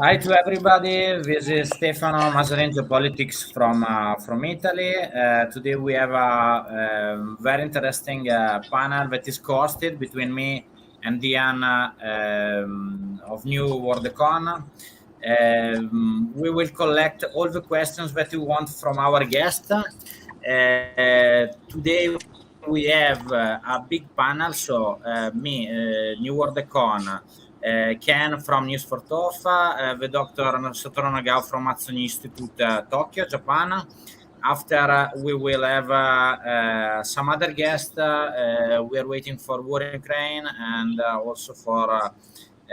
Hi to everybody. This is Stefano Mazzarino, Geopolitics from Italy. Today we have a very interesting panel that is hosted between me and Diana of New WorldCon. We will collect all the questions that you want from our guest. Today we have a big panel. So me, New WorldCon. Ken from newsforthought, the Dr. Satoru Nagao from Matsuni Institute, Tokyo, Japan. After we will have some other guests. We are waiting for war in Ukraine and also for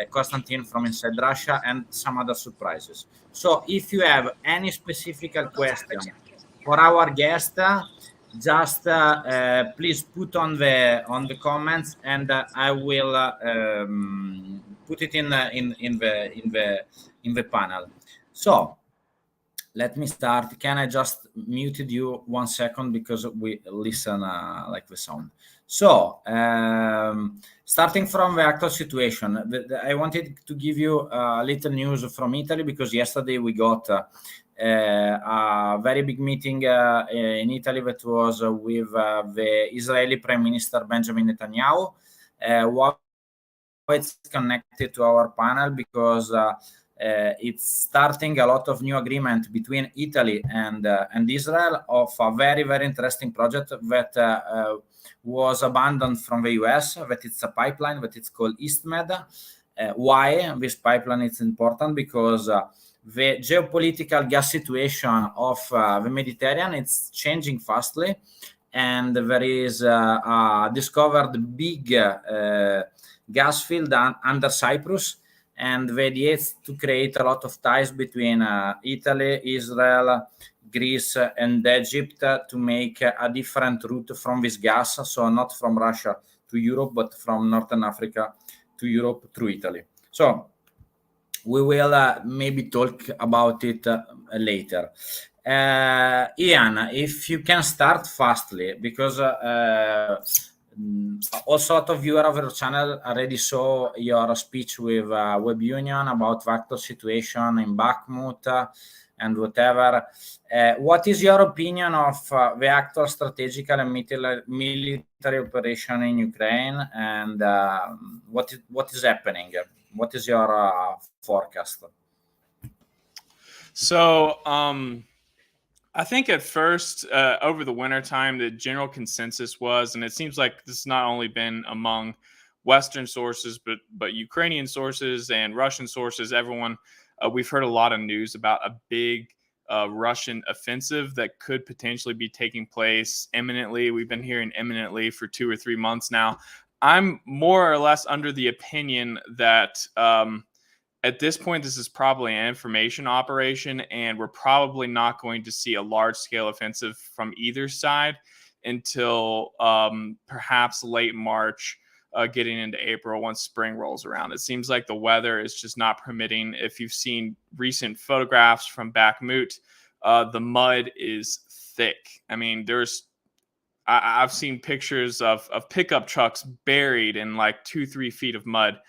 Konstantin from inside Russia and some other surprises. So if you have any specific question for our guest, just please put on the comments, and I will put it in the panel. So let me start. Can I just muted you 1 second because we listen like the sound. So starting from the actual situation, I wanted to give you a little news from Italy because yesterday we got a very big meeting in Italy that was with the Israeli Prime Minister Benjamin Netanyahu. Why it's connected to our panel? Because it's starting a lot of new agreement between Italy and Israel of a very, very interesting project that was abandoned from the US, that it's a pipeline that it's called EastMed. Why this pipeline is important? Because the geopolitical gas situation of the Mediterranean it's changing fastly, and there is a discovered big gas field under Cyprus, and the idea is to create a lot of ties between Italy, Israel, Greece, and Egypt to make a different route from this gas, so not from Russia to Europe, but from Northern Africa to Europe through Italy. So we will maybe talk about it later. Ian, if you can start fastly, because also a lot of viewers of your channel already saw your speech with Web Union about the actual situation in Bakhmut and whatever. What is your opinion of the actual strategical and military operation in Ukraine, and what is happening? What is your forecast? So, I think at first, over the wintertime, the general consensus was, and it seems like this has not only been among Western sources, but Ukrainian sources and Russian sources, everyone, we've heard a lot of news about a big Russian offensive that could potentially be taking place imminently. We've been hearing imminently for 2 or 3 months now. I'm more or less under the opinion that at this point, this is probably an information operation, and we're probably not going to see a large-scale offensive from either side until perhaps late March, getting into April once spring rolls around. It seems like the weather is just not permitting. If you've seen recent photographs from Bakhmut, the mud is thick. I mean, I've seen pictures of pickup trucks buried in like 2-3 feet of mud.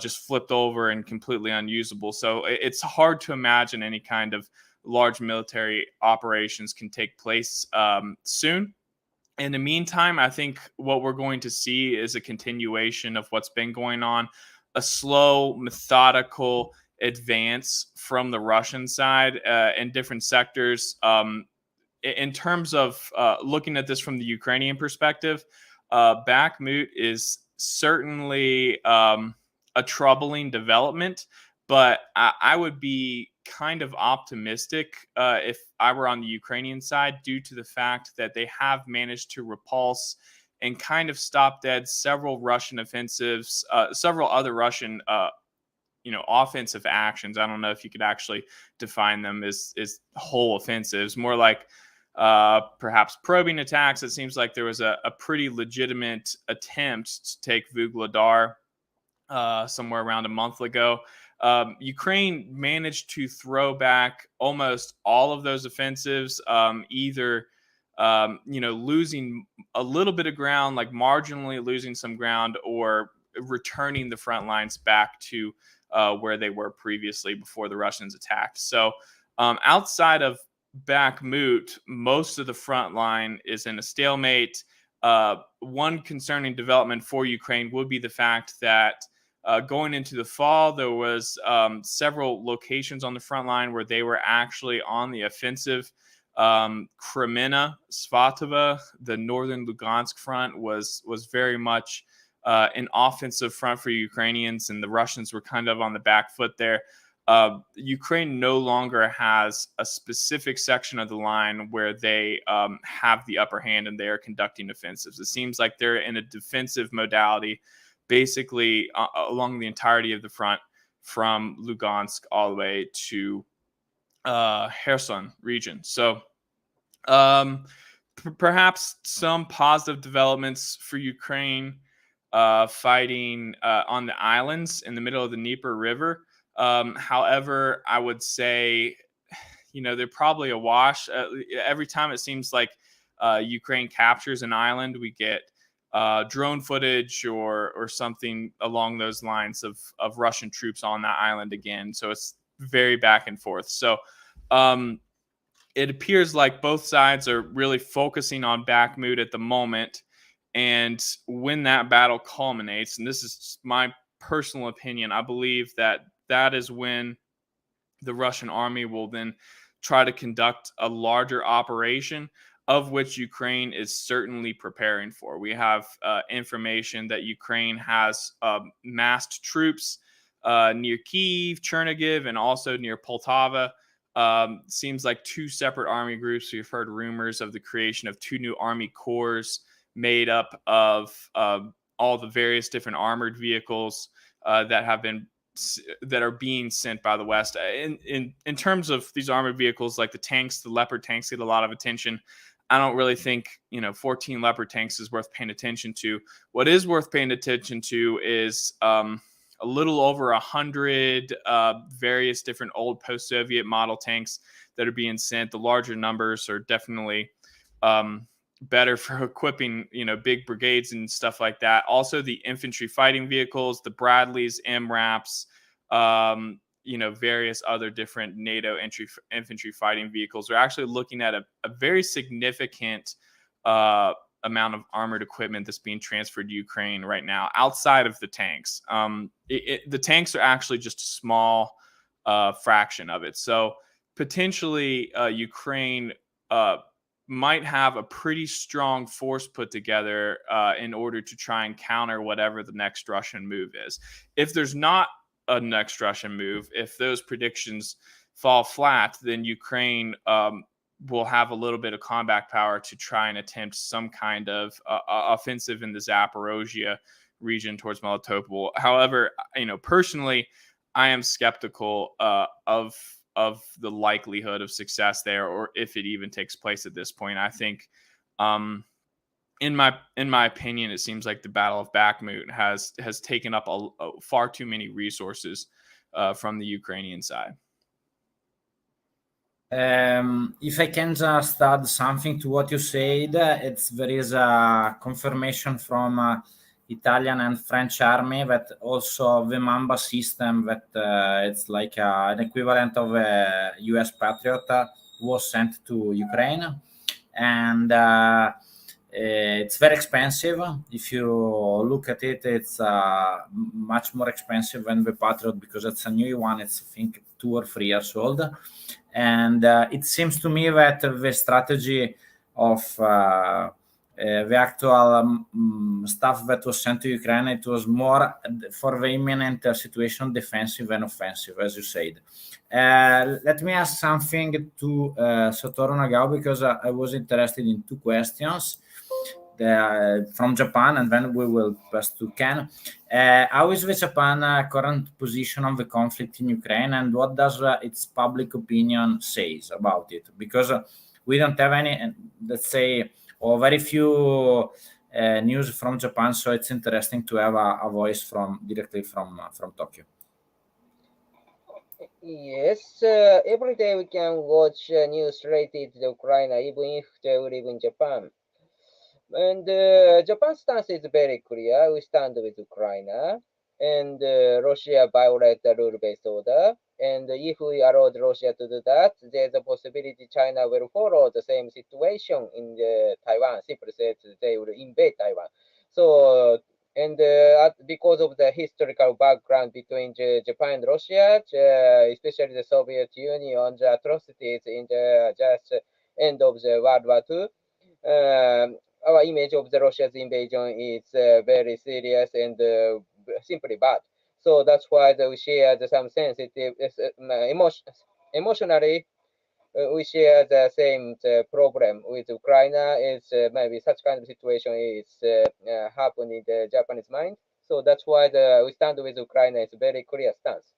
Just flipped over and completely unusable. So it's hard to imagine any kind of large military operations can take place soon. In the meantime, I think what we're going to see is a continuation of what's been going on, a slow, methodical advance from the Russian side in different sectors. In terms of looking at this from the Ukrainian perspective, Bakhmut is certainly a troubling development, but I would be kind of optimistic if I were on the Ukrainian side, due to the fact that they have managed to repulse and kind of stop dead several Russian offensives, several other Russian offensive actions. I don't know if you could actually define them as whole offensives, more like perhaps probing attacks. It seems like there was a pretty legitimate attempt to take Vuhledar somewhere around a month ago. Ukraine managed to throw back almost all of those offensives, either losing a little bit of ground, like marginally losing some ground, or returning the front lines back to where they were previously before the Russians attacked. So outside of Bakhmut, most of the front line is in a stalemate. One concerning development for Ukraine would be the fact that going into the fall, there was several locations on the front line where they were actually on the offensive. Kreminna, Svatova, the northern Lugansk front was very much an offensive front for Ukrainians, and the Russians were kind of on the back foot there. Ukraine no longer has a specific section of the line where they have the upper hand and they are conducting offensives. It seems like they're in a defensive modality, basically along the entirety of the front from Lugansk all the way to Kherson region. So perhaps some positive developments for Ukraine fighting on the islands in the middle of the Dnieper River. However, I would say, they're probably a wash. Every time it seems like Ukraine captures an island, we get drone footage or something along those lines of Russian troops on that island again. So it's very back and forth. So it appears like both sides are really focusing on Bakhmut at the moment. And when that battle culminates, and this is my personal opinion, I believe that is when the Russian army will then try to conduct a larger operation, of which Ukraine is certainly preparing for. We have information that Ukraine has massed troops near Kyiv, Chernihiv, and also near Poltava. Seems like two separate army groups. We've heard rumors of the creation of two new army corps made up of all the various different armored vehicles that are being sent by the West. In terms of these armored vehicles, like the tanks, the Leopard tanks get a lot of attention. I don't really think 14 Leopard tanks is worth paying attention to. What is worth paying attention to is a little over 100 various different old post-Soviet model tanks that are being sent. The larger numbers are definitely better for equipping, big brigades and stuff like that. Also, the infantry fighting vehicles, the Bradleys, MRAPs, various other different NATO infantry fighting vehicles. We're actually looking at a very significant amount of armored equipment that's being transferred to Ukraine right now, outside of the tanks. The tanks are actually just a small fraction of it. So potentially Ukraine might have a pretty strong force put together in order to try and counter whatever the next Russian move is. If there's not a next Russian move, if those predictions fall flat, then Ukraine will have a little bit of combat power to try and attempt some kind of offensive in the Zaporozhye region towards Melitopol. However, personally, I am skeptical of the likelihood of success there, or if it even takes place at this point. I think, in my opinion, it seems like the Battle of Bakhmut has taken up far too many resources from the Ukrainian side. If I can just add something to what you said, there is a confirmation from Italian and French army that also the Mamba system, that it's like an equivalent of a US Patriot, was sent to Ukraine, and it's very expensive. If you look at it, it's much more expensive than the Patriot, because it's a new one. It's, I think, 2 or 3 years old. And it seems to me that the strategy of the actual stuff that was sent to Ukraine, it was more for the imminent situation defensive than offensive, as you said. Let me ask something to Satoru Nagao, because I was interested in 2 questions from Japan, and then we will pass to Ken. How is the Japan current position on the conflict in Ukraine, and what does its public opinion says about it? Because we don't have any, let's say, or very few news from Japan, so it's interesting to have a voice directly from Tokyo. Yes, every day we can watch news related to Ukraine, even if they live in Japan. And Japan's stance is very clear. We stand with Ukraine. and Russia violate the rule-based order. And if we allow Russia to do that, there's a possibility China will follow the same situation in Taiwan. Simply said, they will invade Taiwan. So, and because of the historical background between Japan and Russia, especially the Soviet Union, the atrocities in the just end of the World War II, our image of the Russia's invasion is very serious and simply bad. So that's why we share some sensitive emotionally. We share the same problem with Ukraine. Is maybe such kind of situation is happening in the Japanese mind. So that's why we stand with Ukraine. It's a very clear stance.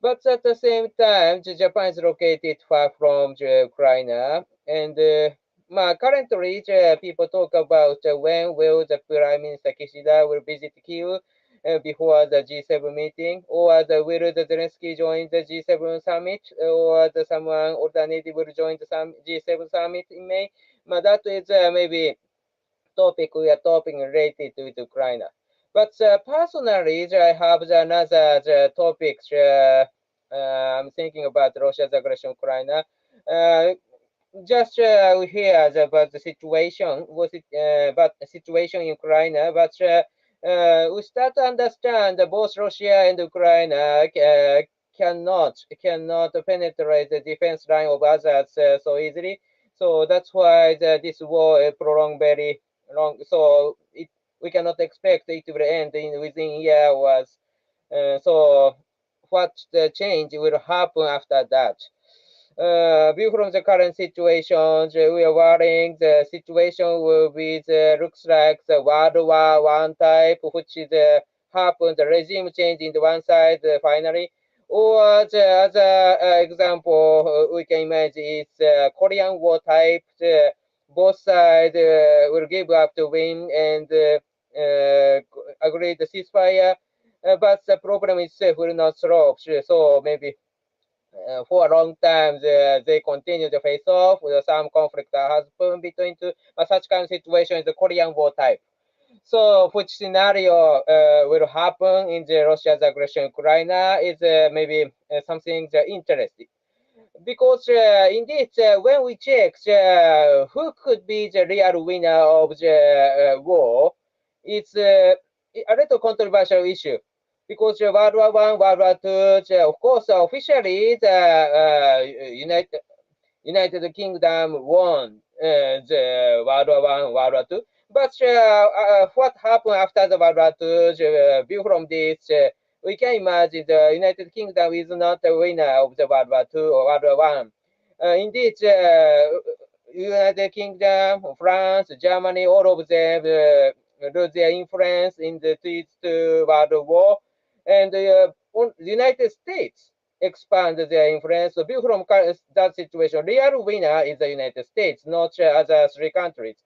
But at the same time, Japan is located far from Ukraine, and currently people talk about when will the Prime Minister Kishida will visit Kyiv before the G7 meeting, or will the Zelensky join the G7 summit, or someone alternative will join the G7 summit in May. That is maybe topic we are talking related with Ukraine. But personally, I have another topic. I'm thinking about Russia's aggression Ukraine. Just we hear about the situation, about the situation in Ukraine, but we start to understand that both Russia and Ukraine cannot penetrate the defense line of others so easily. So that's why this war prolonged very long. So we cannot expect it will end within a year was. So what the change will happen after that? View from the current situation, we are worrying the situation will be looks like the World War One type, which is happened, the regime change in the one side finally. Or the other example we can imagine is Korean War type. Both sides will give up to win and agree the ceasefire, but the problem itself will not solve. So maybe for a long time, they continue to face off. Some conflict has been between two. Such kind of situation is the Korean War type. So, which scenario will happen in the Russia's aggression in Ukraine is maybe something interesting. Because indeed, when we check who could be the real winner of the war, it's a little controversial issue. Because World War One, World War Two, of course, officially the United Kingdom won the World War One, World War Two. But what happened after the World War Two? View from this, we can imagine the United Kingdom is not the winner of the World War Two or World War One. Indeed, United Kingdom, France, Germany, all of them lose their influence in the two World War, and the United States expand their influence. So, view from that situation, real winner is the United States, not other three countries.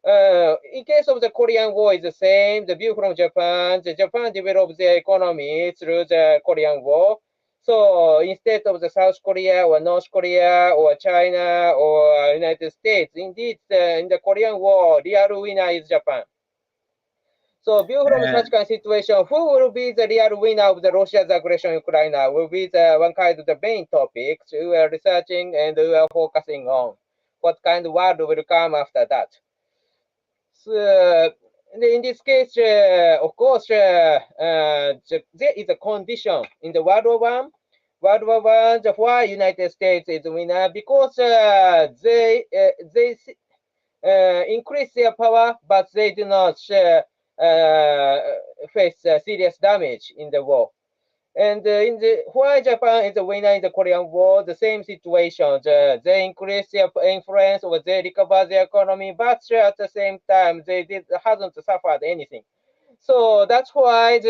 In case of the Korean War, is the same. The view from Japan, Japan developed their economy through the Korean War. So instead of the South Korea or North Korea or China or United States, indeed in the Korean War, real winner is Japan. So view from such kind of situation, who will be the real winner of the Russia's aggression in Ukraine will be the one kind of the main topics we are researching and we are focusing on. What kind of world will come after that? So, in this case, of course, there is a condition in the World War One. World War One, why United States is the winner because they increase their power, but they do not face serious damage in the war. And why Japan is the winner in the Korean War, the same situation. They increase their influence or they recover their economy, but at the same time, they hasn't suffered anything. So that's why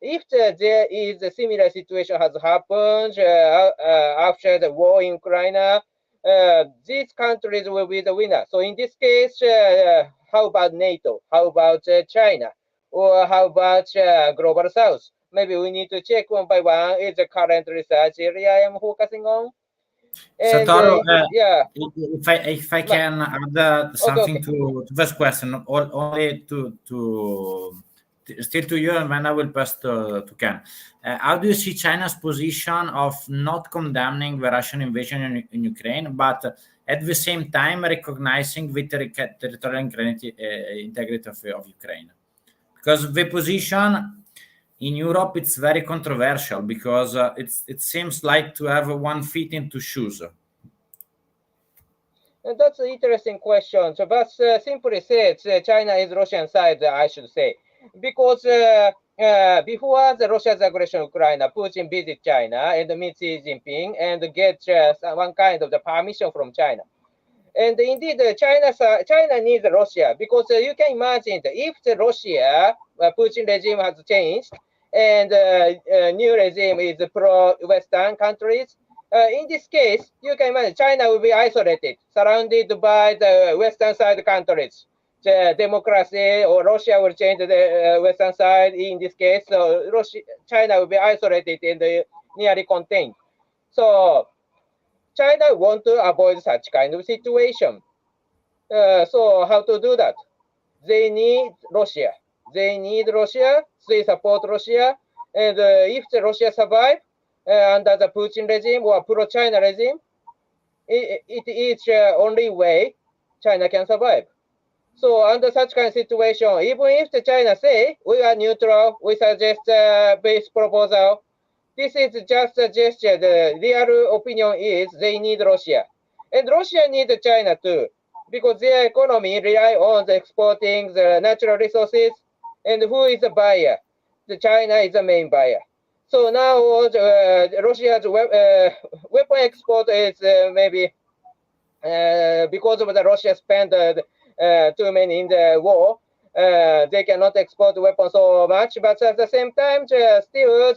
if there is a similar situation has happened after the war in Ukraine, these countries will be the winner. So in this case, how about NATO? How about China? Or how about Global South? Maybe we need to check one by one. Is the current research area I am focusing on. And, Satoru, yeah. if I can add something to this question, only to still to you, and then I will pass to Ken. How do you see China's position of not condemning the Russian invasion in Ukraine, but at the same time recognizing the territorial integrity of Ukraine? Because the position in Europe, it's very controversial, because it seems like to have one feet into shoes. That's an interesting question. So, but simply said, China is Russian side, I should say, because before the Russia's aggression Ukraine, Putin visit China and meet Xi Jinping and get one kind of the permission from China. And indeed, China needs Russia, because you can imagine that if the Russia Putin regime has changed and new regime is pro-Western countries, in this case, you can imagine China will be isolated, surrounded by the Western side countries. The democracy or Russia will change the Western side in this case. So China will be isolated and nearly contained. So China want to avoid such kind of situation. So how to do that? They need Russia. They need Russia. They support Russia. And if the Russia survive under the Putin regime or pro-China regime, it is only way China can survive. So under such kind of situation, even if the China say we are neutral, we suggest base proposal, this is just a gesture. The real opinion is they need Russia. And Russia needs China too, because their economy rely on the exporting the natural resources. And who is the buyer? The China is the main buyer. So now Russia's weapon export is maybe because of the Russia spent too many in the war, they cannot export weapons so much. But at the same time, still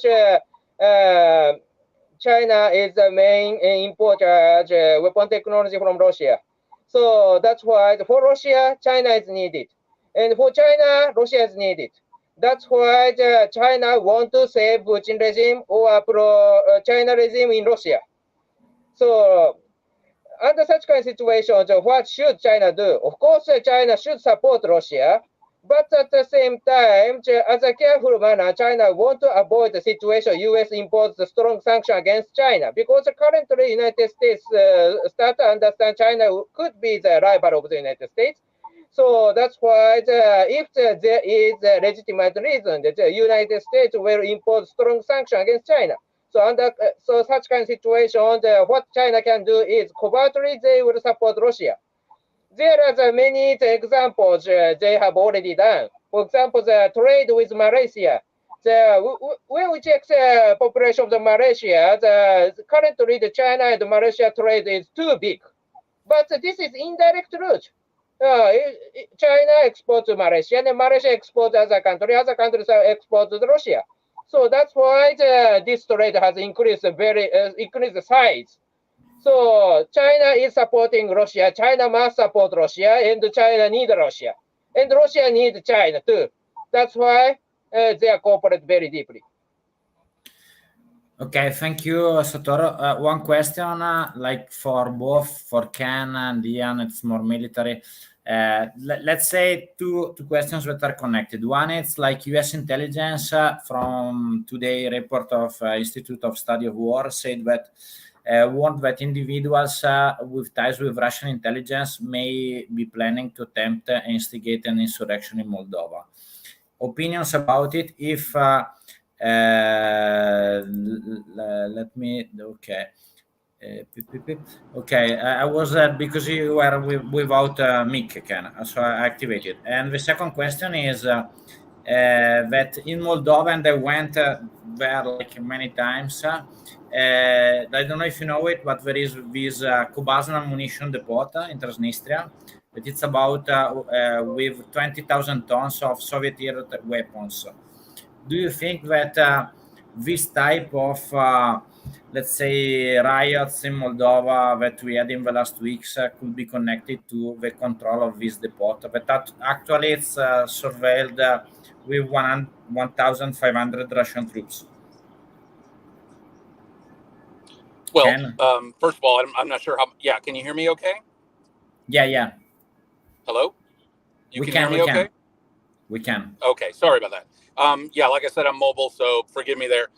China is the main importer weapon technology from Russia. So that's why for Russia, China is needed. And for China, Russia is needed. That's why China want to save Putin regime or pro-China regime in Russia. So under such kind of situation, what should China do? Of course, China should support Russia. But at the same time, as a careful manner, China want to avoid the situation U.S. impose the strong sanction against China, because currently United States start to understand China could be the rival of the United States. So that's why if there is a legitimate reason that the United States will impose strong sanction against China. So under such kind of situation, what China can do is covertly they will support Russia. There are many examples they have already done. For example, the trade with Malaysia. When we check the population of the Malaysia, currently the China and Malaysia trade is too big. But this is indirect route. China exports to Malaysia, and Malaysia exports to other countries export to Russia. So that's why this trade has increased increased the size. So China is supporting Russia. China must support Russia, and China needs Russia. And Russia needs China too. That's why they cooperate very deeply. Okay, thank you, Satoru. One question, like for both, for Ken and Ian, it's more military. Let's say two questions that are connected. One is like U.S. intelligence from today report of Institute of Study of War said that warned that individuals with ties with Russian intelligence may be planning to attempt instigate an insurrection in Moldova. Opinions about it? If let me okay, I was because you were without mic, Ken, so I activated. And the second question is that in Moldova, and I went there like many times. I don't know if you know it, but there is this Kubazna ammunition depot in Transnistria. That it's about with 20,000 tons of Soviet-era weapons. Do you think that this type of, let's say, riots in Moldova that we had in the last weeks could be connected to the control of this depot? But actually, it's surveilled with 1,500 Russian troops. Well, first of all, I'm not sure how. Yeah, can you hear me? Okay. Yeah. Hello. You can hear me? Okay. We can. Okay, sorry about that. Yeah, like I said, I'm mobile, so forgive me there.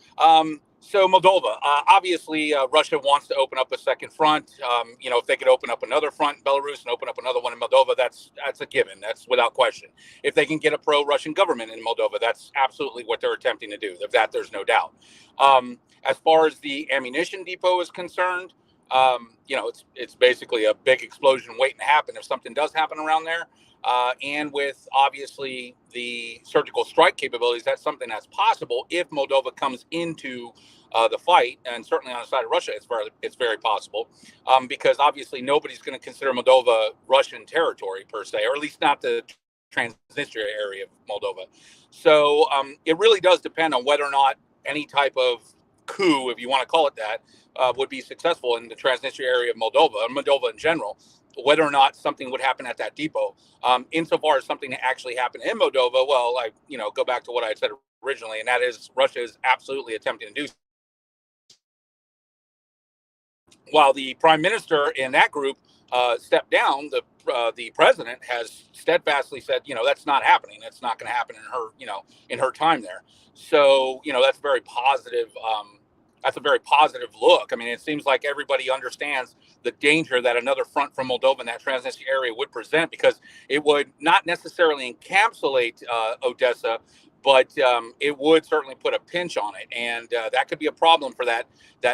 So Moldova, obviously, Russia wants to open up a second front. If they could open up another front in Belarus and open up another one in Moldova, that's a given. That's without question. If they can get a pro-Russian government in Moldova, that's absolutely what they're attempting to do. Of that, there's no doubt. As far as the ammunition depot is concerned, it's basically a big explosion waiting to happen if something does happen around there. And with obviously the surgical strike capabilities, that's something that's possible if Moldova comes into the fight, and certainly on the side of Russia, it's very possible, because obviously nobody's going to consider Moldova Russian territory per se, or at least not the Transnistria area of Moldova. So it really does depend on whether or not any type of coup, if you want to call it that, would be successful in the Transnistria area of Moldova, or Moldova in general, whether or not something would happen at that depot. Insofar as something that actually happened in Moldova, well, I go back to what I had said originally, and that is Russia is absolutely attempting to do. While the prime minister in that group stepped down, the president has steadfastly said, that's not happening. That's not going to happen in her time there. So, that's very positive. That's a very positive look. I mean, it seems like everybody understands the danger that another front from Moldova in that Transnistria area would present, because it would not necessarily encapsulate Odessa, but it would certainly put a pinch on it. And that could be a problem for that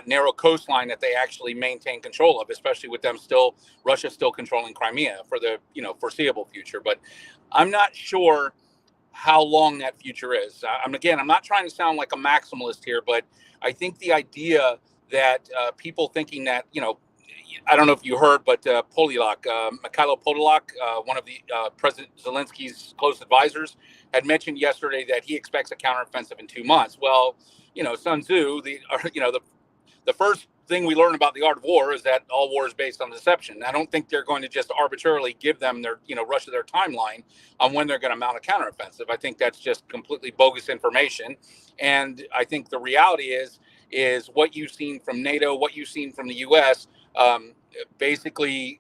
narrow coastline that they actually maintain control of, especially with Russia still controlling Crimea for the foreseeable future. But I'm not sure how long that future is. I'm not trying to sound like a maximalist here, but I think the idea that people thinking that, I don't know if you heard, but Podolak, Mikhailo Podolak, one of the President Zelensky's close advisors, had mentioned yesterday that he expects a counteroffensive in 2 months. Well, Sun Tzu, the first thing we learn about the art of war is that all war is based on deception. I don't think they're going to just arbitrarily give them Russia their timeline on when they're going to mount a counteroffensive. I think that's just completely bogus information. And I think the reality is what you've seen from NATO, what you've seen from the U.S., basically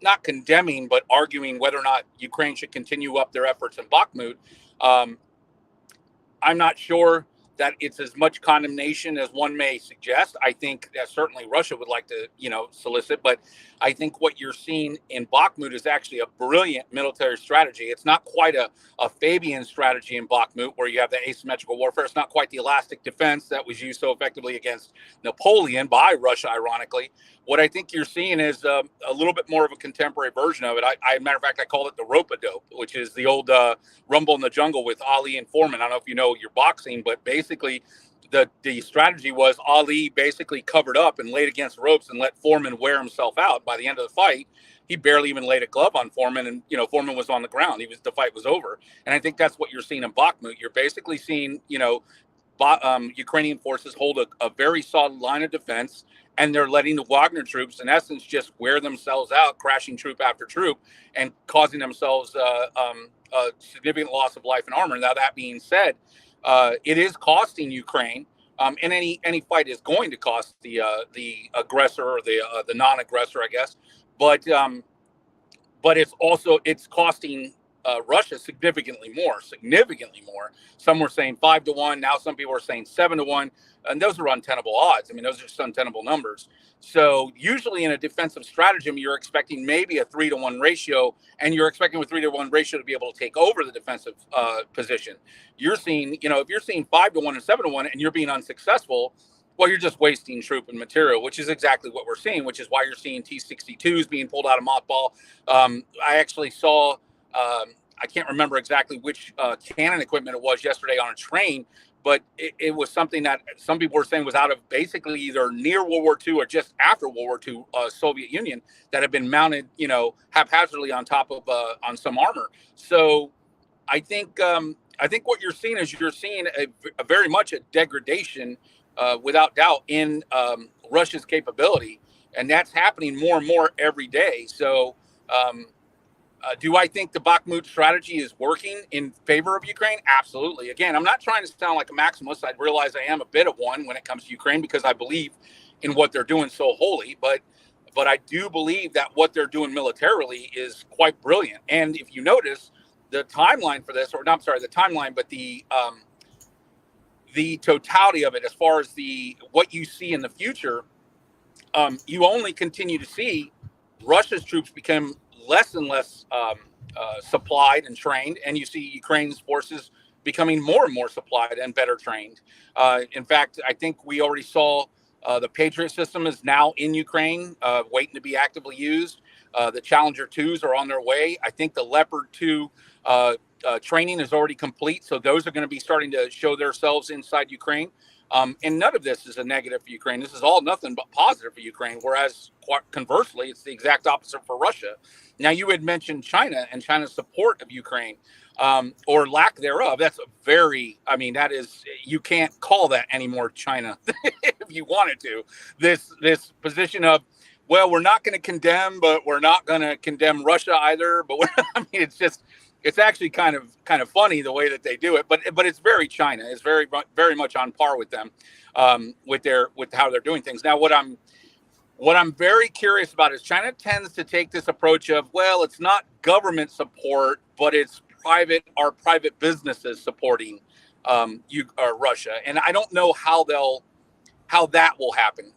not condemning, but arguing whether or not Ukraine should continue up their efforts in Bakhmut. I'm not sure that it's as much condemnation as one may suggest. I think that certainly Russia would like to, solicit, but I think what you're seeing in Bakhmut is actually a brilliant military strategy. It's not quite a Fabian strategy in Bakhmut where you have the asymmetrical warfare. It's not quite the elastic defense that was used so effectively against Napoleon by Russia, ironically. What I think you're seeing is a little bit more of a contemporary version of it. Matter of fact, I call it the rope-a-dope, which is the old Rumble in the Jungle with Ali and Foreman. I don't know if you know your boxing, but basically the strategy was Ali basically covered up and laid against ropes and let Foreman wear himself out. By the end of the fight, he barely even laid a glove on Foreman, and Foreman was on the ground. The fight was over. And I think that's what you're seeing in Bakhmut. You're basically seeing Ukrainian forces hold a very solid line of defense, and they're letting the Wagner troops, in essence, just wear themselves out, crashing troop after troop, and causing themselves a significant loss of life and armor. Now, that being said, it is costing Ukraine, and any fight is going to cost the aggressor or the non-aggressor, I guess. But it's costing Russia significantly more. Some were saying 5-1. Now some people are saying 7-1. And those are untenable odds. I mean, those are just untenable numbers. So usually in a defensive stratagem, you're expecting maybe a 3-to-1 ratio, and you're expecting with 3-to-1 ratio to be able to take over the defensive position. You're seeing, if you're seeing 5-1 and 7-1 and you're being unsuccessful, well, you're just wasting troop and material, which is exactly what we're seeing, which is why you're seeing T-62s being pulled out of mothball. I actually saw, I can't remember exactly which cannon equipment it was yesterday on a train, but it was something that some people were saying was out of basically either near World War II or just after World War II Soviet Union that had been mounted, haphazardly on top of on some armor. So I think what you're seeing is a very much a degradation, without doubt, in Russia's capability, and that's happening more and more every day. So. Do I think the Bakhmut strategy is working in favor of Ukraine? Absolutely. Again, I'm not trying to sound like a maximalist. I realize I am a bit of one when it comes to Ukraine because I believe in what they're doing so wholly. But I do believe that what they're doing militarily is quite brilliant. And if you notice, timeline for this, or not, I'm sorry, the timeline, but the totality of it, as far as what you see in the future, you only continue to see Russia's troops become less and less supplied and trained, and you see Ukraine's forces becoming more and more supplied and better trained. In fact, I think we already saw the Patriot system is now in Ukraine, waiting to be actively used. The Challenger 2s are on their way. I think the Leopard 2 training is already complete, so those are going to be starting to show themselves inside Ukraine. And none of this is a negative for Ukraine. This is all nothing but positive for Ukraine, whereas conversely, it's the exact opposite for Russia. Now, you had mentioned China and China's support of Ukraine, or lack thereof. That's that is, you can't call that anymore China if you wanted to. This position of, well, we're not going to condemn, but we're not going to condemn Russia either. But it's actually kind of funny the way that they do it, but it's very China. It's very much on par with them, with how they're doing things. Now, what I'm very curious about is China tends to take this approach of, well, it's not government support, but it's private businesses supporting Russia, and I don't know how that will happen.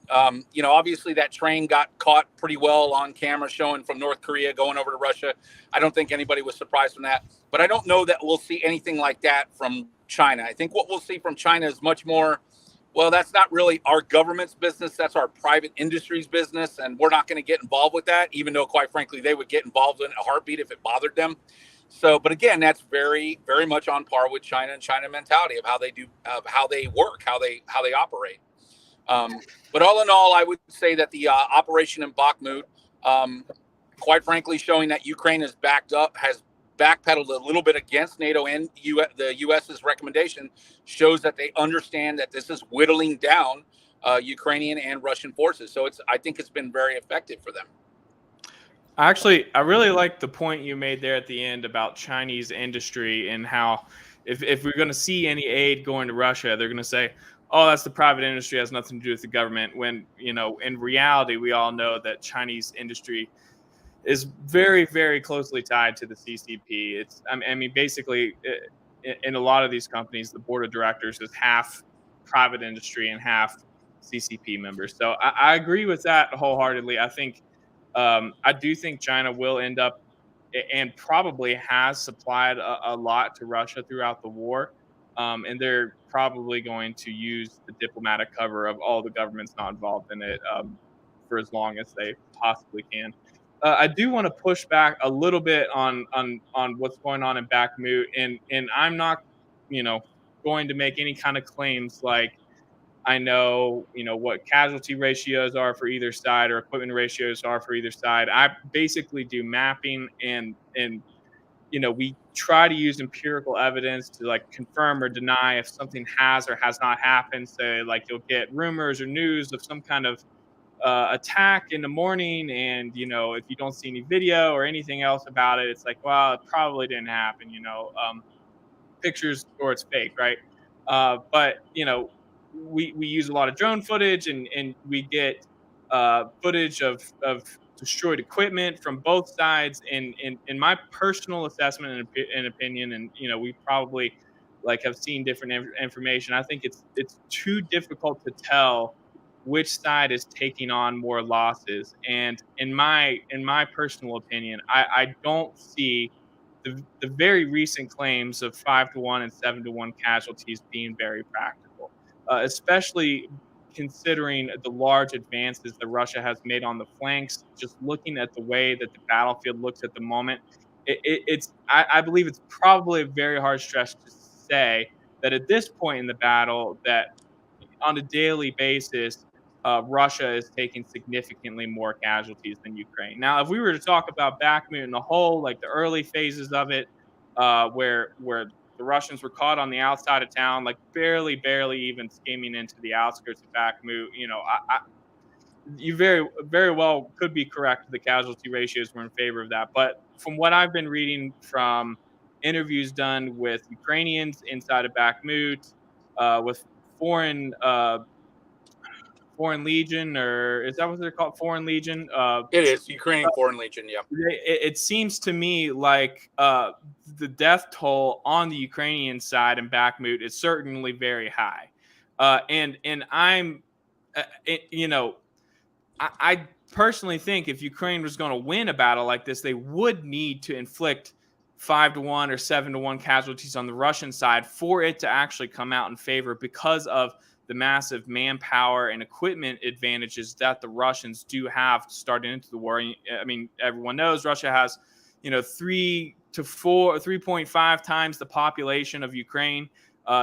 Obviously that train got caught pretty well on camera showing from North Korea going over to Russia. I don't think anybody was surprised from that, but I don't know that we'll see anything like that from China. I think what we'll see from China is much more, well, that's not really our government's business. That's our private industry's business. And we're not going to get involved with that, even though, quite frankly, they would get involved in a heartbeat if it bothered them. So, but again, that's very, very much on par with China and China mentality of how they do, of how they work, how they operate. But all in all, I would say that the operation in Bakhmut, quite frankly, showing that Ukraine has backpedaled a little bit against NATO and the U.S.'s recommendation, shows that they understand that this is whittling down Ukrainian and Russian forces. So I think it's been very effective for them. Actually, I really like the point you made there at the end about Chinese industry and how if we're going to see any aid going to Russia, they're going to say, oh, that's the private industry, has nothing to do with the government. When, in reality, we all know that Chinese industry is very, very closely tied to the CCP. Basically, in a lot of these companies, the board of directors is half private industry and half CCP members. So I agree with that wholeheartedly. I do think China will end up and probably has supplied a lot to Russia throughout the war. And they're probably going to use the diplomatic cover of all the governments not involved in it for as long as they possibly can. I do want to push back a little bit on what's going on in Bakhmut, and I'm not, going to make any kind of claims like I know, what casualty ratios are for either side or equipment ratios are for either side. I basically do mapping and we try to use empirical evidence to like confirm or deny if something has or has not happened. Say like you'll get rumors or news of some kind of attack in the morning, and if you don't see any video or anything else about it, it's like, well, it probably didn't happen. Pictures or it's fake, right? But we use a lot of drone footage, and we get footage of destroyed equipment from both sides. And in my personal assessment and opinion, and we probably like have seen different information. I think it's too difficult to tell which side is taking on more losses. And in my personal opinion, I don't see the very recent claims of 5-1 and 7-1 casualties being very practical, especially considering the large advances that Russia has made on the flanks. Just looking at the way that the battlefield looks at the moment, I believe it's probably a very hard stretch to say that at this point in the battle that on a daily basis, Russia is taking significantly more casualties than Ukraine. Now, if we were to talk about Bakhmut in the whole, like the early phases of it, where the Russians were caught on the outside of town, like barely even skimming into the outskirts of Bakhmut, you very, very well could be correct. The casualty ratios were in favor of that. But from what I've been reading from interviews done with Ukrainians inside of Bakhmut, with foreign Foreign Legion, or is that what they're called? Foreign Legion. It is Ukrainian Foreign Legion. Yeah. It seems to me like the death toll on the Ukrainian side in Bakhmut is certainly very high, and I'm, I personally think if Ukraine was going to win a battle like this, they would need to inflict 5-1 or 7-1 casualties on the Russian side for it to actually come out in favor, because of the massive manpower and equipment advantages that the Russians do have starting into the war. I mean, everyone knows Russia has, 3.5 times the population of Ukraine.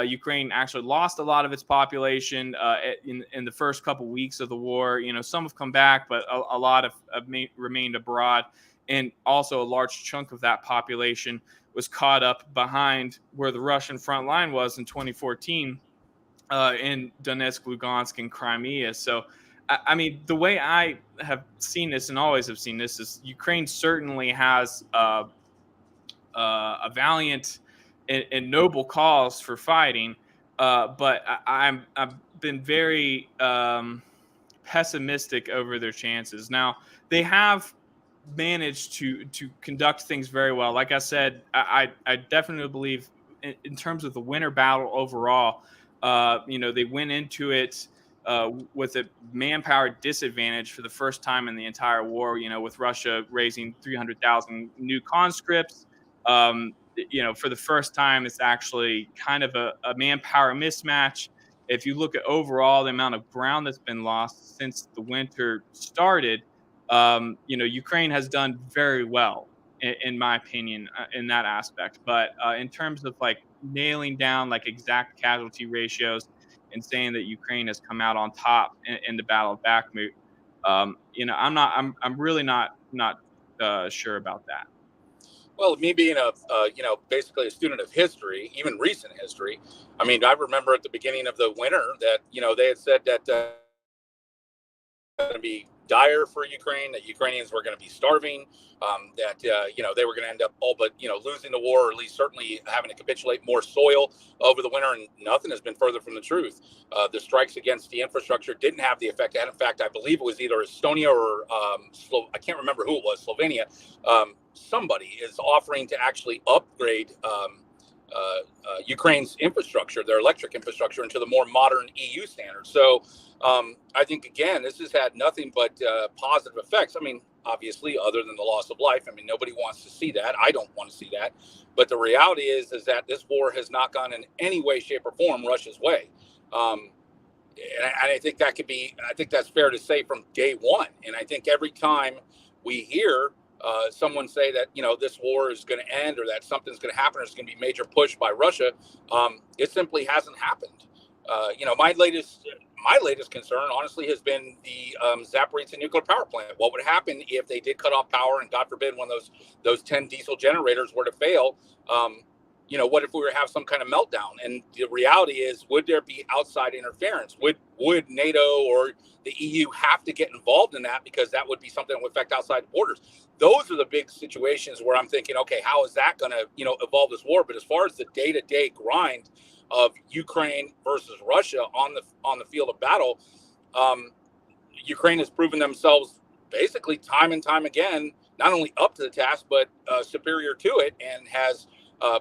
Ukraine actually lost a lot of its population in the first couple weeks of the war. Some have come back, but a lot have remained abroad. And also a large chunk of that population was caught up behind where the Russian front line was in 2014 in Donetsk, Lugansk, and Crimea. So, I mean, the way I have seen this and always have seen this is Ukraine certainly has a valiant and noble cause for fighting, but I've been very pessimistic over their chances. Now, they have managed to conduct things very well. Like I said, I definitely believe in terms of the winter battle overall, they went into it with a manpower disadvantage for the first time in the entire war, with Russia raising 300,000 new conscripts. For the first time, it's actually kind of a manpower mismatch. If you look at overall the amount of ground that's been lost since the winter started, Ukraine has done very well, in my opinion, in that aspect. But in terms of like nailing down like exact casualty ratios and saying that Ukraine has come out on top in the Battle of Bakhmut, I'm really not sure about that. Well, me being basically a student of history, even recent history, I mean, I remember at the beginning of the winter that, they had said that going to be dire for Ukraine, that Ukrainians were going to be starving, that, they were going to end up all but, losing the war, or at least certainly having to capitulate more soil over the winter. And nothing has been further from the truth. The strikes against the infrastructure didn't have the effect. In fact, I believe it was either Estonia or I can't remember who it was, Slovenia. Somebody is offering to actually upgrade Ukraine's infrastructure, their electric infrastructure, into the more modern EU standards. So I think, again, this has had nothing but positive effects. I mean, obviously, other than the loss of life. I mean, nobody wants to see that. I don't want to see that. But the reality is that this war has not gone in any way, shape, or form Russia's way. And I think that could be, I think that's fair to say from day one. And I think every time we hear someone say that, this war is going to end, or that something's going to happen, or it's going to be a major push by Russia, it simply hasn't happened. My latest concern, honestly, has been the Zaporizhzhia nuclear power plant. What would happen if they did cut off power, and God forbid one of those 10 diesel generators were to fail? What if we were to have some kind of meltdown? And the reality is, would there be outside interference? Would NATO or the EU have to get involved in that, because that would be something that would affect outside borders? Those are the big situations where I'm thinking, okay, how is that going to, evolve this war? But as far as the day-to-day grind of Ukraine versus Russia on the field of battle, Ukraine has proven themselves basically time and time again, not only up to the task, but superior to it, and has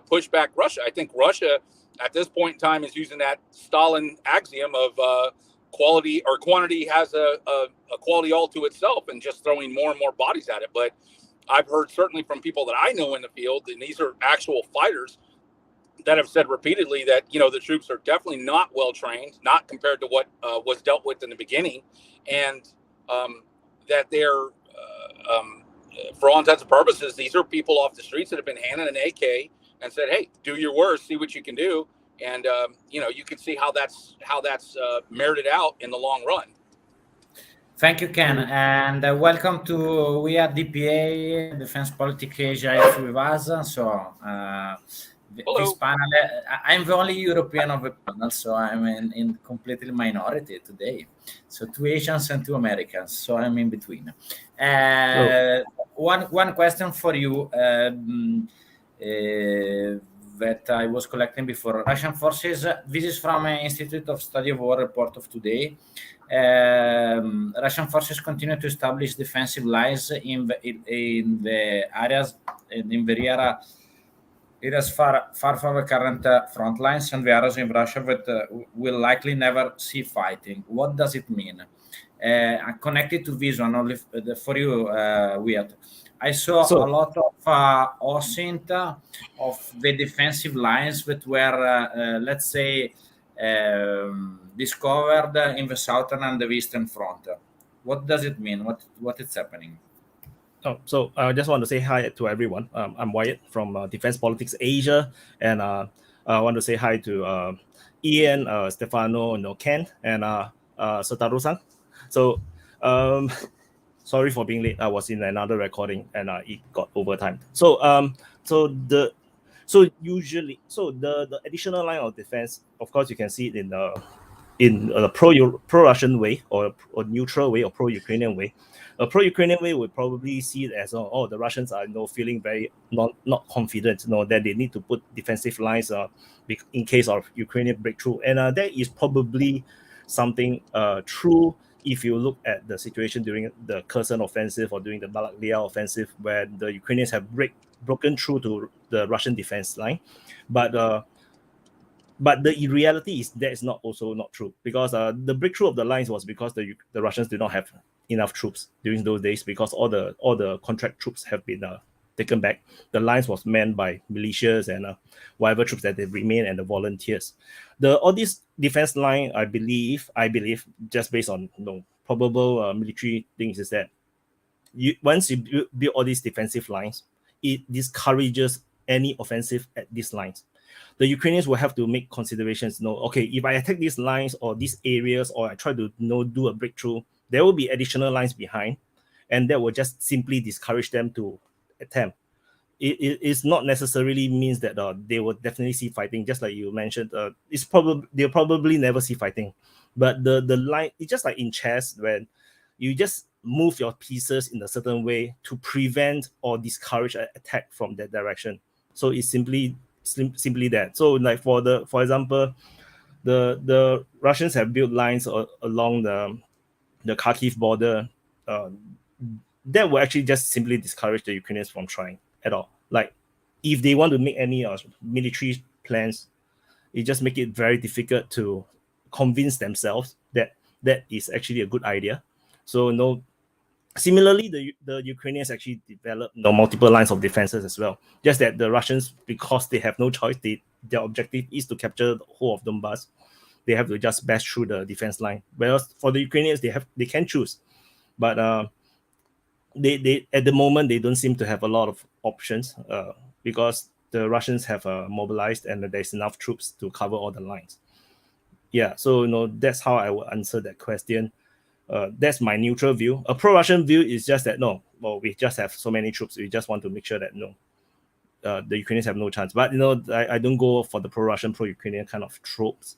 pushed back Russia. I think Russia at this point in time is using that Stalin axiom of quality or quantity has a quality all to itself, and just throwing more and more bodies at it. But I've heard certainly from people that I know in the field, and these are actual fighters, that have said repeatedly that, the troops are definitely not well trained, not compared to what was dealt with in the beginning, and that they're, for all intents and purposes, these are people off the streets that have been handed an AK and said, hey, do your worst, see what you can do. And, you can see how that's merited out in the long run. Thank you, Ken, and welcome to We Are DPA, Defense Politics Asia is with us. So this panel, I'm the only European of the panel, so I'm in completely minority today. So 2 Asians and 2 Americans, so I'm in between. One question for you. that I was collecting before. Russian forces, this is from an Institute of Study of War report of today. Russian forces continue to establish defensive lines in the areas, in the area. It is far from the current front lines and the areas in Russia that will likely never see fighting. What does it mean? Connected to this one, only for you, Wyatt. I saw a lot of OSINT of the defensive lines that were, let's say, discovered in the southern and the eastern front. What does it mean? What is happening? Oh, so I just want to say hi to everyone. I'm Wyatt from Defense Politics Asia, and I want to say hi to Ian, Stefano, Ken, and Satoru-san. So, sorry for being late. I was in another recording, and it got overtime. So the additional line of defense, of course, you can see it in a pro-Russian way or neutral way or pro-Ukrainian way. A pro-Ukrainian way would probably see it as the Russians are feeling very not confident, that they need to put defensive lines in case of Ukrainian breakthrough, and that is probably something true if you look at the situation during the Kherson offensive or during the Balaklia offensive, where the Ukrainians have broken through to the Russian defense line, but the reality is that is not true, because the breakthrough of the lines was because the Russians did not have enough troops during those days, because all the contract troops have been taken back. The lines was manned by militias and whatever troops that they remain and the volunteers. All these defense line, I believe, just based on probable military things, is that once you build all these defensive lines, it discourages any offensive at these lines. The Ukrainians will have to make considerations. Okay, if I attack these lines or these areas, or I try to do a breakthrough, there will be additional lines behind, and that will just simply discourage them to attempt. It's not necessarily means that they will definitely see fighting. Just like you mentioned, they'll probably never see fighting. But the line, it's just like in chess, when you just move your pieces in a certain way to prevent or discourage an attack from that direction. So it's simply that. So like for example, the Russians have built lines along the Kharkiv border. That will actually just simply discourage the Ukrainians from trying at all. Like if they want to make any military plans, it just make it very difficult to convince themselves that that is actually a good idea. So similarly, the Ukrainians actually developed multiple lines of defenses as well. Just that the Russians, because they have no choice, their objective is to capture the whole of Donbass. They have to just bash through the defense line. Whereas for the Ukrainians, they can choose, but they at the moment they don't seem to have a lot of options because the Russians have mobilized and there's enough troops to cover all the lines. Yeah, so that's how I would answer that question. That's my neutral view. A pro-Russian view is just that we just have so many troops. We just want to make sure that the Ukrainians have no chance. But I don't go for the pro-Russian, pro-Ukrainian kind of tropes.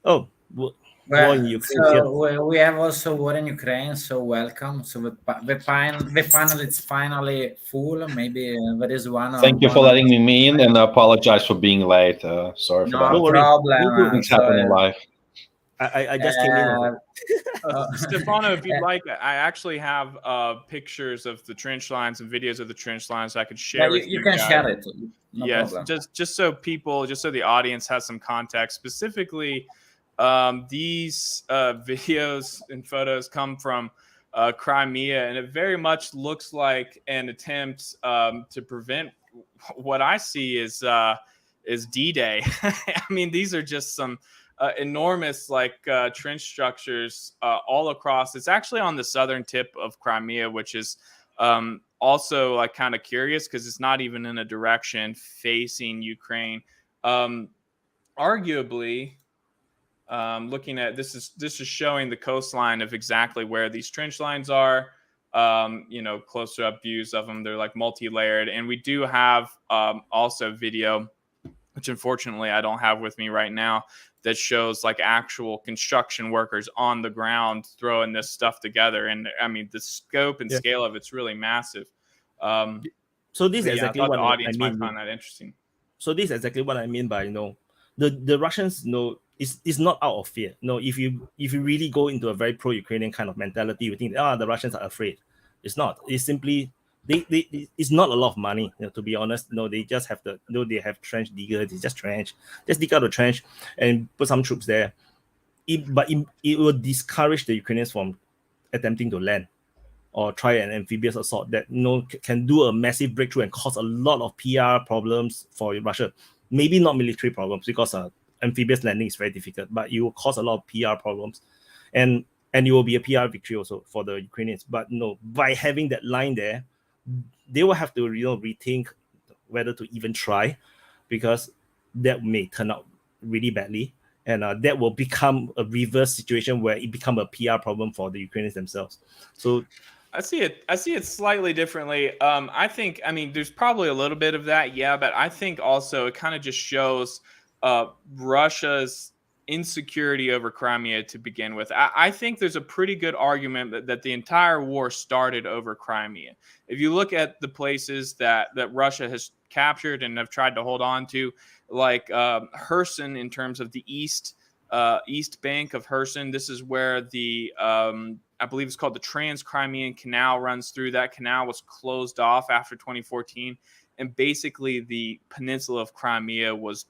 War in Ukraine. So we have also war in Ukraine. So welcome. So the panel is finally full. Maybe there is one. Thank you for letting me in, and I apologize for being late. Sorry for that. No problem. Things happen in life. I just came in. Stefano, if you'd like, I actually have pictures of the trench lines and videos of the trench lines I could share with you. You can share it. No yes, problem. just so the audience has some context. Specifically, these videos and photos come from Crimea, and it very much looks like an attempt to prevent what I see is D-Day. I mean, these are just some enormous trench structures all across. It's actually on the southern tip of Crimea, which is also kind of curious because it's not even in a direction facing Ukraine. Arguably, looking at this is showing the coastline of exactly where these trench lines are. Closer up views of them. They're multi-layered, and we do have also video, which unfortunately I don't have with me right now, that shows actual construction workers on the ground throwing this stuff together. And I mean, the scope and scale of it's really massive. So this is exactly what what the audience I mean. might find that interesting. So this is exactly what I mean by the Russians it's not out of fear. If you really go into a very pro-Ukrainian kind of mentality, you think the Russians are afraid. It's not. It's simply it's not a lot of money. To be honest, they just have they have trench digger. They just dig out a trench and put some troops there. But it will discourage the Ukrainians from attempting to land or try an amphibious assault that can do a massive breakthrough and cause a lot of PR problems for Russia. Maybe not military problems, because amphibious landing is very difficult, but it will cause a lot of PR problems, and it will be a PR victory also for the Ukrainians. But by having that line there, they will have to rethink whether to even try, because that may turn out really badly, and that will become a reverse situation where it become a PR problem for the Ukrainians themselves. So I see it slightly differently. I think, there's probably a little bit of that, yeah, but I think also it kind of just shows Russia's insecurity over Crimea to begin with. I think there's a pretty good argument that the entire war started over Crimea. If you look at the places that Russia has captured and have tried to hold on to, like Kherson, in terms of the east bank of Kherson, this is where the I believe it's called the Trans-Crimean Canal runs through. That canal was closed off after 2014, and basically the peninsula of Crimea was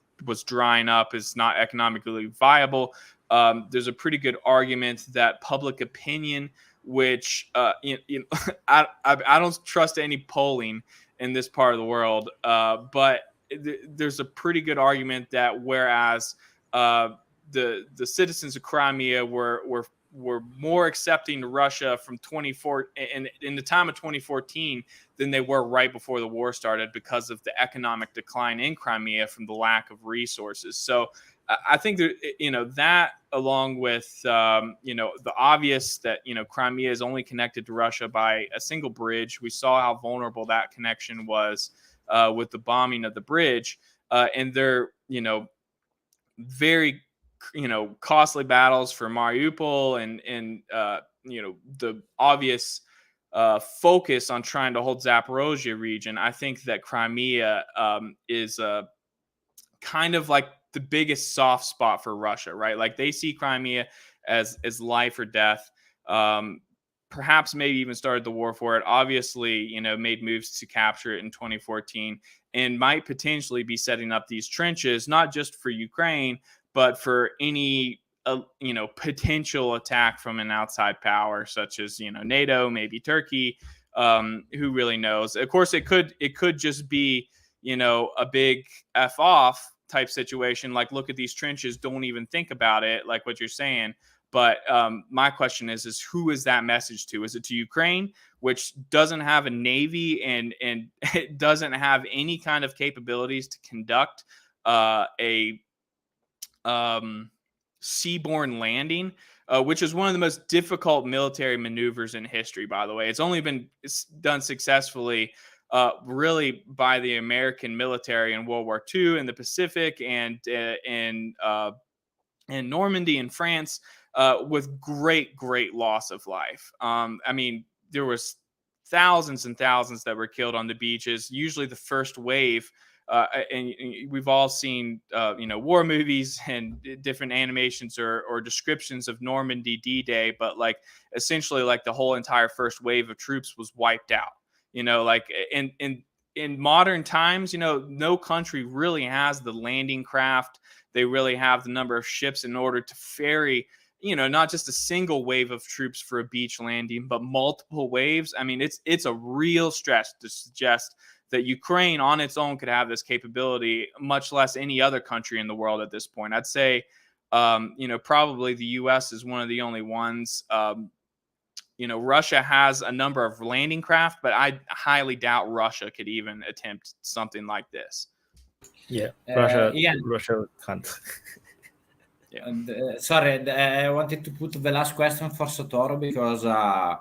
drying up, is not economically viable. There's a pretty good argument that public opinion, which I don't trust any polling in this part of the world, but there's a pretty good argument that whereas the citizens of Crimea were more accepting to Russia from 2014 and in the time of 2014 than they were right before the war started, because of the economic decline in Crimea from the lack of resources. So I think that, that along with, the obvious that, Crimea is only connected to Russia by a single bridge. We saw how vulnerable that connection was with the bombing of the bridge. And they're, very costly battles for Mariupol and the obvious focus on trying to hold Zaporozhye region. I think that Crimea is kind of like the biggest soft spot for Russia, right? Like they see Crimea as life or death. Perhaps maybe even started the war for it. Obviously, made moves to capture it in 2014, and might potentially be setting up these trenches, not just for Ukraine, but for any, potential attack from an outside power, such as, NATO, maybe Turkey, who really knows? Of course, it could just be, a big F off type situation. Like, look at these trenches, don't even think about it, like what you're saying. But my question is who is that message to? Is it to Ukraine, which doesn't have a navy and it doesn't have any kind of capabilities to conduct a seaborne landing, which is one of the most difficult military maneuvers in history, by the way. It's only been done successfully really by the American military in World War II in the Pacific and in Normandy in France, with great loss of life. There was thousands and thousands that were killed on the beaches. Usually the first wave, and we've all seen, war movies and different animations or descriptions of Normandy D-Day, but like essentially like the whole entire first wave of troops was wiped out. Like in modern times, no country really has the landing craft. They really have the number of ships in order to ferry, not just a single wave of troops for a beach landing, but multiple waves. It's a real stretch to suggest that Ukraine on its own could have this capability, much less any other country in the world at this point. I'd say, probably the U.S. is one of the only ones. Russia has a number of landing craft, but I highly doubt Russia could even attempt something like this. Yeah, Russia can't. Yeah. Sorry, I wanted to put the last question for Satoru because I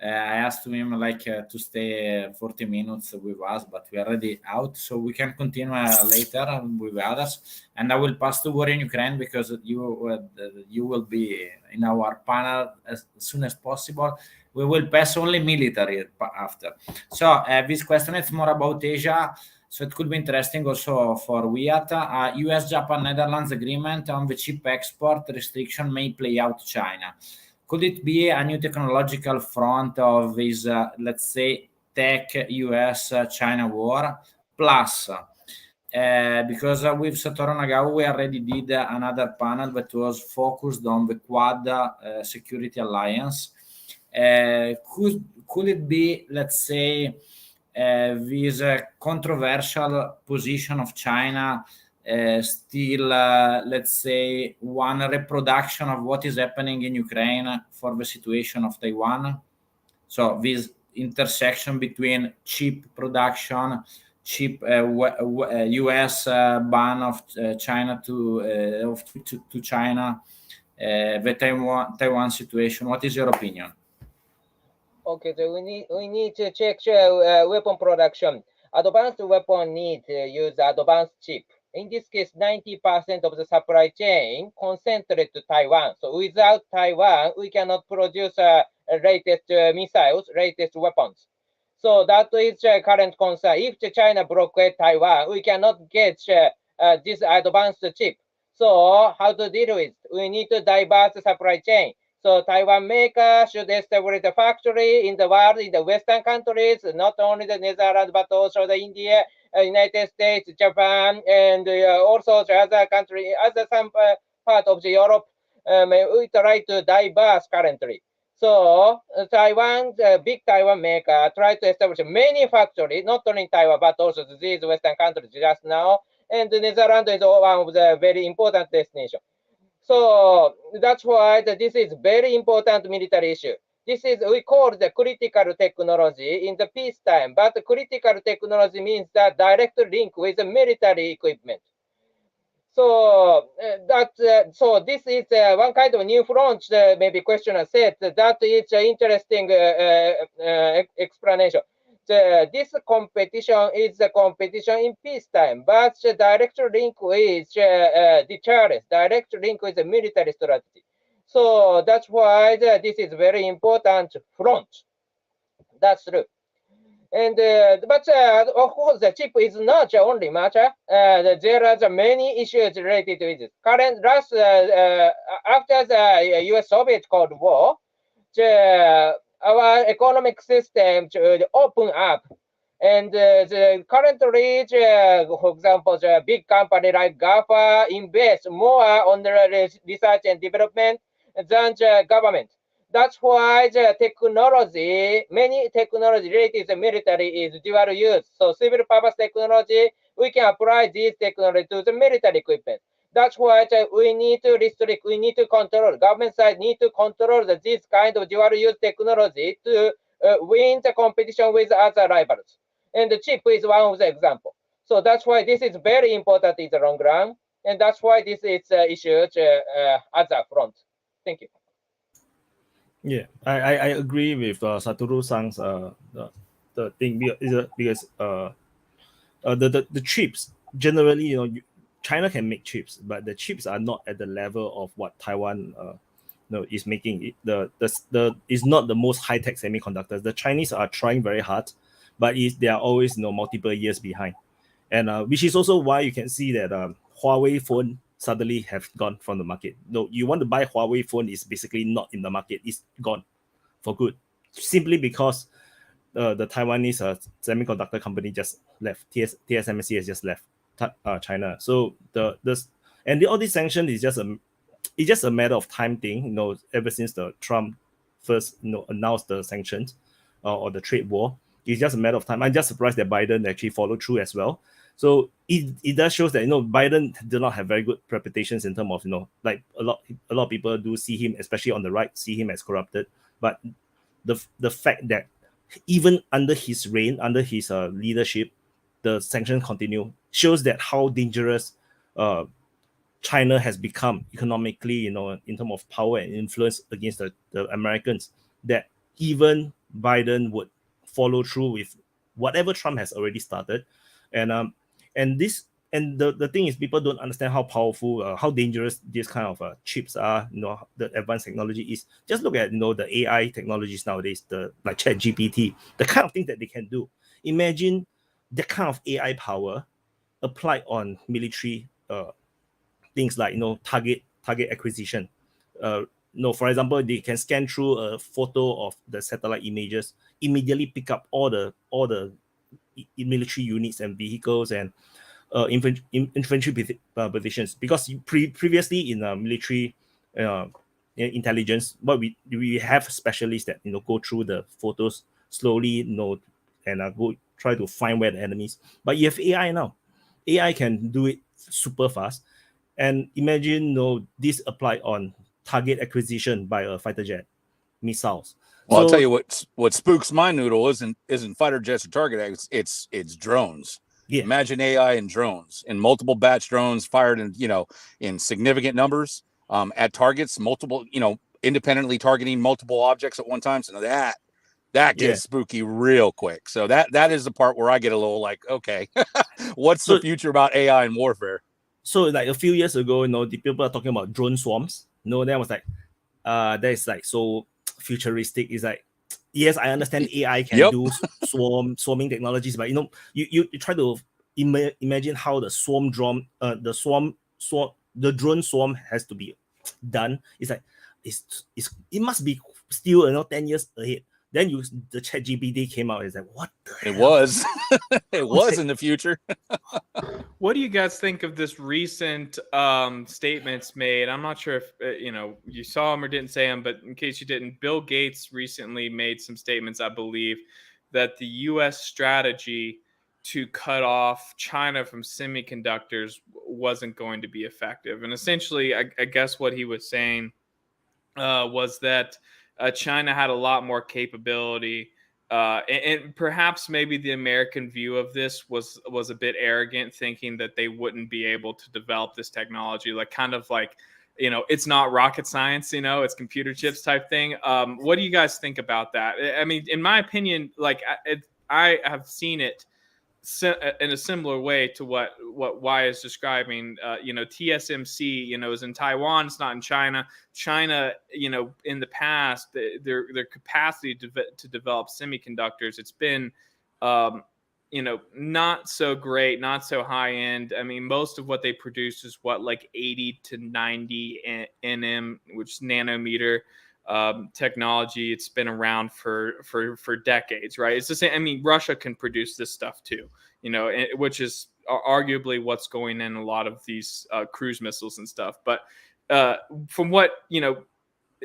asked him to stay 40 minutes with us, but we're already out, so we can continue later with others. And I will pass the war in Ukraine because you will be in our panel as soon as possible. We will pass only military after. So this question is more about Asia. So it could be interesting also for WIAT. US-Japan-Netherlands agreement on the chip export restriction may play out China. Could it be a new technological front of this, let's say, tech US-China war? Plus, because with Satoru Nagao, we already did another panel that was focused on the Quad Security Alliance. Could it be, let's say, this controversial position of China still, let's say, one reproduction of what is happening in Ukraine for the situation of Taiwan? So this intersection between chip production, chip US ban of China to China, the Taiwan situation. What is your opinion? Okay, so we need to check weapon production. Advanced weapon need to use advanced chip. In this case, 90% of the supply chain concentrated to Taiwan. So without Taiwan, we cannot produce latest missiles, latest weapons. So that is current concern. If China blockade Taiwan, we cannot get this advanced chip. So how to deal with it? We need to diverse supply chain. So Taiwan maker should establish a factory in the world, in the Western countries, not only the Netherlands, but also the India, United States, Japan, and also the other country, some part of the Europe. We try to diverse currently. So Taiwan, big Taiwan maker, try to establish many factories, not only in Taiwan, but also these Western countries just now. And the Netherlands is one of the very important destinations. So that's why this is very important military issue. This is, we call the critical technology in the peacetime, but critical technology means that direct link with the military equipment. So so this is one kind of new front, maybe questioner said, that is interesting explanation. This competition is a competition in peacetime, but the direct link with deterrence, direct link with the military strategy. So that's why this is very important front. That's true. And but of course, the chip is not the only matter. There are many issues related with it. After the U.S.-Soviet Cold War, our economic system should open up. And currently, for example, the big company like GAFA invest more on the research and development than the government. That's why the technology, many technology related to the military is dual use. So civil purpose technology, we can apply this technology to the military equipment. That's why we need to restrict, we need to control, government side need to control this kind of dual use technology to win the competition with other rivals. And the chip is one of the examples. So that's why this is very important in the long run. And that's why this is issued as a front. Thank you. Yeah, I agree with Satoru-san's the thing because the chips generally, you know, China can make chips, but the chips are not at the level of what Taiwan is making. The is not the most high tech semiconductors. The Chinese are trying very hard, but they are always multiple years behind, and which is also why you can see that Huawei phone suddenly have gone from the market. No, you want to buy Huawei phone is basically not in the market. It's gone for good, simply because the Taiwanese semiconductor company just left. TSMC has just left China. So all these sanctions is just a matter of time thing. Ever since the Trump first announced the sanctions or the trade war, it's just a matter of time. I'm just surprised that Biden actually followed through as well. So it does shows that Biden do not have very good reputations in terms of like a lot of people do see him, especially on the right, see him as corrupted. But the fact that even under his reign, under his leadership, the sanctions continue shows that how dangerous China has become economically, in terms of power and influence against the Americans. That even Biden would follow through with whatever Trump has already started, and the thing is, people don't understand how powerful, how dangerous this kind of chips are. The advanced technology is. Just look at the AI technologies nowadays, like ChatGPT, the kind of thing that they can do. Imagine that kind of AI power applied on military things like target acquisition. For example, they can scan through a photo of the satellite images, immediately pick up all the military units and vehicles and infantry positions. Because previously in military intelligence, what we have specialists that go through the photos slowly, and go try to find where the enemies. But you have AI now. AI can do it super fast. And imagine this applied on target acquisition by a fighter jet, missiles. Well, I'll tell you what spooks my noodle isn't fighter jets or target. It's drones. Yeah. Imagine AI and drones, and multiple batch drones fired in significant numbers at targets, multiple independently targeting multiple objects at one time. So that gets spooky real quick. So that is the part where I get a little like, okay, what's the future about AI and warfare? So like a few years ago, the people are talking about drone swarms. That was like, that is like so futuristic. It's like, yes, I understand AI can do swarming technologies, but you try to imagine how the the drone swarm has to be done. It's like it must be still 10 years ahead. Then the ChatGPT came out. It's like, what the hell? Was. It was in the future. What do you guys think of this recent statements made? I'm not sure if you saw them or didn't say them, but in case you didn't, Bill Gates recently made some statements, I believe, that the U.S. strategy to cut off China from semiconductors wasn't going to be effective. And essentially, I guess what he was saying was that China had a lot more capability, and perhaps maybe the American view of this was a bit arrogant, thinking that they wouldn't be able to develop this technology, it's not rocket science, it's computer chips type thing. What do you guys think about that? I mean, in my opinion, I have seen it in a similar way to what Y is describing. TSMC, is in Taiwan. It's not in China. China, in the past, their capacity to develop semiconductors, it's been, not so great, not so high end. I mean, most of what they produce is 80 to 90 nm, which is nanometer technology. It's been around for decades, right? It's the same. I mean, Russia can produce this stuff too, which is arguably what's going in a lot of these cruise missiles and stuff. But from what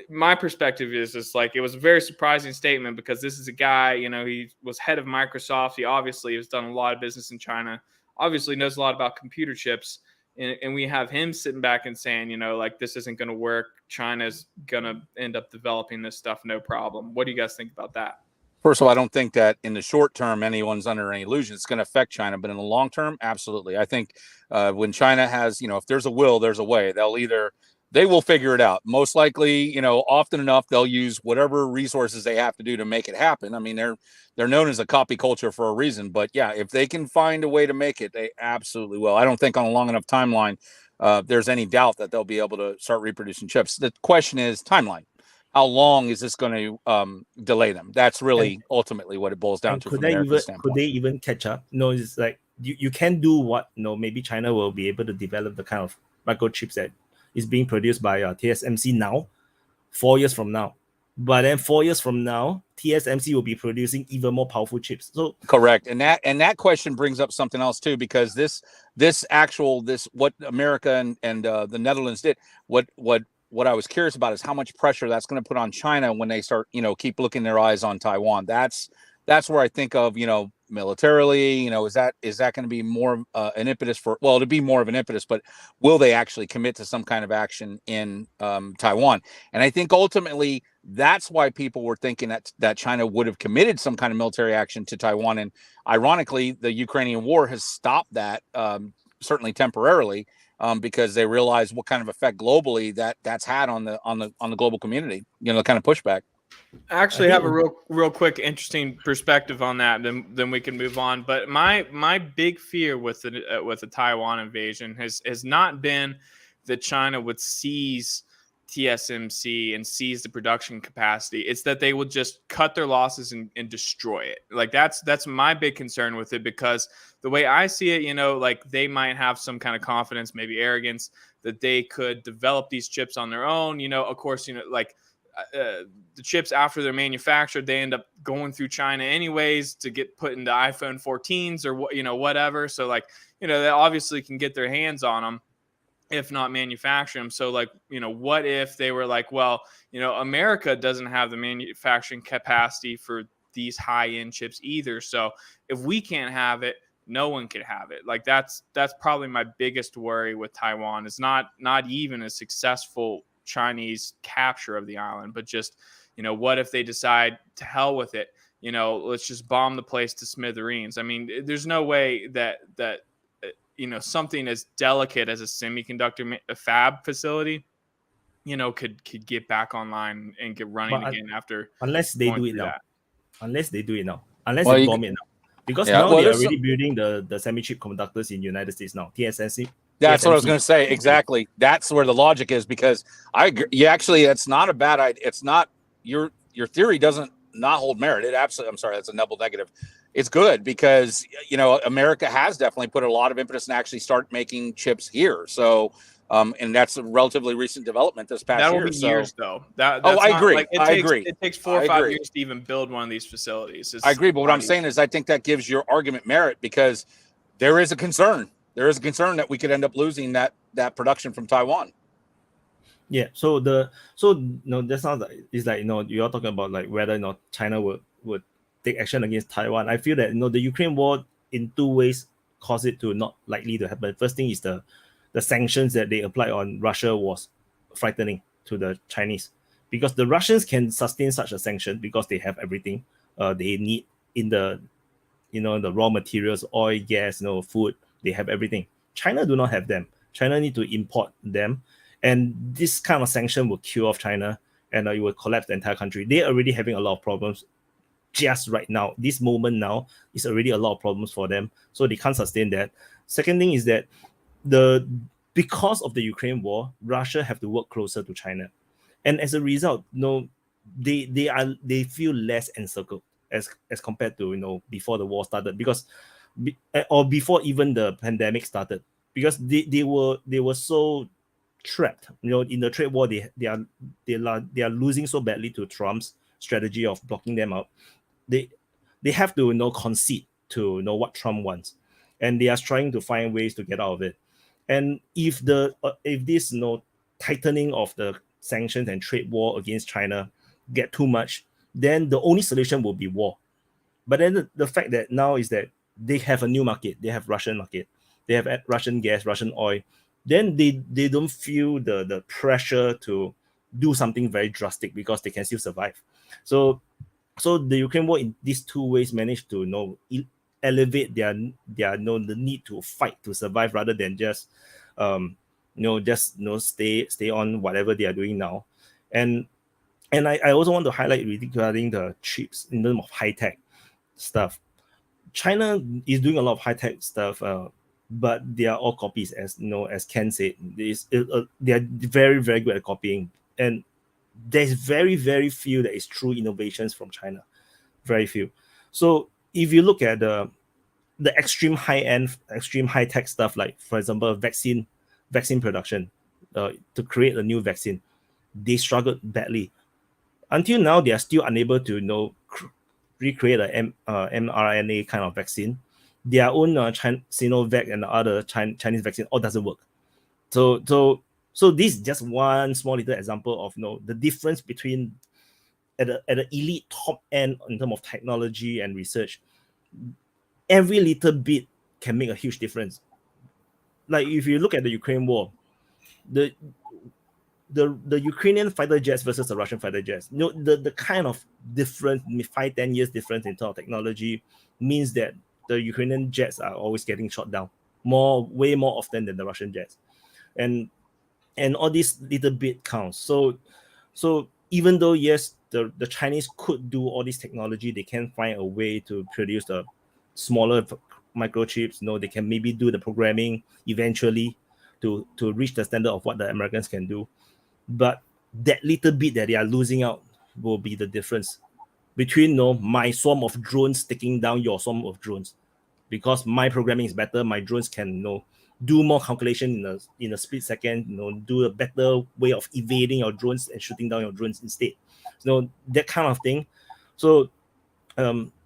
my perspective is it was a very surprising statement, because this is a guy, he was head of Microsoft. He obviously has done a lot of business in China, obviously knows a lot about computer chips. And we have him sitting back and saying, this isn't going to work. China's going to end up developing this stuff, no problem. What do you guys think about that? First of all, I don't think that in the short term anyone's under any illusion it's going to affect China, but in the long term, absolutely. I think when China has, if there's a will, there's a way. They will figure it out. Most likely, often enough, they'll use whatever resources they have to do to make it happen. I mean, they're known as a copy culture for a reason, but yeah, if they can find a way to make it, they absolutely will. I don't think on a long enough timeline, there's any doubt that they'll be able to start reproducing chips. The question is timeline. How long is this going to delay them? That's really ultimately what it boils down to. Could they even catch up? No, it's like you can do what maybe China will be able to develop the kind of microchips that is being produced by TSMC now, 4 years from now. But then 4 years from now, TSMC will be producing even more powerful chips. So correct, and that question brings up something else too, because what America and the Netherlands did, what I was curious about is how much pressure that's going to put on China when they start, keep looking their eyes on Taiwan. That's where I think of, militarily, is that going to be more an impetus to be more of an impetus, but will they actually commit to some kind of action in Taiwan? And I think ultimately that's why people were thinking that China would have committed some kind of military action to Taiwan. And ironically, the Ukrainian war has stopped that, certainly temporarily, because they realize what kind of effect globally that's had on the global community, the kind of pushback. I actually have a real quick interesting perspective on that. Then we can move on. But my big fear with the Taiwan invasion has not been that China would seize TSMC and seize the production capacity. It's that they will just cut their losses and destroy it. Like that's my big concern with it, because the way I see it, like they might have some kind of confidence, maybe arrogance, that they could develop these chips on their own. Of course, like the chips after they're manufactured, they end up going through China anyways to get put into iPhone 14s or whatever. So like, they obviously can get their hands on them, if not manufacture them. So like, what if they were like, well, America doesn't have the manufacturing capacity for these high-end chips either. So if we can't have it, no one can have it. Like that's probably my biggest worry with Taiwan, is not even a successful Chinese capture of the island, but just, what if they decide to hell with it? Let's just bomb the place to smithereens. I mean, there's no way that something as delicate as a semiconductor fab facility, could get back online and get running again after. Unless they do it now. Unless they bomb it now. Because Yeah, now well, they're already building the semi-chip conductors in the United States now. TSMC. That's what I was going to say. Exactly. That's where the logic is, because I agree. Yeah, actually, it's not a bad idea. It's not, your theory doesn't not hold merit. It absolutely, I'm sorry, that's a double negative. It's good because, America has definitely put a lot of impetus and actually start making chips here. So, and that's a relatively recent development this past year. That will be years, though. I agree. Like, I agree. It takes 4 or 5 years to even build one of these facilities. I agree. But what I'm saying is I think that gives your argument merit, because there is a concern. There is a concern that we could end up losing that production from Taiwan. Yeah. So that sounds like it's like you're talking about like whether China would take action against Taiwan. I feel that the Ukraine war in two ways cause it to not likely to happen. First thing is the sanctions that they applied on Russia was frightening to the Chinese, because the Russians can sustain such a sanction because they have everything they need in the the raw materials, oil, gas, food. They have everything. China do not have them. China need to import them, and this kind of sanction will kill off China, and it will collapse the entire country. They're already having a lot of problems just right now. This moment now is already a lot of problems for them, so they can't sustain that. Second thing is that because of the Ukraine war, Russia have to work closer to China, and as a result, they feel less encircled as compared to before the war started, because or before even the pandemic started, because they were so trapped. In the trade war, they are losing so badly to Trump's strategy of blocking them out. They have to concede to what Trump wants, and they are trying to find ways to get out of it. And if this tightening of the sanctions and trade war against China get too much, then the only solution will be war. But then the fact that now is that they have a new market. They have Russian market. They have Russian gas, Russian oil. Then they don't feel the pressure to do something very drastic, because they can still survive. So the Ukraine war in these two ways managed to elevate their the need to fight to survive, rather than just stay on whatever they are doing now. And I also want to highlight regarding the chips in terms of high tech stuff. China is doing a lot of high tech stuff, but they are all copies, as Ken said. They are very, very good at copying, and there's very, very few that is true innovations from China. Very few. So if you look at the extreme high end, extreme high tech stuff, like for example vaccine production, to create a new vaccine, they struggled badly. Until now, they are still unable to recreate a mRNA kind of vaccine. Their own Sinovac and other Chinese vaccine all doesn't work. So this is just one small little example of the difference between at the elite top end in terms of technology and research. Every little bit can make a huge difference. Like if you look at the Ukraine war, the Ukrainian fighter jets versus the Russian fighter jets, the kind of difference, 5-10 years difference in terms of technology, means that the Ukrainian jets are always getting shot down way more often than the Russian jets, and all these little bit counts. So even though yes, the Chinese could do all this technology, they can find a way to produce the smaller microchips. They can maybe do the programming eventually to reach the standard of what the Americans can do. But that little bit that they are losing out will be the difference between my swarm of drones taking down your swarm of drones. Because my programming is better, my drones can do more calculation in a split second, do a better way of evading your drones and shooting down your drones instead. That kind of thing. So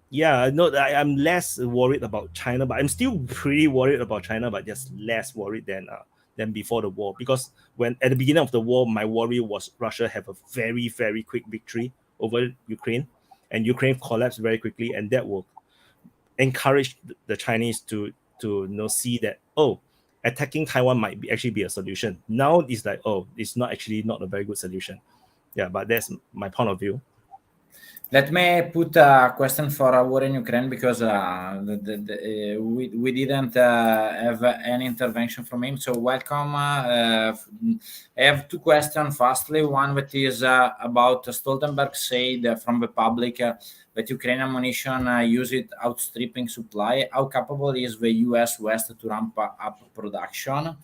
yeah, I'm less worried about China, but I'm still pretty worried about China, but just less worried than before the war. Because when at the beginning of the war, my worry was Russia have a very, very quick victory over Ukraine, and Ukraine collapsed very quickly, and that will encourage the Chinese to see that attacking Taiwan might actually be a solution. Now it's like it's not a very good solution. Yeah, but that's my point of view. Let me put a question for a war in Ukraine, because we didn't have any intervention from him. So welcome. I have two questions. Firstly, one that is about Stoltenberg said from the public that Ukrainian ammunition use it outstripping supply. How capable is the US West to ramp up production?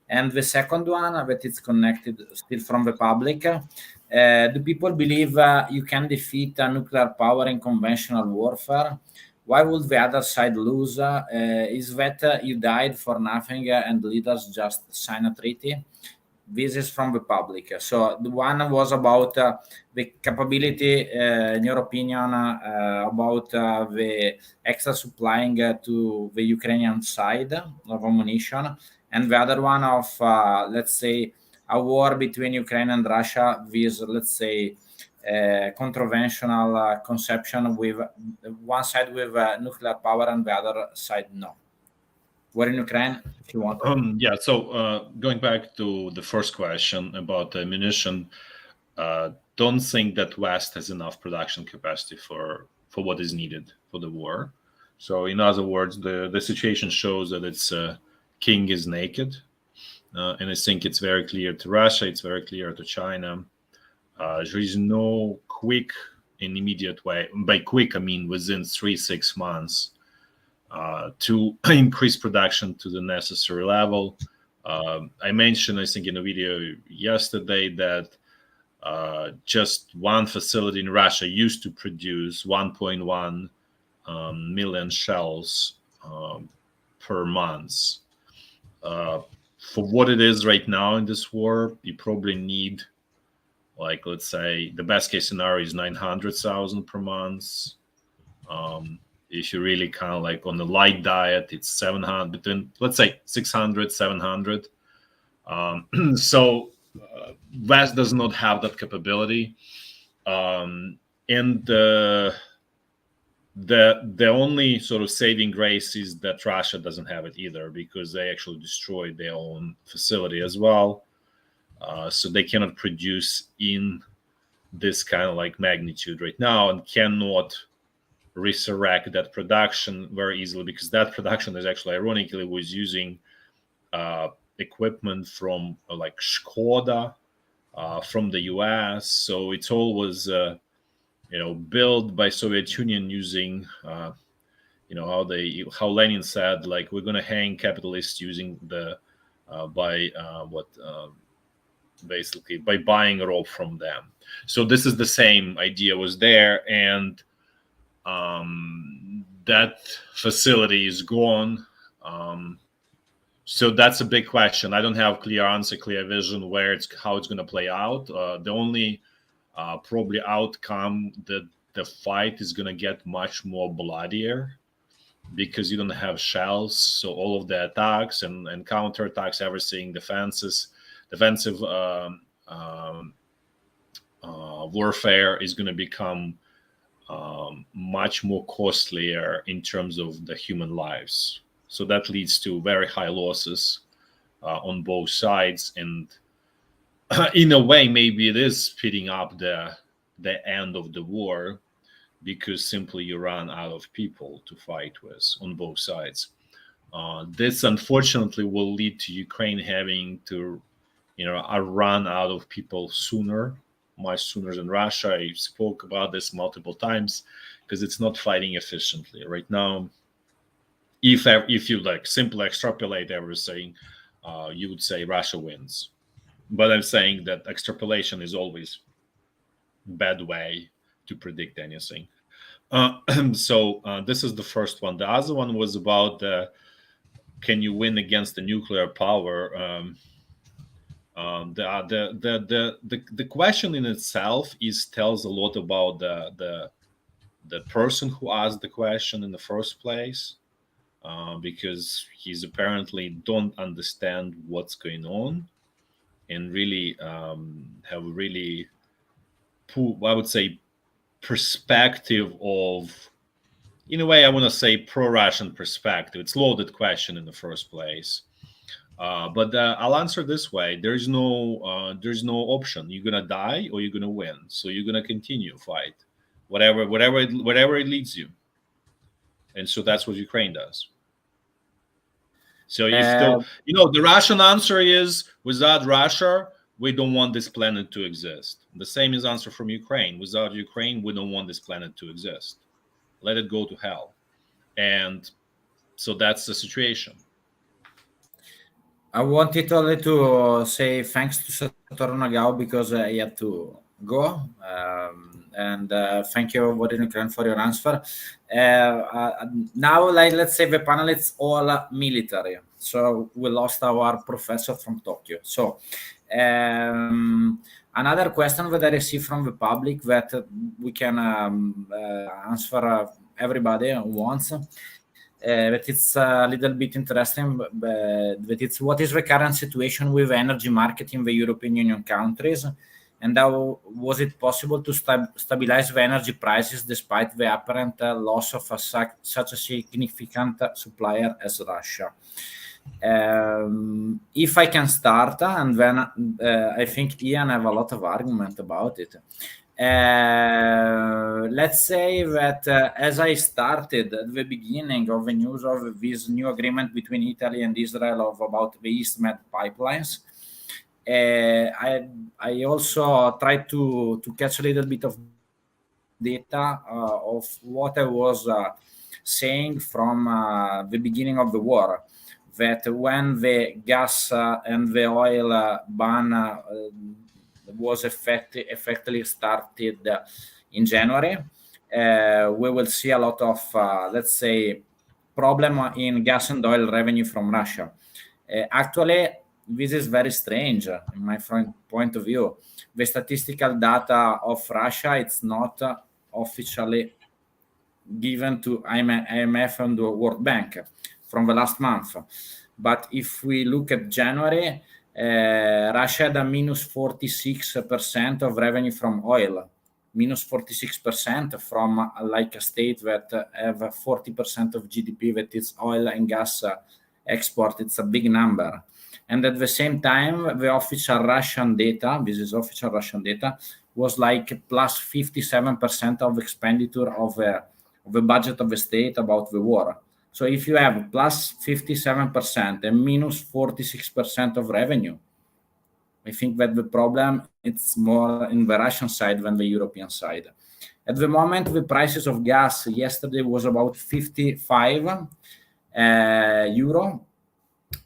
And the second one, that is connected still from the public. Do people believe you can defeat nuclear power in conventional warfare? Why would the other side lose? Is that you died for nothing and leaders just sign a treaty? This is from the public. So the one was about the capability, in your opinion, about the extra supplying to the Ukrainian side of ammunition, and the other one of, let's say, a war between Ukraine and Russia with, let's say, controversial conception, with one side with nuclear power and the other side no. War in Ukraine, if you want. Yeah. So going back to the first question about ammunition, don't think that West has enough production capacity for what is needed for the war. So in other words, the situation shows that it's king is naked. And I think it's very clear to Russia, it's very clear to China. There is no quick and immediate way. By quick, I mean within 3-6 months to increase production to the necessary level. I mentioned, I think in a video yesterday, that just one facility in Russia used to produce 1.1 million shells per month. For what it is right now in this war, you probably need, like, let's say the best case scenario is 900,000 per month. If you really kind of like on the light diet, it's 700, between, let's say 600, 700. So West does not have that capability. And the only sort of saving grace is that Russia doesn't have it either, because they actually destroyed their own facility as well. So they cannot produce in this kind of like magnitude right now, and cannot resurrect that production very easily, because that production is actually, ironically, was using equipment from like Skoda from the US. So it's always built by Soviet Union using how Lenin said, like, we're going to hang capitalists using the basically by buying rope from them. So this is the same idea was there, and that facility is gone. So that's a big question. I don't have clear answer, clear vision how it's going to play out. The only probably outcome that the fight is going to get much more bloodier, because you don't have shells. So all of the attacks and counterattacks, everything, defensive warfare is going to become much more costlier in terms of the human lives. So that leads to very high losses on both sides, and in a way, maybe it is speeding up the end of the war, because simply you run out of people to fight with on both sides. This unfortunately will lead to Ukraine having to, run out of people sooner, much sooner than Russia. I spoke about this multiple times, because it's not fighting efficiently right now. If you like simply extrapolate everything, you would say Russia wins. But I'm saying that extrapolation is always a bad way to predict anything. So this is the first one. The other one was about can you win against the nuclear power? The question in itself tells a lot about the person who asked the question in the first place, because he's apparently don't understand what's going on, and really have really poor, I would say, perspective of, in a way, I want to say pro-Russian perspective. It's loaded question in the first place. But I'll answer this way: there's no option. You're gonna die or you're gonna win. So you're gonna continue fight, whatever it leads you. And so that's what Ukraine does. So you still, the Russian answer is, without Russia, we don't want this planet to exist. The same is answer from Ukraine. Without Ukraine, we don't want this planet to exist. Let it go to hell. And so that's the situation. I wanted only to say thanks to Satoru Nagao because he had to go. And thank you, Ukraine, for your answer. Now, let's say the panel is all military. So we lost our professor from Tokyo. So another question that I received from the public that we can answer everybody wants. But it's a little bit interesting. But it's what is the current situation with energy market in the European Union countries, and how was it possible to stabilize the energy prices despite the apparent loss of such a significant supplier as Russia? If I can start, and then I think Ian have a lot of argument about it. Let's say that as I started at the beginning of the news of this new agreement between Italy and Israel about the East Med pipelines, I also tried to catch a little bit of data of what I was saying from the beginning of the war, that when the gas and the oil ban was effectively started in January, we will see a lot of, let's say, problem in gas and oil revenue from Russia. Actually, this is very strange in my point of view. The statistical data of Russia, it's not officially given to IMF and the World Bank from the last month. But if we look at January, Russia had a minus 46% of revenue from oil, minus 46% from like a state that have 40% of GDP that is oil and gas export. It's a big number. And at the same time, the official Russian data, this is official Russian data, was like plus 57% of expenditure of the budget of the state about the war. So if you have plus 57% and minus 46% of revenue, I think that the problem it's more in the Russian side than the European side. At the moment, the prices of gas yesterday was about 55 euro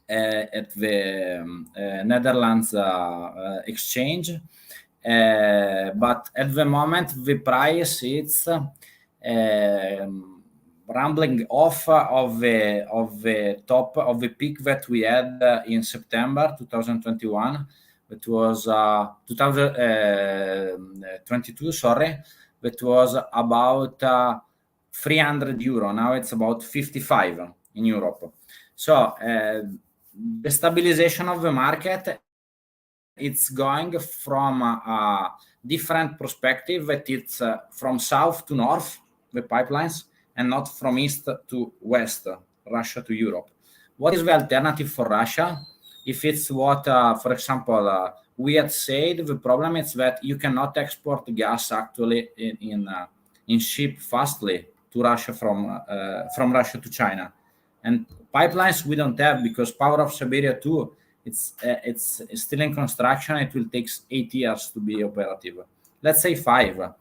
at the Netherlands exchange. But at the moment, the price it's rambling off of the top of the peak that we had in September 2021. It was 2022. Sorry, that was about 300 euro. Now it's about 55 in Europe. So the stabilization of the market, it's going from a different perspective. That it's from south to north, the pipelines, and not from east to west, Russia to Europe. What is the alternative for Russia? If it's what, for example, we had said, the problem is that you cannot export gas actually in ship fastly to Russia from Russia to China, and pipelines we don't have because Power of Siberia 2, it's still in construction. It will take 8 years to be operative. Let's say 5.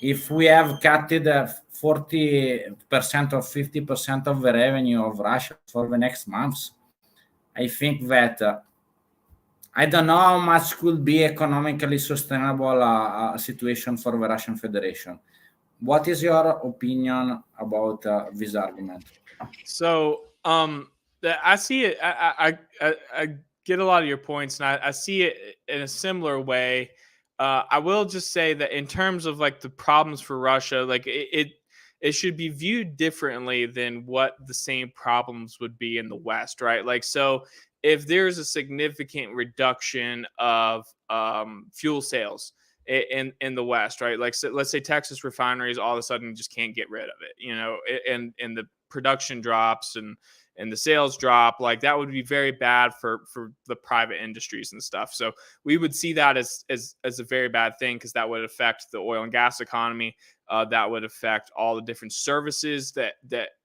If we have cut 40% or 50% of the revenue of Russia for the next months, I think that I don't know how much could be economically sustainable situation for the Russian Federation. What is your opinion about this argument? So, I see it. I get a lot of your points, and I see it in a similar way. I will just say that in terms of like the problems for Russia, like it should be viewed differently than what the same problems would be in the West, right? Like, so if there's a significant reduction of fuel sales in the West, right? Like, so let's say Texas refineries all of a sudden just can't get rid of it, and the production drops and the sales drop, like that would be very bad for the private industries and stuff. So we would see that as a very bad thing, because that would affect the oil and gas economy. That would affect all the different services that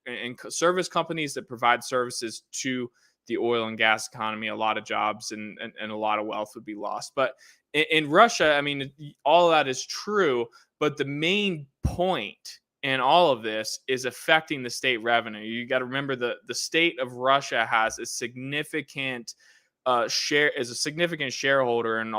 and service companies that provide services to the oil and gas economy. A lot of jobs and a lot of wealth would be lost. But in Russia, I mean, all of that is true, but the main point in all of this is affecting the state revenue. You got to remember the state of Russia has a significant shareholder in,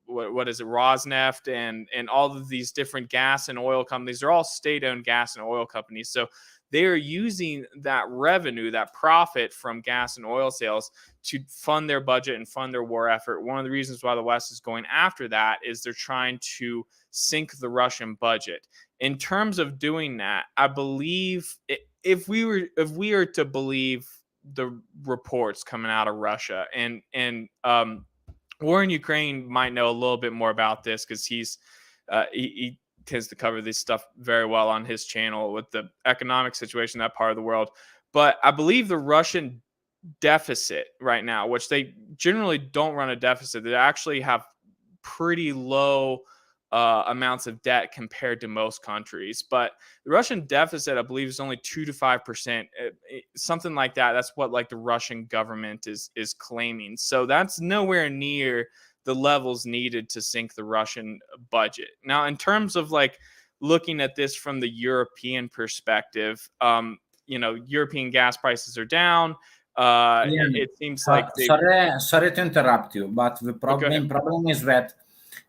what is it, Rosneft and all of these different gas and oil companies. They're all state-owned gas and oil companies. So they are using that revenue, that profit from gas and oil sales, to fund their budget and fund their war effort. One of the reasons why the West is going after that is they're trying to sink the Russian budget. In terms of doing that, I believe if we are to believe the reports coming out of Russia, and war in Ukraine might know a little bit more about this, because he tends to cover this stuff very well on his channel with the economic situation in that part of the world. But I believe the Russian deficit right now, which they generally don't run a deficit, they actually have pretty low amounts of debt compared to most countries. But the Russian deficit, I believe, is only 2 to 5%, something like that. That's what like the Russian government is claiming. So that's nowhere near the levels needed to sink the Russian budget. Now, in terms of like looking at this from the European perspective, European gas prices are down. It seems like sorry to interrupt you, but the problem is that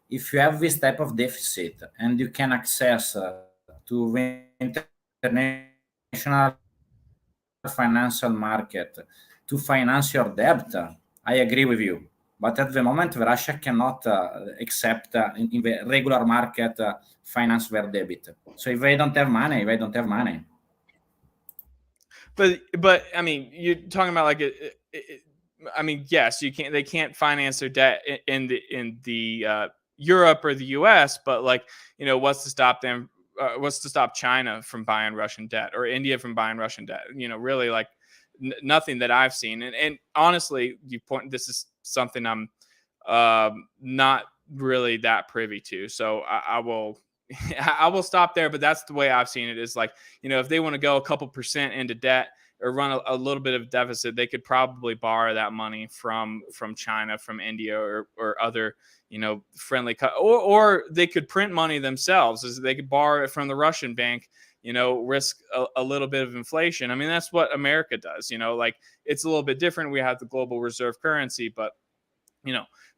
if you have this type of deficit and you can access to the international financial market to finance your debt, I agree with you. But at the moment, Russia cannot accept in the regular market finance their debt. So if they don't have money, they don't have money. But I mean, you're talking about like I mean, yes, you can't. They can't finance their debt in the Europe or the U.S. But like, what's to stop them? What's to stop China from buying Russian debt, or India from buying Russian debt? Really, like nothing that I've seen. And honestly, this is something I'm not really that privy to. So I will I will stop there. But that's the way I've seen it. Is like, if they want to go a couple percent into debt or run a little bit of deficit, they could probably borrow that money from China, from India, or other friendly or they could print money themselves. As they could borrow it from the Russian bank, risk a little bit of inflation. I mean, that's what America does. Like, it's a little bit different. We have the global reserve currency, but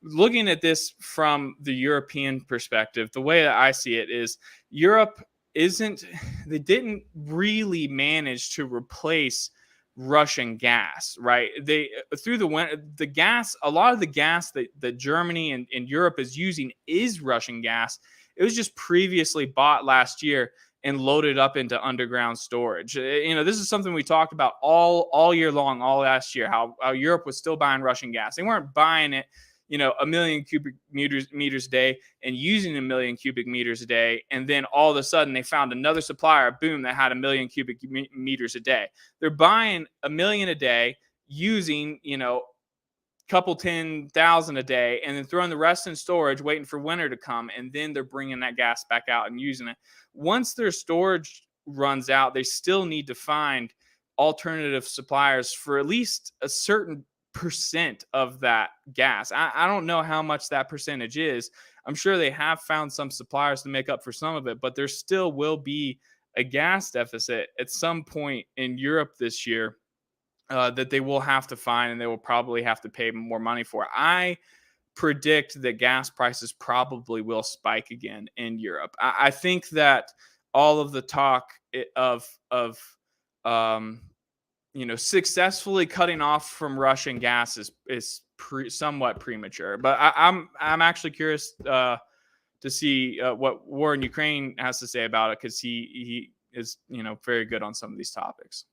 looking at this from the European perspective, the way that I see it is Europe they didn't really manage to replace Russian gas, right? They through the gas, a lot of the gas that Germany and Europe is using is Russian gas. It was just previously bought last year and loaded up into underground storage. This is something we talked about all year long, all last year, how Europe was still buying Russian gas. They weren't buying it, 1 million cubic meters a day and using 1 million cubic meters a day. And then all of a sudden they found another supplier, boom, that had 1 million cubic meters a day. They're buying 1 million a day, using, couple 10,000 a day, and then throwing the rest in storage, waiting for winter to come. And then they're bringing that gas back out and using it. Once their storage runs out, they still need to find alternative suppliers for at least a certain percent of that gas. I don't know how much that percentage is. I'm sure they have found some suppliers to make up for some of it, but there still will be a gas deficit at some point in Europe this year. that they will have to find, and they will probably have to pay more money for. I predict that gas prices probably will spike again in Europe. I think that all of the talk of successfully cutting off from Russian gas is somewhat premature. But I'm actually curious to see what war in Ukraine has to say about it, because he is very good on some of these topics.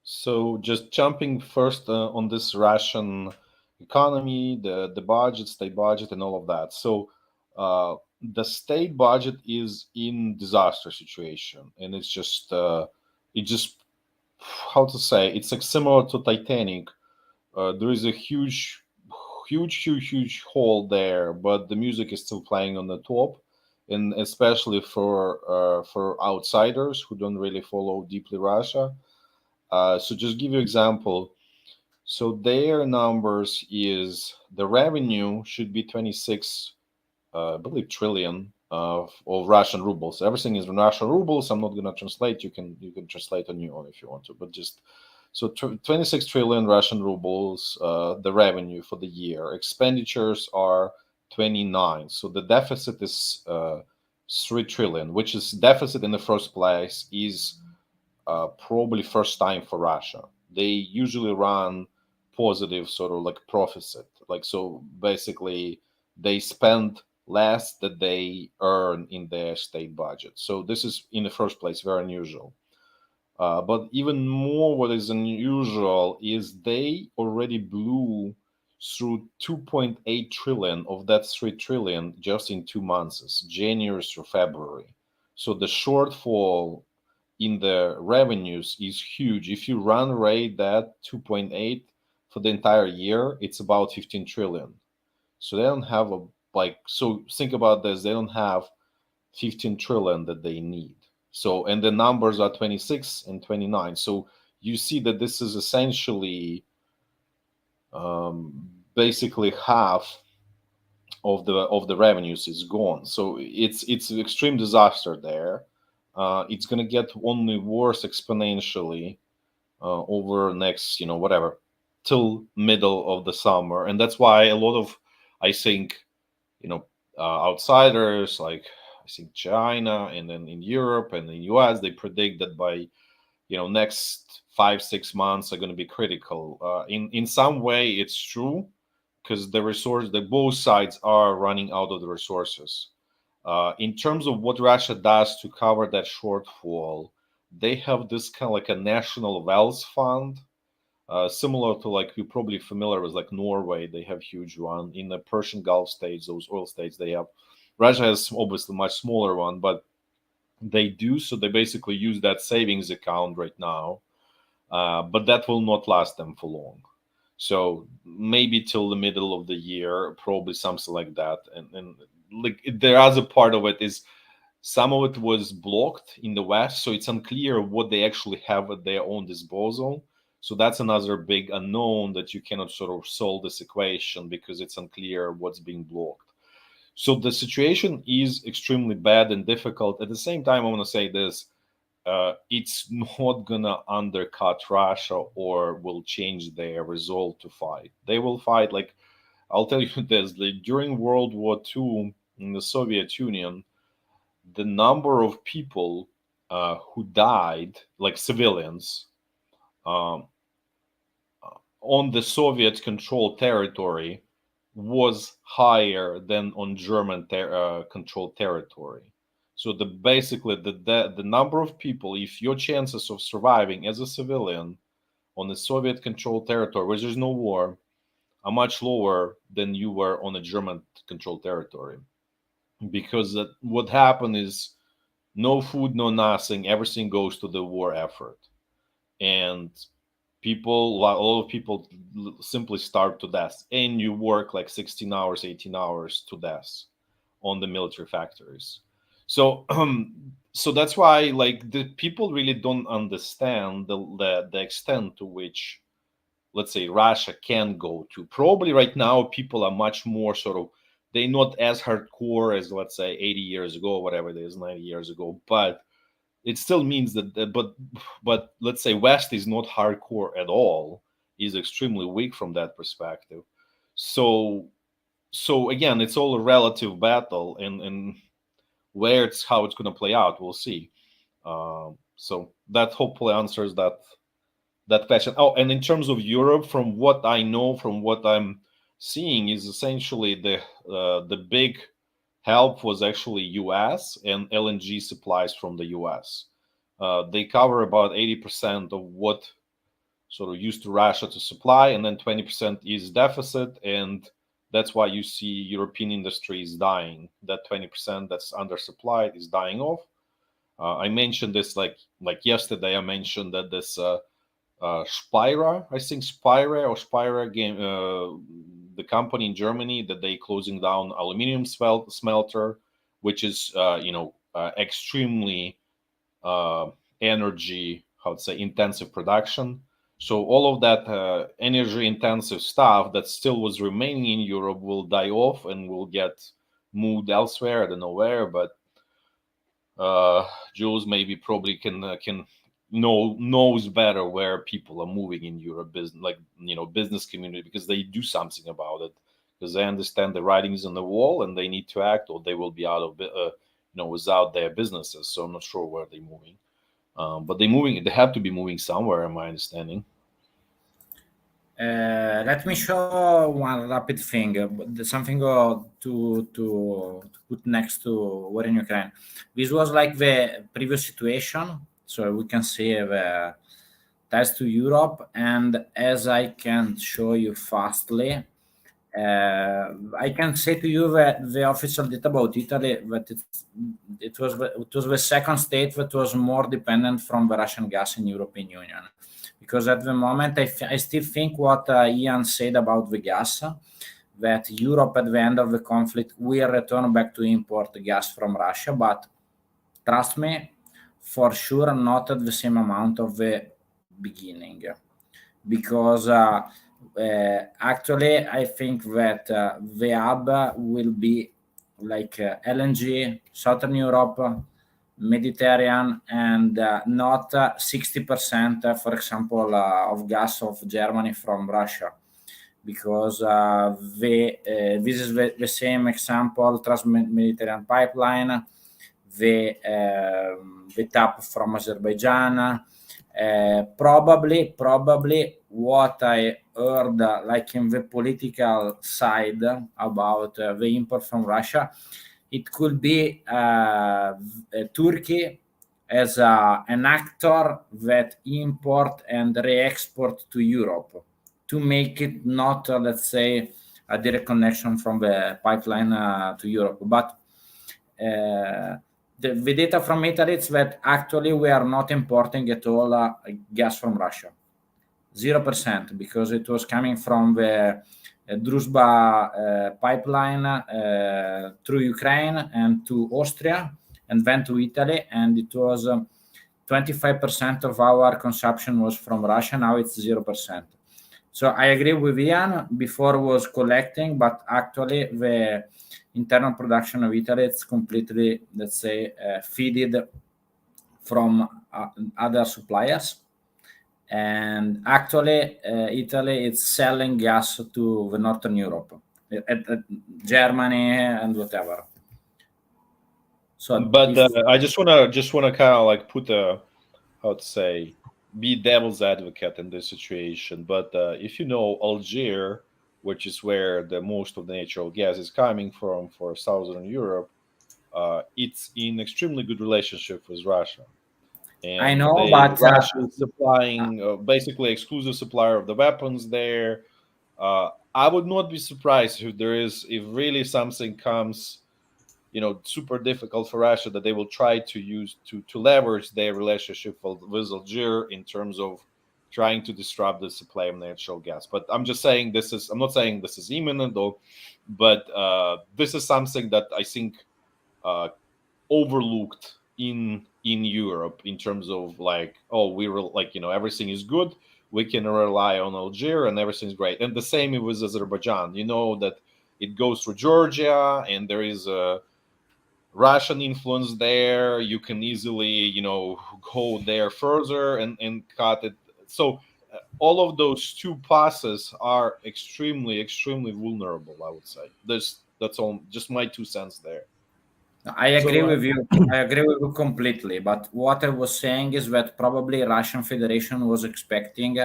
So just jumping first on this Russian economy, the budget, state budget, and all of that. So the state budget is in disaster situation, and it's just how to say, it's like similar to Titanic. There is a huge hole there, but the music is still playing on the top, and especially for outsiders who don't really follow deeply Russia. So just give you example. So their numbers is the revenue should be 26, I believe, trillion of Russian rubles. Everything is in Russian rubles. I'm not gonna translate. You can translate on your own if you want to, but just so 26 trillion Russian rubles, the revenue for the year. Expenditures are 29. So the deficit is 3 trillion, which is deficit in the first place is probably first time for Russia. They usually run positive sort of like profit. Like, so basically they spend less than they earn in their state budget. So this is in the first place very unusual. But even more what is unusual is they already blew through 2.8 trillion of that 3 trillion just in 2 months, January through February. So the shortfall in the revenues is huge. If you run rate that 2.8 for the entire year, it's about 15 trillion. So they don't have so think about this, they don't have 15 trillion that they need. So, and the numbers are 26 and 29. So you see that this is essentially basically half of the revenues is gone. So it's an extreme disaster there. It's going to get only worse exponentially over next, whatever, till middle of the summer. And that's why a lot of, I think, outsiders like I think China and then in Europe and in US, they predict that by next 5-6 months are going to be critical. In some way, it's true because both sides are running out of the resources. In terms of what Russia does to cover that shortfall, they have this kind of like a national wealth fund, similar to like you're probably familiar with like Norway. They have huge one in the Persian Gulf states, those oil states they have. Russia has obviously a much smaller one, but they do. So they basically use that savings account right now, but that will not last them for long. So maybe till the middle of the year, probably something like that. And like the other part of it is some of it was blocked in the West, so it's unclear what they actually have at their own disposal. So that's another big unknown that you cannot sort of solve this equation because it's unclear what's being blocked. So the situation is extremely bad and difficult. At the same time, I want to say this. It's not going to undercut Russia or will change their resolve to fight. They will fight. Like, I'll tell you this, like, during World War II in the Soviet Union, the number of people who died, like civilians, on the Soviet-controlled territory was higher than on German-controlled territory. So basically the number of people, if your chances of surviving as a civilian on a Soviet-controlled territory where there's no war are much lower than you were on a German-controlled territory. Because what happened is no food, no nothing, everything goes to the war effort. And a lot of people simply starve to death, and you work like 16 hours, 18 hours to death on the military factories. So so that's why like the people really don't understand the extent to which, let's say, Russia can go to. Probably right now people are much more sort of, they're not as hardcore as, let's say, 80 years ago, whatever it is, 90 years ago, but it still means that, but let's say West is not hardcore at all, is extremely weak from that perspective. So again, it's all a relative battle, and how it's going to play out, we'll see. So that hopefully answers that question. Oh, and in terms of Europe, from what I know, from what I'm seeing, is essentially the big help was actually U.S. and LNG supplies from the U.S. They cover about 80% of what sort of used to Russia to supply, and then 20% is deficit, and that's why you see European industry is dying. That 20% that's undersupplied is dying off. I mentioned this like yesterday. I mentioned that this Spira, I think Spira game, the company in Germany, that they closing down aluminum smelter, which is extremely energy, how to say, intensive production. So all of that energy intensive stuff that still was remaining in Europe will die off and will get moved elsewhere. I don't know where, but Jules maybe probably can knows better where people are moving in Europe, business community, because they do something about it, because they understand the writings on the wall and they need to act, or they will be out of without their businesses. So I'm not sure where they're moving, but they have to be moving somewhere, in my understanding. Let me show one rapid thing, something to put next to war in Ukraine. This was like the previous situation, so we can see the ties to Europe, and as I can show you fastly, I can say to you that the official data about Italy, that it was the second state that was more dependent from the Russian gas in European Union. Because at the moment, I still think what Ian said about the gas, that Europe at the end of the conflict will return back to import gas from Russia, but trust me, for sure not at the same amount of the beginning. Because actually, I think that the hub will be like LNG, Southern Europe, Mediterranean, and not 60%, for example, of gas of Germany from Russia, because this is the same example, Trans-Mediterranean pipeline, the tap from Azerbaijan. Probably what I heard, like in the political side about the import from Russia, it could be Turkey as an actor that import and re-export to Europe to make it not, let's say, a direct connection from the pipeline to Europe. But the data from Italy is that actually we are not importing at all gas from Russia. 0%, because it was coming from the Druzhba pipeline through Ukraine and to Austria, and then to Italy, and it was 25% of our consumption was from Russia. Now it's 0%. So I agree with Ian. Before was collecting, but actually the internal production of Italy is completely, let's say, feeded from other suppliers. And actually, Italy is selling gas to the Northern Europe, Germany, and whatever. So, but I just wanna kind of like put how to say, be devil's advocate in this situation. But if you know Algeria, which is where the most of the natural gas is coming from for Southern Europe, it's in extremely good relationship with Russia. And I know, but Russia is supplying basically exclusive supplier of the weapons there. I would not be surprised if really something comes, super difficult for Russia, that they will try to use to leverage their relationship with Algeria in terms of trying to disrupt the supply of natural gas. But I'm not saying this is imminent, though, but this is something that I think overlooked in Europe, in terms of like, oh, we were like, everything is good, we can rely on Algeria and everything's great. And the same with Azerbaijan, that it goes through Georgia, and there is Russian influence there, you can easily, go there further and cut it. So all of those two passes are extremely, extremely vulnerable, I would say. That's all, just my 2 cents there. I agree with you. I agree with you completely. But what I was saying is that probably Russian Federation was expecting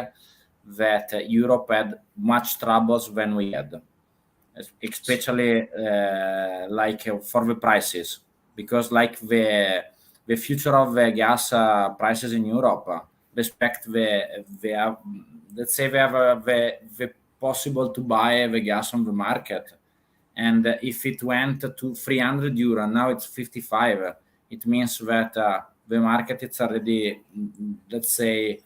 that Europe had much troubles than we had, especially for the prices, because like the future of the gas prices in Europe respect the let's say they have the possible to buy the gas on the market. And if it went to 300 euro, now it's 55. It means that the market is already, let's say,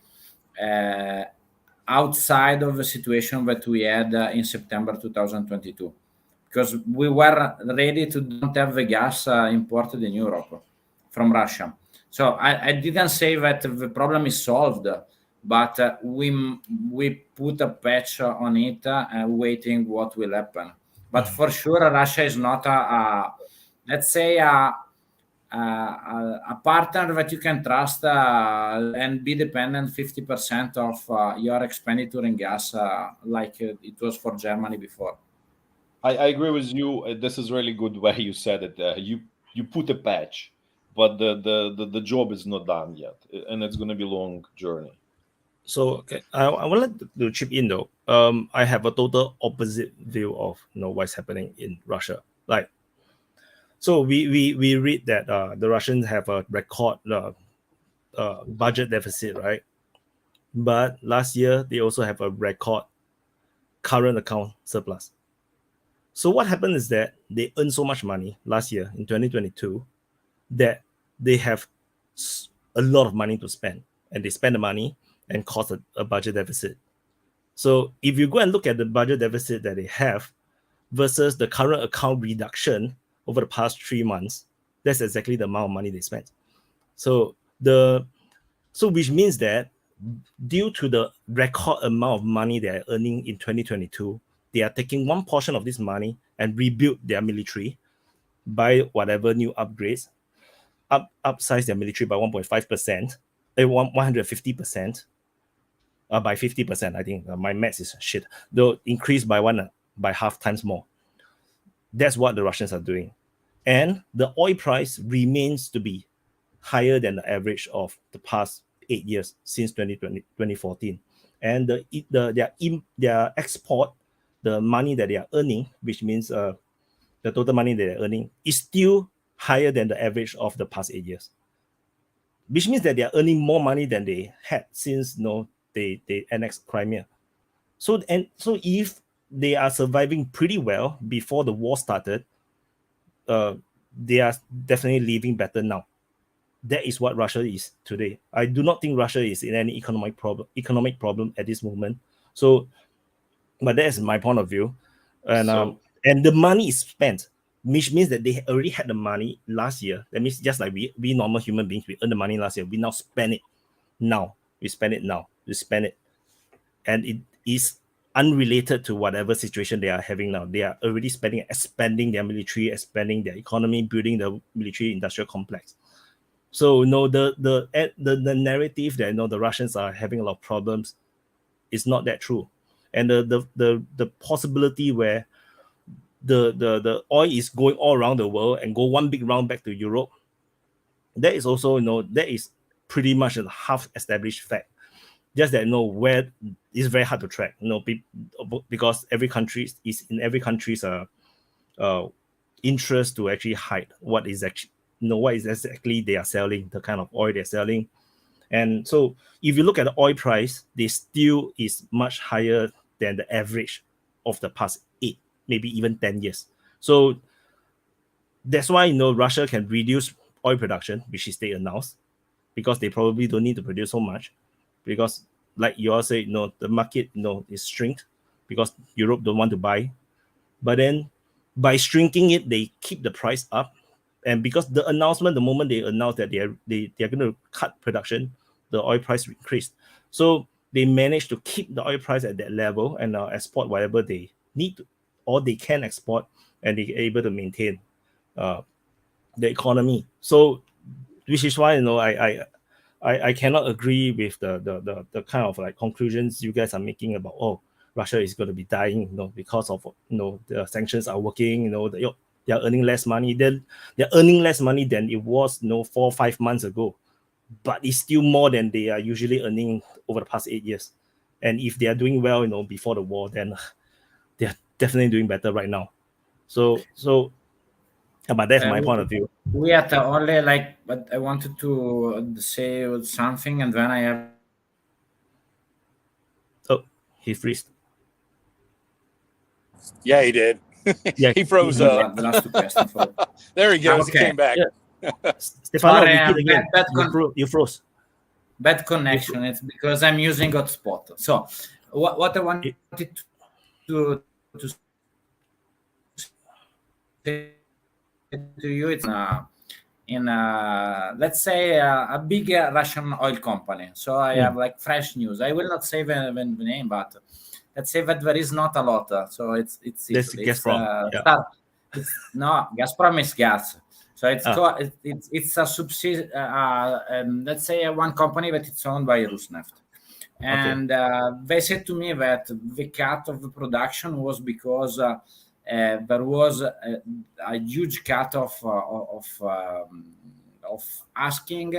outside of the situation that we had in September 2022, because we were ready to don't have the gas imported in Europe from Russia. So I didn't say that the problem is solved, but we put a patch on it, waiting what will happen. But for sure, Russia is not let's say a partner that you can trust and be dependent 50% of your expenditure in gas, like it was for Germany before. I agree with you. This is really good way you said it. You put a patch, but the job is not done yet, and it's going to be a long journey. So okay, I would like to chip in though. I have a total opposite view of what's happening in Russia. Like, so we read that the Russians have a record budget deficit, right? But last year they also have a record current account surplus. So what happened is that they earned so much money last year in 2022 that they have a lot of money to spend, and they spend the money and cause a budget deficit. So if you go and look at the budget deficit that they have versus the current account reduction over the past 3 months, that's exactly the amount of money they spent. So which means that due to the record amount of money they are earning in 2022, they are taking one portion of this money and rebuild their military, buy whatever new upgrades, upsize their military by 1.5%, 150%, by 50%. I think my maths is shit. They'll increase by half times more. That's what the Russians are doing. And the oil price remains to be higher than the average of the past 8 years since 2014. And their export, the money that they are earning, which means the total money they are earning, is still higher than the average of the past 8 years. Which means that they are earning more money than they had since they annexed Crimea. So if they are surviving pretty well before the war started, they are definitely living better now. That is what Russia is today. I do not think Russia is in any economic problem at this moment. So, but that is my point of view. And and the money is spent, which means that they already had the money last year. That means just like we normal human beings, we earned the money last year. We now spend it now. We spend it. And it is unrelated to whatever situation they are having now. They are already expanding their military, expanding their economy, building the military industrial complex. So the narrative that the Russians are having a lot of problems is not that true. And the possibility where the oil is going all around the world and go one big round back to Europe, that is also that is pretty much a half established fact. Just that where it's very hard to track, because every country is in every country's interest to actually hide what is actually what is exactly they are selling, the kind of oil they're selling. And so if you look at the oil price, they still is much higher than the average of the past 8, maybe even 10 years. So that's why Russia can reduce oil production, which is they announced, because they probably don't need to produce so much, because like you all say, the market is shrinked because Europe don't want to buy. But then by shrinking it, they keep the price up. And because the moment they announced that they are going to cut production, the oil price increased. So they managed to keep the oil price at that level and export whatever they need to, or they can export, and they're able to maintain the economy. So, which is why I cannot agree with the kind of like conclusions you guys are making about Russia is going to be dying, because of the sanctions are working, they are earning less money. They're earning less money than it was 4 or 5 months ago, but it's still more than they are usually earning over the past 8 years. And if they are doing well, before the war, then they are definitely doing better right now. So but that's my point of view. We had only but I wanted to say something, and then I have. Oh, he freezed. Yeah, he did. Yeah, he froze up. The last two questions. There he goes. Okay. He came back. Yeah. Stefano, Sorry, repeat again. You froze. Bad connection. It's because I'm using hotspot. So what I wanted to say to you, it's in let's say a big Russian oil company. So I have like fresh news. I will not say the name, but let's say that there is not a lot. So it's Gazprom. No, Gazprom is gas. So it's a subsidy. Let's say one company that it's owned by Rosneft. And they said to me that the cut of the production was because there was a huge cut of asking,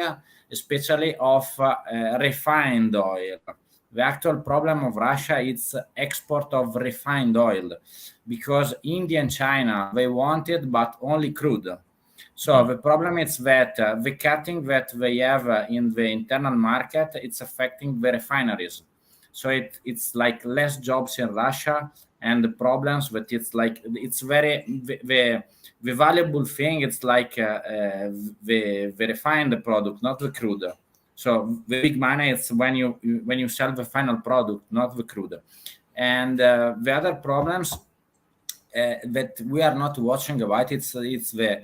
especially of refined oil. The actual problem of Russia is export of refined oil, because India and China, they want it, but only crude. So the problem is that the cutting that they have in the internal market, it's affecting the refineries. So it's like less jobs in Russia, and the problems, but it's like it's very the valuable thing. It's like the refined product, not the crude. So the big money is when you sell the final product, not the crude. And the other problems that we are not watching about, it's the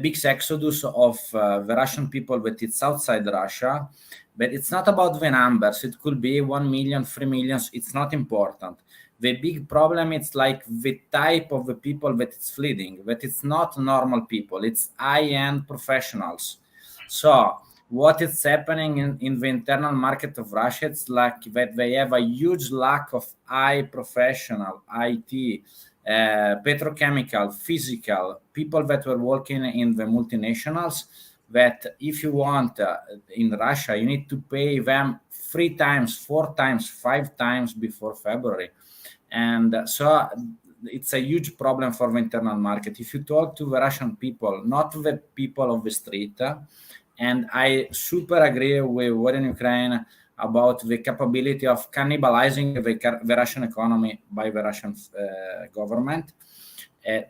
big exodus of the Russian people that it's outside Russia. But it's not about the numbers. It could be 1 million, 3 million. It's not important. The big problem is like the type of the people that it's fleeing, that it's not normal people. It's high-end professionals. So what is happening in the internal market of Russia, it's like that they have a huge lack of high professional, IT, petrochemical, physical, people that were working in the multinationals, that if you want in Russia, you need to pay them 3 times, 4 times, 5 times before February. And so it's a huge problem for the internal market. If you talk to the Russian people, not the people of the street, and I super agree with war in Ukraine about the capability of cannibalizing the Russian economy by the Russian government.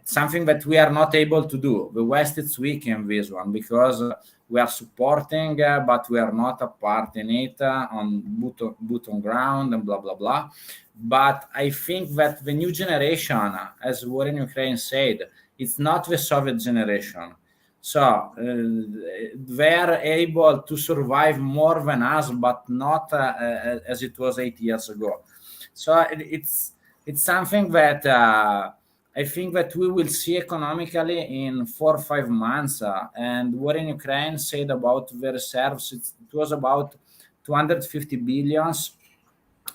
Something that we are not able to do. The West is weak in this one because we are supporting, but we are not a part in it on boot on ground and blah, blah, blah. But I think that the new generation, as war in Ukraine said, it's not the Soviet generation. So they are able to survive more than us, but not as it was 8 years ago. So it's something that I think that we will see economically in 4 or 5 months. And war in Ukraine said about the reserves, it was about 250 billions,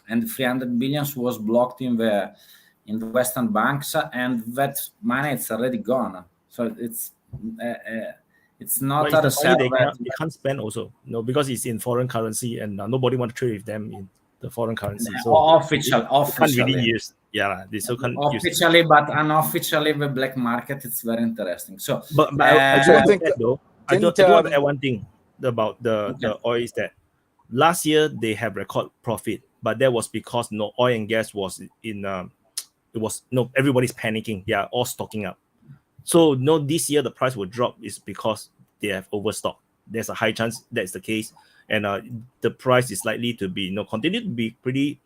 and 300 billions was blocked in the Western banks, and that money is already gone. So it's not a reserve. They can't spend also, because it's in foreign currency, and nobody want to trade with them in the foreign currency. So officially, can't really use. Yeah, they still can't officially, but unofficially, the black market, it's very interesting. So, but I do think though. I do want to add one thing about the oil is that last year they have record profit, but that was because oil and gas was in everybody's panicking. They are all stocking up. So this year the price will drop is because they have overstock. There's a high chance that's the case, and the price is likely to be continue to be pretty.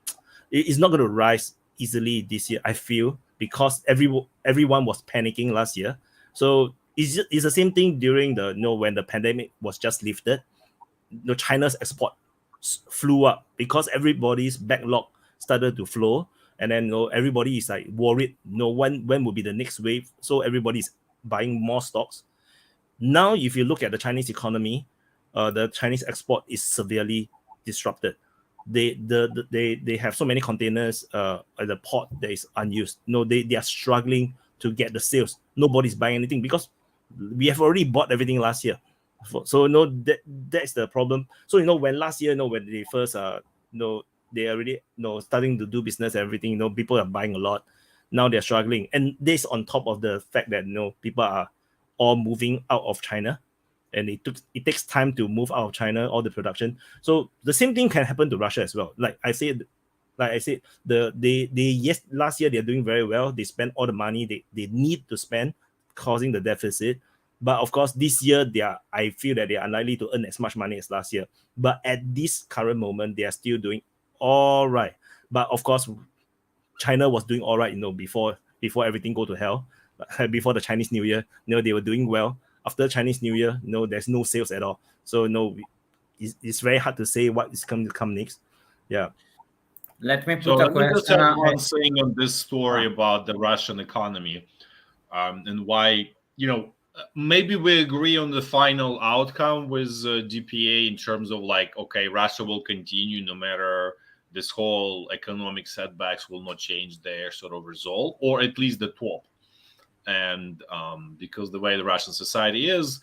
It's not going to rise easily this year, I feel, because everyone was panicking last year. So it's the same thing during the when the pandemic was just lifted. China's export flew up because everybody's backlog started to flow, and then everybody is like worried when will be the next wave, so everybody's buying more stocks. Now, if you look at the Chinese economy, the Chinese export is severely disrupted. They have so many containers at the port that is unused. No, they are struggling to get the sales. Nobody's buying anything because we have already bought everything last year. So that's the problem. So when last year, when they first they already starting to do business and everything, people are buying a lot. Now they're struggling, and this on top of the fact that people are all moving out of China, and it takes time to move out of China, all the production. So the same thing can happen to Russia as well. Like I said, last year they're doing very well. They spend all the money they need to spend, causing the deficit. But of course, this year I feel that they are unlikely to earn as much money as last year. But at this current moment, they are still doing all right. But of course, China was doing all right, before everything go to hell. Before the Chinese New Year, they were doing well. After Chinese New Year, there's no sales at all. So it's very hard to say what is going to come next. Yeah. Let me So put a let me just question. have one thing on this story about the Russian economy, and why maybe we agree on the final outcome with DPA in terms of okay, Russia will continue no matter this whole economic setbacks will not change their sort of result, or at least the top. And because the way the Russian society is,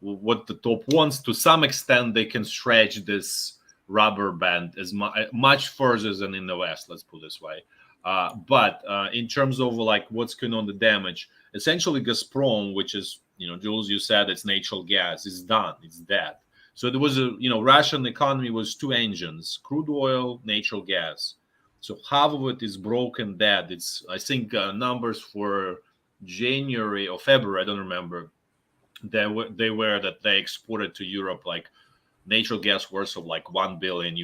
what the top wants, to some extent, they can stretch this rubber band as much further than in the West, let's put it this way. But in terms of what's going on, the damage, essentially Gazprom, which is, Jules, you said it's natural gas, is done, it's dead. So there was Russian economy was two engines, crude oil, natural gas. So half of it is broken, dead. It's, I think, numbers for January or February, I don't remember. They were that they exported to Europe natural gas worth of $1 billion.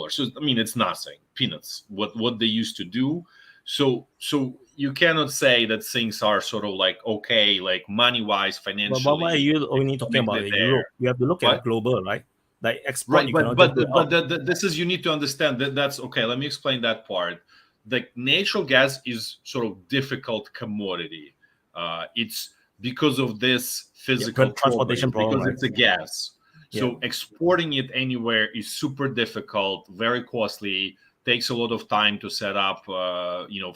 So I mean, it's nothing, peanuts. What they used to do. So you cannot say that things are sort of okay, money wise, financially. But why are you only talking about Europe? You have to look at global, right? Export. Right, but this is, you need to understand that's okay. Let me explain that part. The natural gas is sort of difficult commodity. It's because of this physical transportation problem, because it's a gas. So exporting it anywhere is super difficult, very costly, takes a lot of time to set up,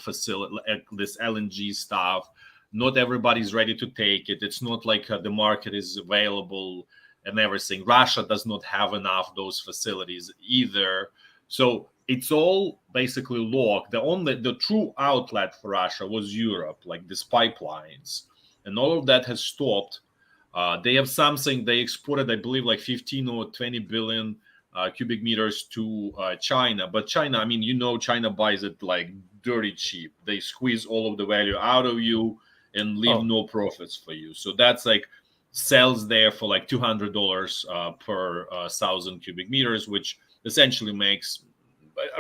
facility, this LNG stuff. Not everybody's ready to take it. It's not like the market is available and everything. Russia does not have enough of those facilities either. So it's all basically locked. The true outlet for Russia was Europe, these pipelines. And all of that has stopped. They have something, they exported, I believe, 15 or 20 billion cubic meters to China. But China, I mean, China buys it dirty cheap. They squeeze all of the value out of you and leave no profits for you. So that's sells there for $200 per 1,000 cubic meters, which essentially makes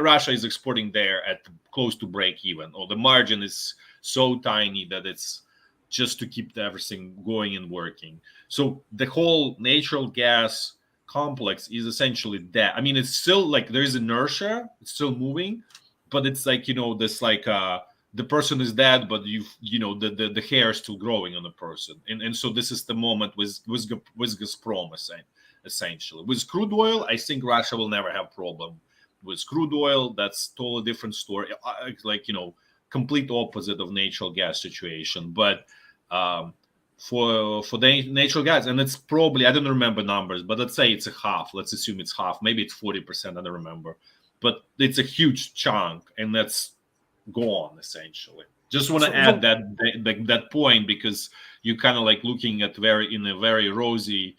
Russia is exporting there at close to break even, or the margin is so tiny that it's just to keep everything going and working. So the whole natural gas complex is essentially dead. I mean, it's still there's inertia, it's still moving, but it's the person is dead, but the hair is still growing on the person. And so this is the moment with Gazprom, essentially. With crude oil, I think Russia will never have problem. With crude oil, that's totally different story. Complete opposite of natural gas situation. But for the natural gas, and it's probably, I don't remember numbers, but let's say it's a half. Let's assume it's half. Maybe it's 40%. I don't remember. But it's a huge chunk, and that's gone essentially. Just want to add that point, because you kind of looking at in a very rosy,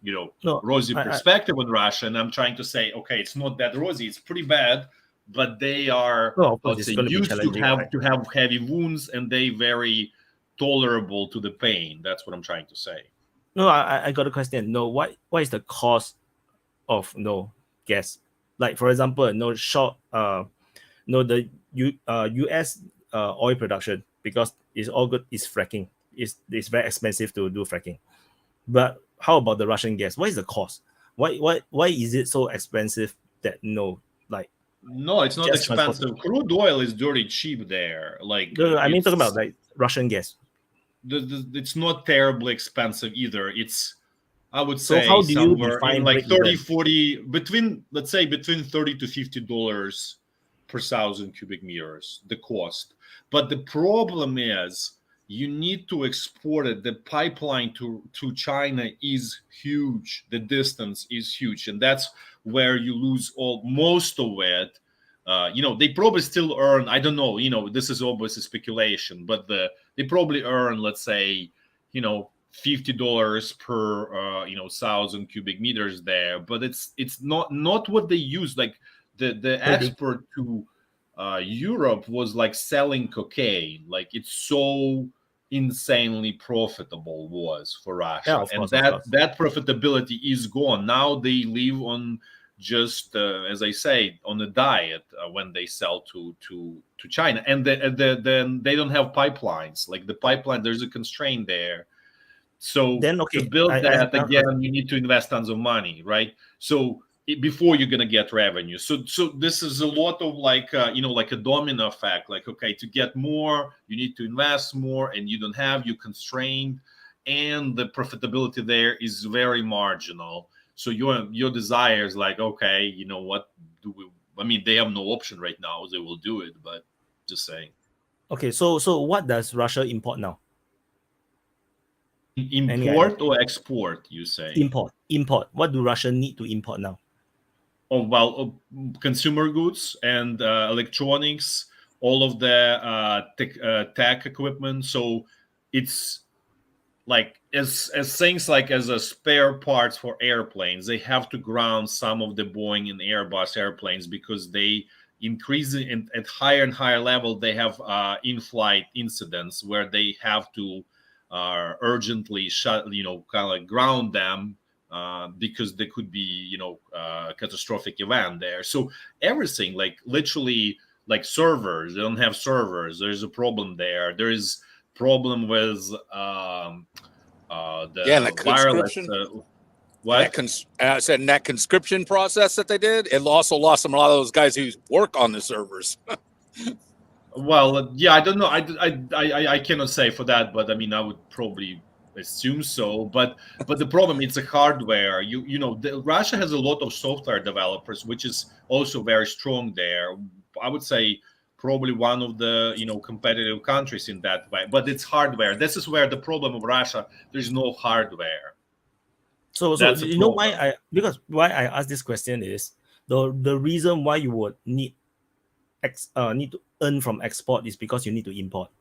perspective on Russia, and I'm trying to say, okay, it's not that rosy. It's pretty bad, but they are used to have heavy wounds, and they very tolerable to the pain. That's what I'm trying to say. No, I got a question. No, what is the cost of gas? For example, the U.S. Oil production, because it's all good, is fracking. It's very expensive to do fracking. But how about the Russian gas? What is the cost? Why is it so expensive that No, it's not expensive. Crude oil is dirty cheap there. I mean, talking about Russian gas. it's not terribly expensive either. It's, I would So say, how do you somewhere in define like break-even? 30-40, let's say between $30 to $50 per 1,000 cubic meters, the cost. But the problem is you need to export it. The pipeline to China is huge. The distance is huge, and that's where you lose most of it. They probably still earn, I don't know, this is obviously speculation, but they probably earn, let's say, $50 per 1,000 cubic meters there, but it's not what they use. Like the export to Europe was like selling cocaine. Like it's so insanely profitable was for Russia, Yeah, that profitability is gone. Now they live on just as I say, on a diet when they sell to China, and then they don't have pipelines. Like the pipeline, there's a constraint there. So then, okay, to build that again, you need to invest tons of money, right? So before you're gonna get revenue. So this is a lot of like like a domino effect. Like, okay, to get more, you need to invest more, and you don't have, you constrained, and the profitability there is very marginal. So your desire is like, okay, you know what? I mean, they have no option right now. They will do it, but just saying. Okay, so what does Russia import now? Import or export, you say? Import. What do Russia need to import now? Oh, well, consumer goods and electronics, all of the tech equipment. So it's like as things like as a spare parts for airplanes, they have to ground some of the Boeing and Airbus airplanes because they increase it at higher and higher level. They have in-flight incidents where they have to urgently shut, kind of like ground them because there could be, a catastrophic event there. So everything, like literally, like servers, they don't have servers. There's a problem there. There is problem with the wireless. What? I said that conscription process that they did. It also lost them a lot of those guys who work on the servers. Well, yeah, I don't know. I cannot say for that, but I mean, I would probably assume so. But the problem, it's a hardware. Russia has a lot of software developers, which is also very strong there. I would say probably one of the competitive countries in that way. But it's hardware. This is where the problem of Russia. There's no hardware. So you know why I asked this question is the reason why you would need to earn from export is because you need to import.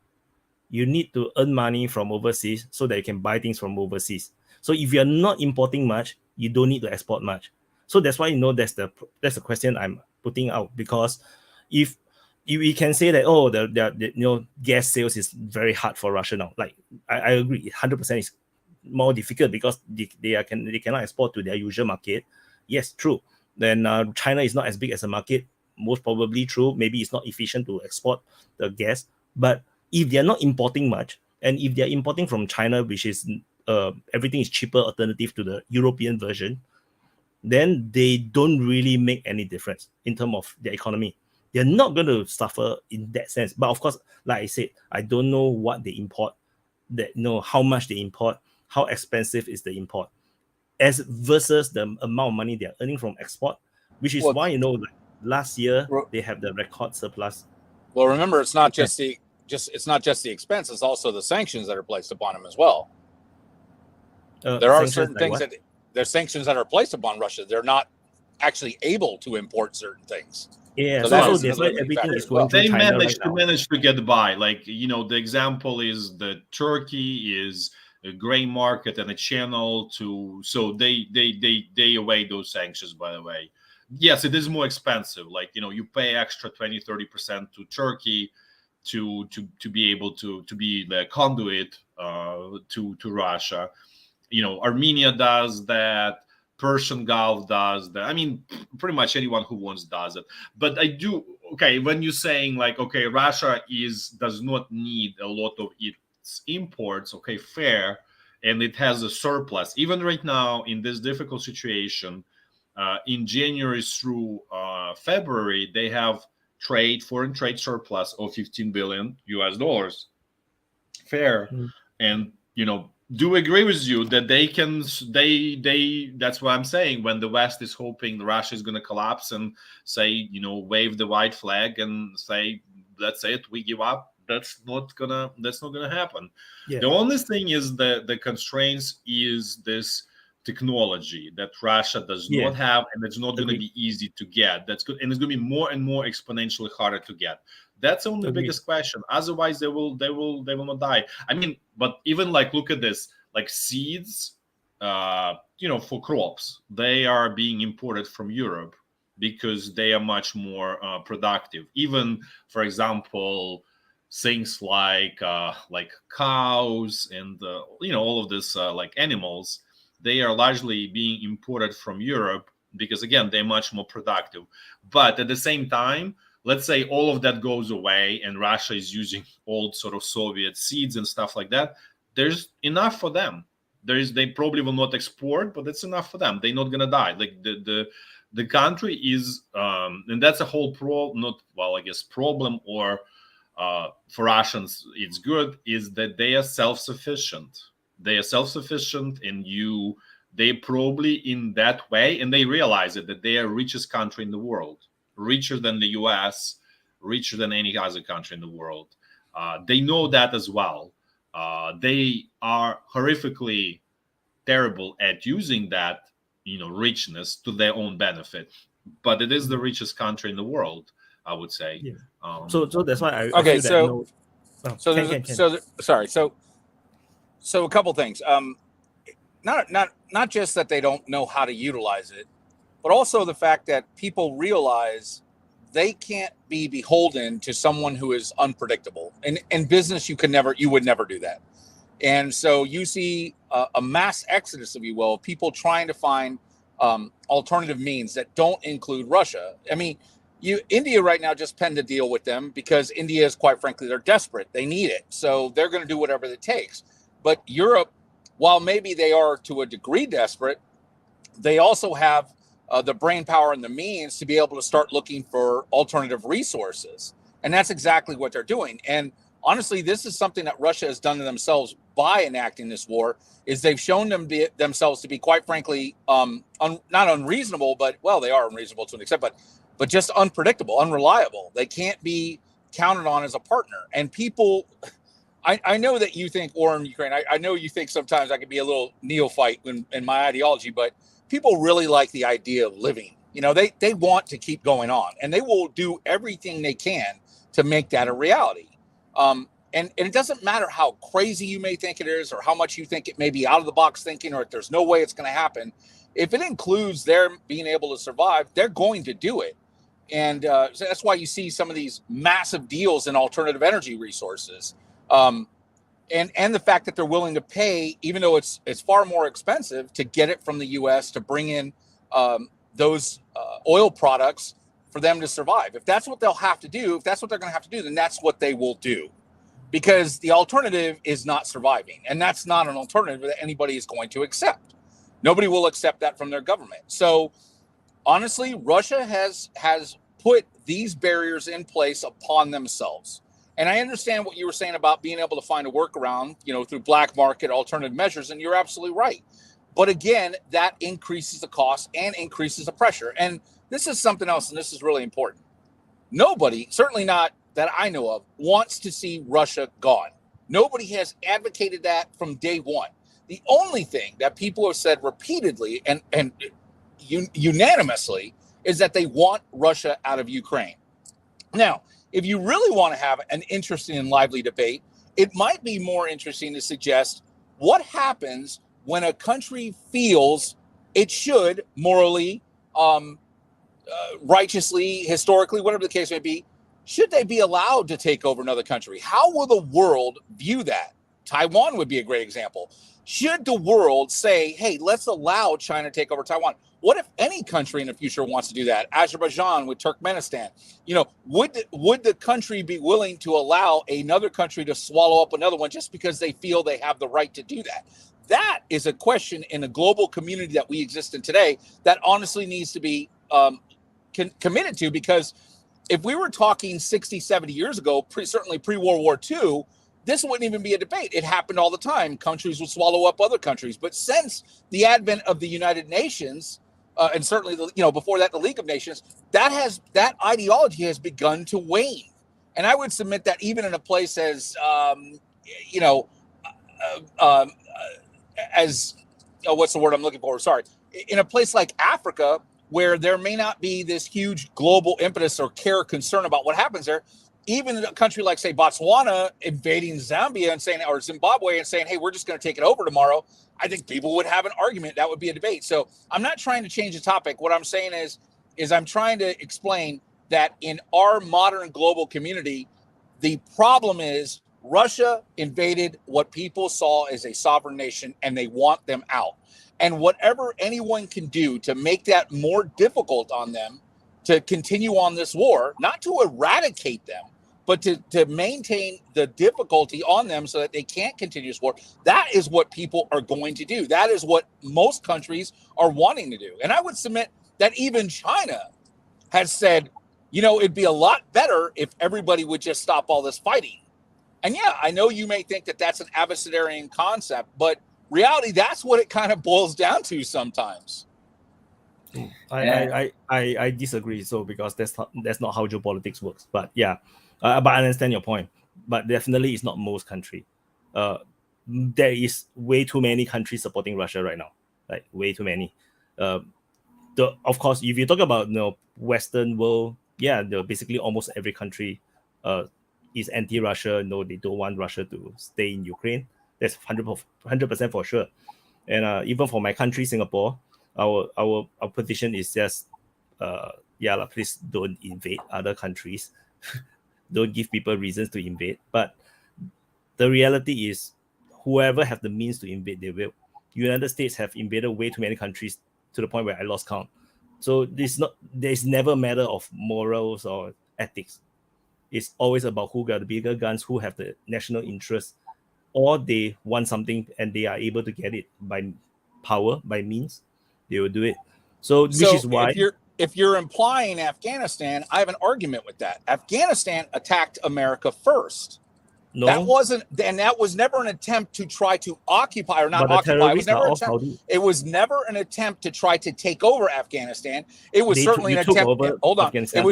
You need to earn money from overseas so that you can buy things from overseas. So if you're not importing much, you don't need to export much. So that's why that's the question I'm putting out, because if we can say that the gas sales is very hard for Russia now. Like I agree, 100% is more difficult because they cannot export to their usual market. Yes, true. Then China is not as big as a market. Most probably true. Maybe it's not efficient to export the gas. But if they're not importing much, and if they're importing from China, which is everything is cheaper alternative to the European version, then they don't really make any difference in terms of their economy. They're not going to suffer in that sense. But of course, like I said, I don't know what they import, how much they import, how expensive is the import, as versus the amount of money they're earning from export, which is why last year they have the record surplus. Well, remember, it's not just the expense; it's also the sanctions that are placed upon them as well. There are certain things there's sanctions that are placed upon Russia. They're not actually able to import certain things. Yeah, so that's why everything is going through China right now. They managed to get by. Like the example is that Turkey is a gray market and a channel so they evade those sanctions, by the way. Yes, it is more expensive. Like you pay extra 20-30% to Turkey to be able to be the conduit to Russia. Armenia does that, Persian Gulf does that. I mean, pretty much anyone who wants does it. But when you're saying like, okay, Russia does not need a lot of its imports, okay, fair, and it has a surplus. Even right now in this difficult situation, in January through February, they have foreign trade surplus of $15 billion. Fair. and do agree with you that that's what I'm saying. When the West is hoping Russia is going to collapse and say, wave the white flag and say, that's it, we give up. That's not gonna happen. Yeah. The only thing is the constraints is this technology that Russia does not have, and it's not going to be easy to get. That's good, and it's going to be more and more exponentially harder to get. That's only the biggest question. Otherwise, they will not die. I mean, but even look at this, seeds, for crops, they are being imported from Europe because they are much more productive. Even, for example, things like cows and all of this animals, they are largely being imported from Europe because, again, they're much more productive. But at the same time, let's say all of that goes away and Russia is using old sort of Soviet seeds and stuff like that. There's enough for them. They probably will not export, but it's enough for them. They're not gonna die. The country is, and that's a whole problem, or for Russians it's good, is that they are self-sufficient. They are self-sufficient, and they probably in that way, and they realize it, that they are richest country in the world. Richer than the US, richer than any other country in the world. They know that as well. They are horrifically terrible at using that, richness to their own benefit. But it is the richest country in the world, I would say. Yeah. So that's why I okay. feel Sorry. So a couple things. Not just that they don't know how to utilize it, but also the fact that people realize they can't be beholden to someone who is unpredictable. In business, you would never do that. And so you see a mass exodus, if you will, of people trying to find alternative means that don't include Russia. I mean, India right now just penned a deal with them because India is, quite frankly, they're desperate. They need it. So they're going to do whatever it takes. But Europe, while maybe they are to a degree desperate, they also have the brain power and the means to be able to start looking for alternative resources. And that's exactly what they're doing. And honestly, this is something that Russia has done to themselves by enacting this war, is they've shown themselves to be, quite frankly, not unreasonable, but, well, they are unreasonable to an extent, but just unpredictable, unreliable. They can't be counted on as a partner. And people, I know that you think war in Ukraine, I know you think sometimes I can be a little neophyte in my ideology, but people really like the idea of living. They want to keep going on, and they will do everything they can to make that a reality. And it doesn't matter how crazy you may think it is, or how much you think it may be out of the box thinking, or if there's no way it's going to happen. If it includes their being able to survive, they're going to do it. And so that's why you see some of these massive deals in alternative energy resources. And the fact that they're willing to pay, even though it's far more expensive, to get it from the U.S. to bring in those oil products for them to survive. If that's what they'll have to do, if that's what they're going to have to do, then that's what they will do. Because the alternative is not surviving. And that's not an alternative that anybody is going to accept. Nobody will accept that from their government. So honestly, Russia has put these barriers in place upon themselves. And I understand what you were saying about being able to find a workaround, through black market alternative measures, and you're absolutely right. But again, that increases the cost and increases the pressure. And this is something else, and this is really important. Nobody, certainly not that I know of, wants to see Russia gone. Nobody has advocated that from day one. The only thing that people have said repeatedly and unanimously is that they want Russia out of Ukraine. Now, if you really want to have an interesting and lively debate, it might be more interesting to suggest what happens when a country feels it should morally, righteously, historically, whatever the case may be, should they be allowed to take over another country? How will the world view that? Taiwan would be a great example. Should the world say, hey, let's allow China to take over Taiwan? What if any country in the future wants to do that? Azerbaijan with Turkmenistan. Would the country be willing to allow another country to swallow up another one just because they feel they have the right to do that? That is a question in the global community that we exist in today that honestly needs to be committed to, because if we were talking 60, 70 years ago, certainly pre-World War II, this wouldn't even be a debate. It happened all the time. Countries would swallow up other countries. But since the advent of the United Nations, and certainly before that, the League of Nations, that ideology has begun to wane. And I would submit that even in a place as what's the word I'm looking for? Sorry, in a place like Africa, where there may not be this huge global impetus or concern about what happens there. Even a country like, say, Botswana invading Zambia or Zimbabwe and saying, hey, we're just going to take it over tomorrow, I think people would have an argument. That would be a debate. So I'm not trying to change the topic. What I'm saying is I'm trying to explain that in our modern global community, the problem is Russia invaded what people saw as a sovereign nation, and they want them out. And whatever anyone can do to make that more difficult on them to continue on this war, not to eradicate them, but to maintain the difficulty on them so that they can't continue this war, that is what people are going to do. That is what most countries are wanting to do. And I would submit that even China has said, it'd be a lot better if everybody would just stop all this fighting. And yeah, I know you may think that that's an adversarian concept, but reality, that's what it kind of boils down to sometimes. I disagree. So because that's not how geopolitics works. But yeah, but I understand your point. But definitely, it's not most country. There is way too many countries supporting Russia right now. Like way too many. Of course, if you talk about Western world, yeah, basically almost every country is anti-Russia. No, they don't want Russia to stay in Ukraine. That's 100% for sure. And even for my country, Singapore, our position is just please don't invade other countries. Don't give people reasons to invade. But the reality is, whoever have the means to invade, they will. United States have invaded way too many countries to the point where I lost count. So there's never a matter of morals or ethics. It's always about who got the bigger guns, who have the national interest, or they want something and they are able to get it by power, by means, they will do it. So which is why if you're implying Afghanistan, I have an argument with that. Afghanistan attacked America first. No, that was never an attempt to try to occupy or not occupy. It was never an attempt to try to take over Afghanistan. It was certainly an attempt. Hold on. It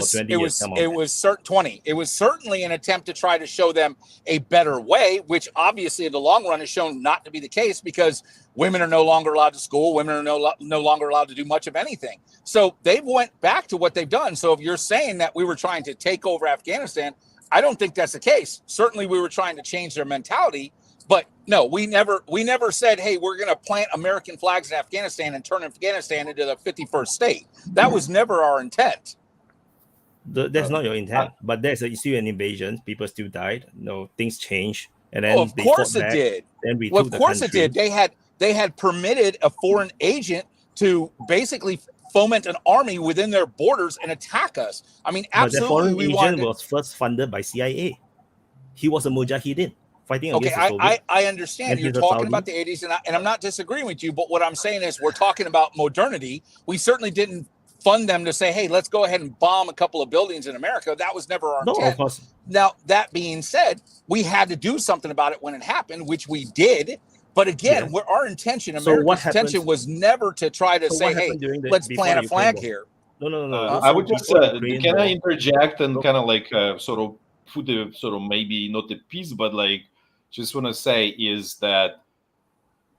was certainly an attempt to try to show them a better way, which obviously in the long run has shown not to be the case because women are no longer allowed to school. Women are no longer allowed to do much of anything. So they went back to what they've done. So if you're saying that we were trying to take over Afghanistan, I don't think that's the case. Certainly we were trying to change their mentality, but no, we never said, hey, we're going to plant American flags in Afghanistan and turn Afghanistan into the 51st state. That was never our intent. That's not your intent, but there's still an invasion. People still died. Things changed. And then of course it did. Of course it did. They had permitted a foreign agent to basically foment an army within their borders and attack us. I mean, absolutely. The foreign agent was first funded by CIA. He was a mujahideen fighting against the Soviets. I understand. You're talking about the 80s, and I'm not disagreeing with you, but what I'm saying is we're talking about modernity. We certainly didn't fund them to say, hey, let's go ahead and bomb a couple of buildings in America. That was never our intent. Of course. Now, that being said, we had to do something about it when it happened, which we did. But again, our intention, America's intention was never to try to say, hey, let's plant a flag here. No. I would just, can I interject and kind of like sort of put the sort of maybe not the piece, but like just want to say is that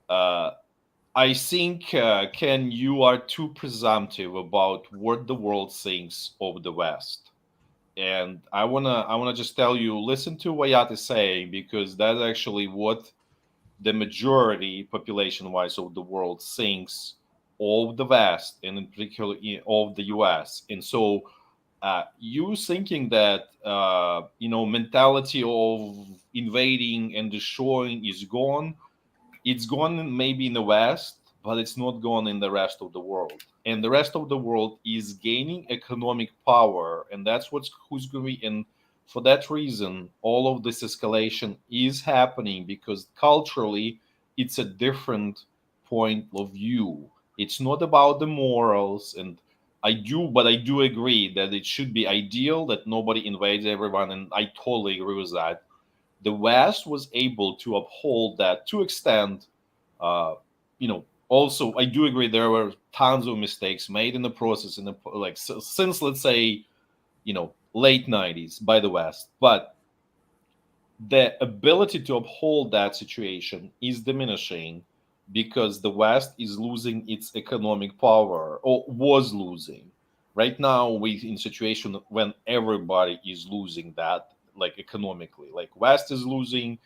I think, Ken, you are too presumptive about what the world thinks of the West. And I wanna just tell you, listen to what Yat is saying, because that's actually what the majority, population-wise, of the world thinks of the West, and in particular of the U.S. And so, you thinking that mentality of invading and destroying is gone. It's gone maybe in the West, but it's not gone in the rest of the world. And the rest of the world is gaining economic power, and that's who's going to be in. For that reason, all of this escalation is happening because culturally, it's a different point of view. It's not about the morals, and I do agree that it should be ideal that nobody invades everyone, and I totally agree with that. the West was able to uphold that to extent. Also, I do agree there were tons of mistakes made in the process, since let's say, late 90s by the West, but the ability to uphold that situation is diminishing because the West is losing its economic power, or was losing. Right now, we're in a situation when everybody is losing that, like economically. Like West is losing,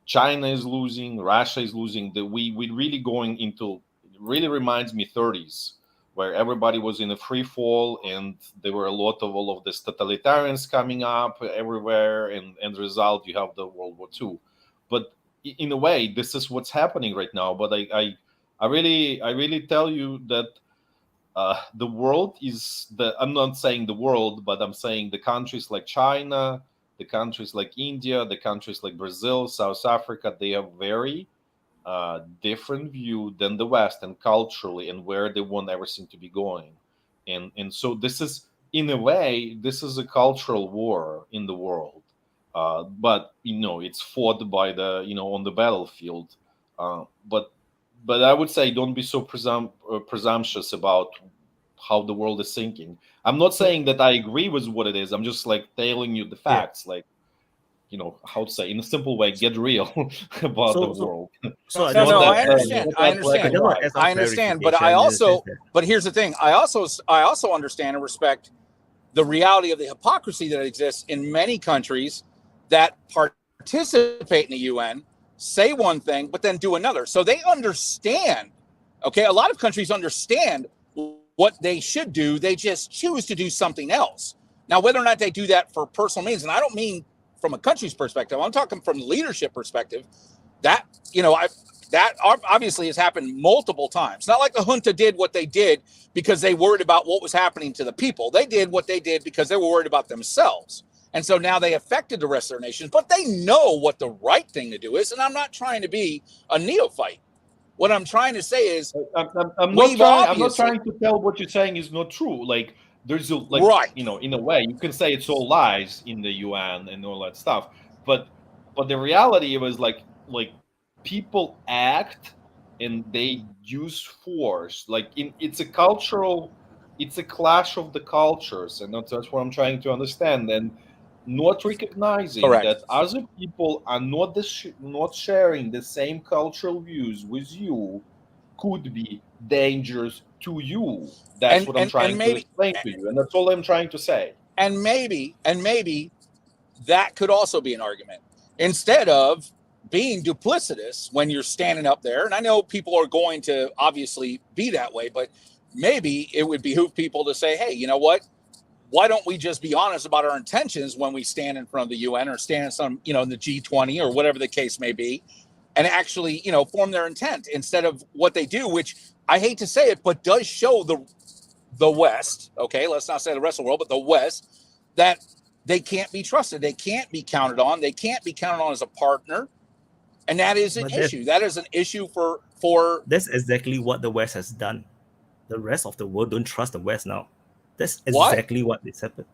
China is losing, Russia is losing. We really going into, it really reminds me 30s, where everybody was in a free fall, and there were a lot of all of these totalitarians coming up everywhere, and the result you have the World War II. But in a way, this is what's happening right now. But I really tell you that the world is I'm not saying the world, but I'm saying the countries like China, the countries like India, the countries like Brazil, South Africa, they have very different view than the West, and culturally, and where they want everything to be going. And so this is, in a way, this is a cultural war in the world. But it's fought by the on the battlefield. But I would say don't be so presumptuous about how the world is thinking. I'm not saying that I agree with what it is. I'm just like telling you the facts. Like, how to say, in a simple way, get real about the world. So I No, just no, want I to- understand. I understand. I understand. But I also, but here's the thing. I also understand and respect the reality of the hypocrisy that exists in many countries that participate in the UN, say one thing, but then do another. So they understand. Okay, a lot of countries understand what they should do. They just choose to do something else. Now, whether or not they do that for personal means, and I don't mean from a country's perspective, I'm talking from the leadership perspective, that, that obviously has happened multiple times. Not like the junta did what they did because they worried about what was happening to the people. They did what they did because they were worried about themselves. And so now they affected the rest of their nations, but they know what the right thing to do is. And I'm not trying to be a neophyte. What I'm trying to say is, I'm not trying to tell what you're saying is not true. Like, there's right. In a way, you can say it's all lies in the UN and all that stuff, but the reality was like people act and they use force. Like, it's a clash of the cultures, and that's what I'm trying to understand. And not recognizing Correct. that other people are not sharing the same cultural views with you could be dangerous to you. That's what I'm trying to explain to you, and that's all I'm trying to say. And maybe that could also be an argument. Instead of being duplicitous when you're standing up there, and I know people are going to obviously be that way, but maybe it would behoove people to say, hey, you know what? Why don't we just be honest about our intentions when we stand in front of the UN or stand in some, in the G20 or whatever the case may be, and actually, form their intent instead of what they do, which I hate to say it, but does show the West, okay, let's not say the rest of the world, but the West, that they can't be trusted. They can't be counted on. They can't be counted on as a partner. And that is an issue. That is an issue for... That's exactly what the West has done. The rest of the world don't trust the West now. That's exactly what has happened.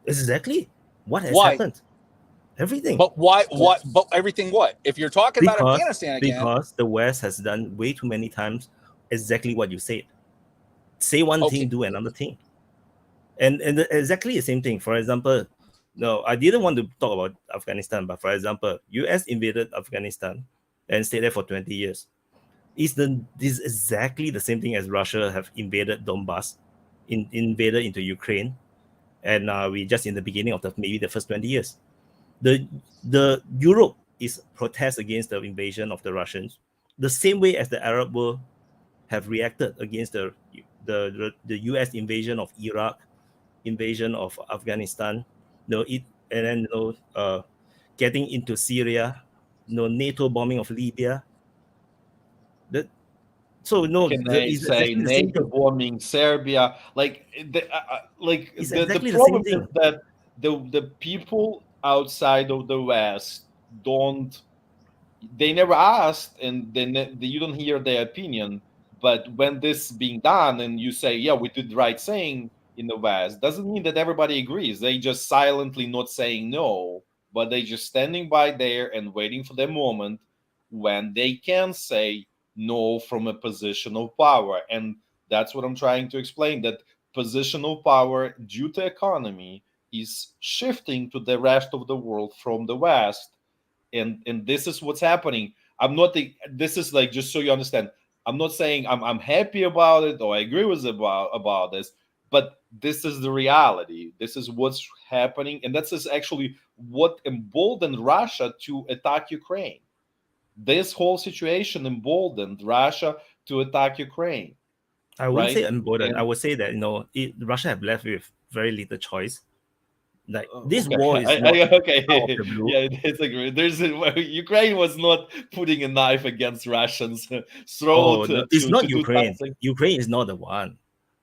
Exactly what has happened. Everything. But why? What? But everything what? If you're talking about Afghanistan again... Because the West has done way too many times exactly what you said. Say one thing, do another thing. And exactly the same thing. For example, no, I didn't want to talk about Afghanistan, but for example, US invaded Afghanistan and stayed there for 20 years. Is exactly the same thing as Russia have invaded Donbass, invaded into Ukraine, and we just in the beginning of maybe the first 20 years. The Europe is protest against the invasion of the Russians, the same way as the Arab world have reacted against the US invasion of Iraq, invasion of Afghanistan, getting into Syria, NATO bombing of Libya. NATO bombing Serbia, exactly the problem the same thing. is that the people outside of the West they never asked, and you don't hear their opinion. But when this is being done, and you say, "Yeah, we did the right thing in the West," doesn't mean that everybody agrees. They just silently not saying no, but they just standing by there and waiting for the moment when they can say no from a position of power. And that's what I'm trying to explain, that position of power due to economy is shifting to the rest of the world from the West. And this is what's happening. I'm not this is like, just so you understand, I'm not saying I'm happy about it or I agree with about this, but this is the reality. This is what's happening, and that's actually what emboldened Russia to attack Ukraine. This whole situation emboldened Russia to attack Ukraine. I wouldn't right? say emboldened. And- I would say that Russia have left with very little choice. Like this Okay. war is not okay. out of the blue. Yeah, it's agree. Ukraine was not putting a knife against Russians' throat. no, it's not to do Ukraine. something. Ukraine is not the one.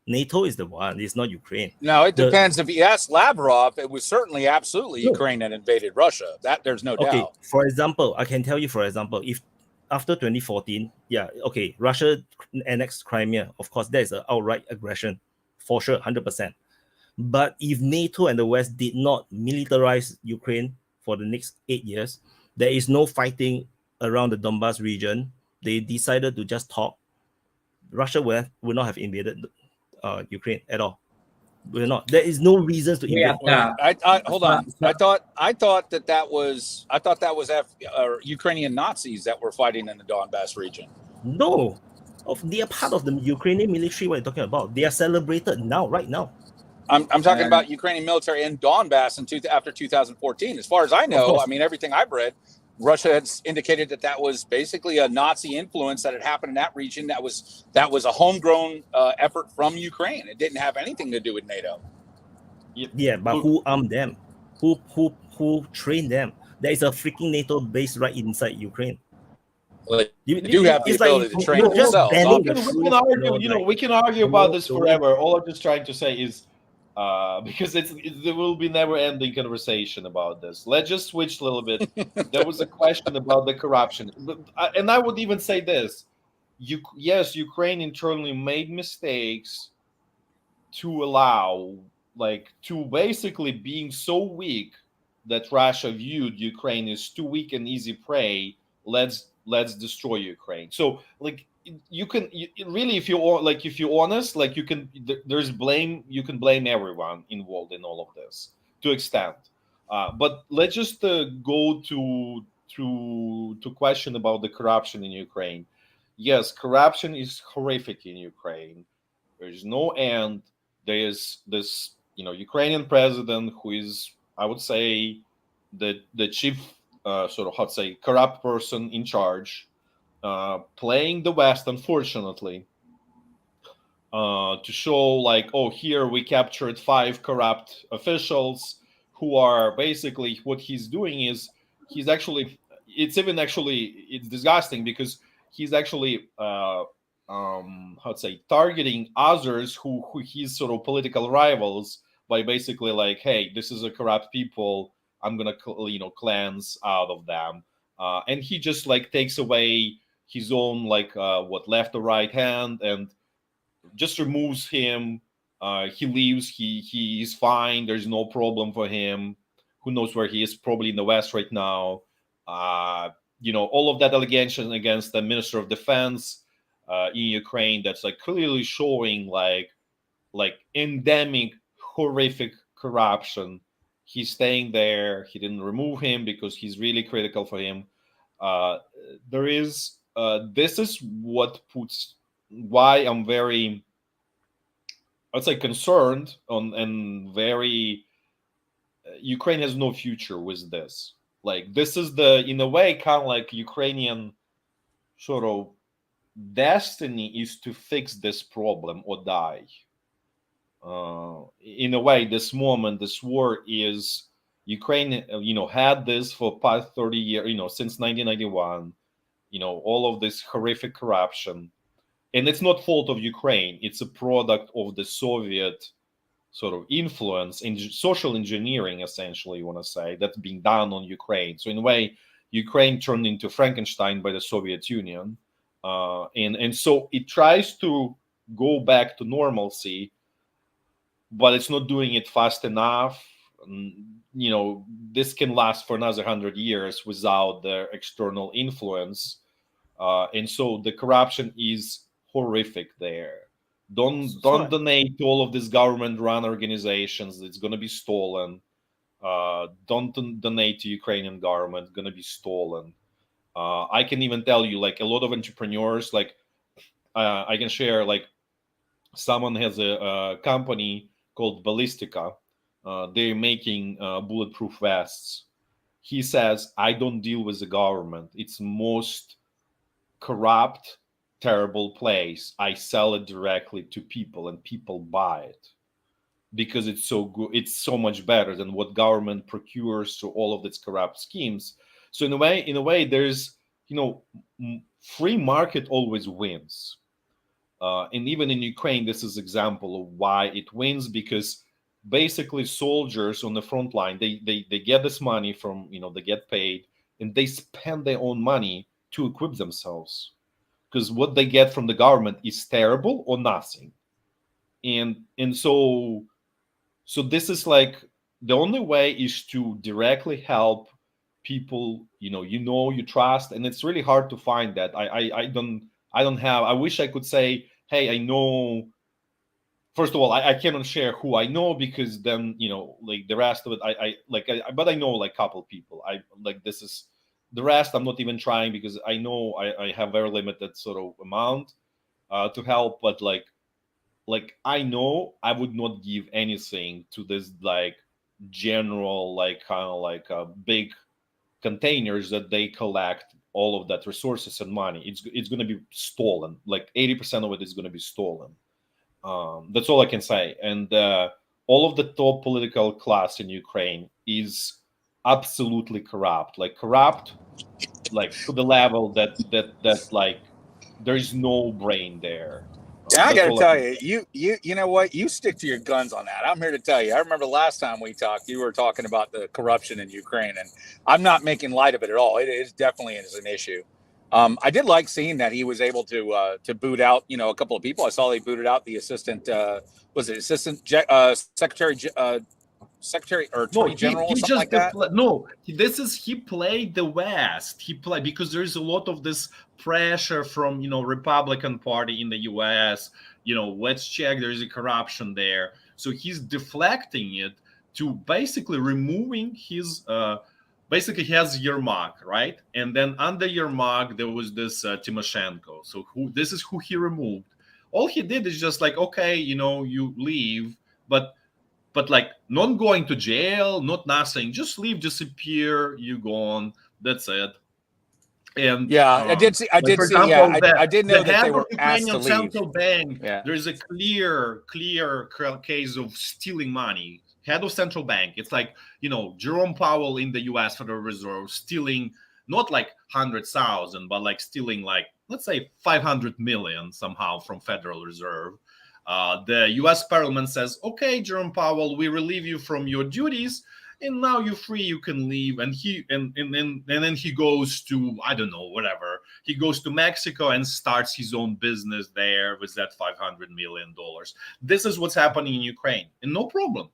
NATO is the one. It's not Ukraine. No, it depends. If you ask Lavrov, it was certainly absolutely No. Ukraine that invaded Russia. That there's no Okay, doubt. for example, I can tell you, for example, if after 2014, Russia annexed Crimea, of course, that is an outright aggression, for sure, 100%. But if NATO and the West did not militarize Ukraine for the next 8 years, there is no fighting around the Donbas region. They decided to just talk. Russia would not have invaded Ukraine at all. Will not. There is no reasons to invade. I hold on. I thought that was Ukrainian Nazis that were fighting in the Donbass region. No, they are part of the Ukrainian military. What are you talking about? They are celebrated now, right now. I'm talking about Ukrainian military in Donbass after 2014. As far as I know, I mean, everything I've read, Russia has indicated that was basically a Nazi influence that had happened in that region. That was a homegrown effort from Ukraine. It didn't have anything to do with NATO. Yeah, but who armed them? Who trained them? There is a freaking NATO base right inside Ukraine. Well, they do have the ability to train themselves. We can argue about this forever. All I'm just trying to say is, because there will be never-ending conversation about this. Let's just switch a little bit. There was a question about the corruption, and I would even say this: yes, Ukraine internally made mistakes to allow, to basically being so weak that Russia viewed Ukraine as too weak and easy prey. Let's destroy Ukraine. So you can really, if you're honest, you can, there's blame, you can blame everyone involved in all of this to extent. But let's just go to question about the corruption in Ukraine. Yes, corruption is horrific in Ukraine. There's no end. There is this, Ukrainian president who is, I would say, the chief corrupt person in charge, playing the West, unfortunately, to show here we captured 5 corrupt officials who are basically, what he's doing is it's disgusting because he's actually targeting others who he's sort of political rivals by basically hey, this is a corrupt people, I'm gonna cleanse out of them, and he just takes away his own left or right hand and just removes him. He leaves. He's fine. There's no problem for him. Who knows where he is? Probably in the West right now. All of that allegation against the Minister of Defense in Ukraine, that's clearly showing endemic horrific corruption. He's staying there. He didn't remove him because he's really critical for him. This is why I'm very, I'd say, concerned and very, Ukraine has no future with this. This is in a way, kind of Ukrainian sort of destiny is to fix this problem or die. In a way, this war is, Ukraine, had this for past 30 years, since 1991, all of this horrific corruption. And it's not fault of Ukraine. It's a product of the Soviet sort of influence in social engineering, essentially, you want to say, that's being done on Ukraine. So in a way, Ukraine turned into Frankenstein by the Soviet Union. And so it tries to go back to normalcy, but it's not doing it fast enough. this can last for another 100 years without their external influence. And so the corruption is horrific there. Don't donate to all of these government-run organizations. It's going to be stolen. Don't donate to Ukrainian government. It's going to be stolen. I can even tell you, like, a lot of entrepreneurs, like, I can share, like, someone has a company called Ballistica. They're making bulletproof vests. He says, I don't deal with the government. It's most corrupt, terrible place. I sell it directly to people, and people buy it because it's so good. It's so much better than what government procures through all of its corrupt schemes. So in a way, there's, free market always wins. And even in Ukraine, this is an example of why it wins, because basically soldiers on the front line, they get this money from, they get paid, and they spend their own money to equip themselves, because what they get from the government is terrible or nothing. And so this is like the only way is to directly help people you trust, and it's really hard to find that. I don't have. I wish I could say, hey, I know. First of all, I cannot share who I know, because then like the rest of it, but I know like a couple people. This is the rest. I'm not even trying, because I know I have very limited sort of amount to help. But like I know I would not give anything to this like general kind of like big containers that they collect all of that resources and money. It's going to be stolen. Like 80% of it is going to be stolen. That's all I can say. And all of the top political class in Ukraine is absolutely corrupt. Like to the level that like there's no brain there. Yeah, I got to tell you, you know what? You stick to your guns on that. I'm here to tell you. I remember last time we talked, you were talking about the corruption in Ukraine, and I'm not making light of it at all. It is definitely an issue. I did like seeing that he was able to boot out, a couple of people. I saw they booted out the assistant, secretary or attorney general or something like that? He played the West. He played because there is a lot of this pressure from Republican Party in the US. Let's check, there is a corruption there. So he's deflecting it to basically removing his basically he has Yermak, right? And then under Yermak there was this Timoshenko. So this is who he removed. All he did is just like, okay, you leave, but like not going to jail, not nothing, just leave, disappear, you gone, that's it. And yeah, I did see. I did know that they were asked to leave. Central Bank, there is a clear case of stealing money. Head of central bank, it's like Jerome Powell in the U.S. Federal Reserve stealing not like 100,000, but like stealing like, let's say 500 million somehow from Federal Reserve. The U.S. Parliament says, okay, Jerome Powell, we relieve you from your duties, and now you're free, you can leave. And then he goes to, I don't know, whatever. He goes to Mexico and starts his own business there with that $500 million. This is what's happening in Ukraine. And no problem.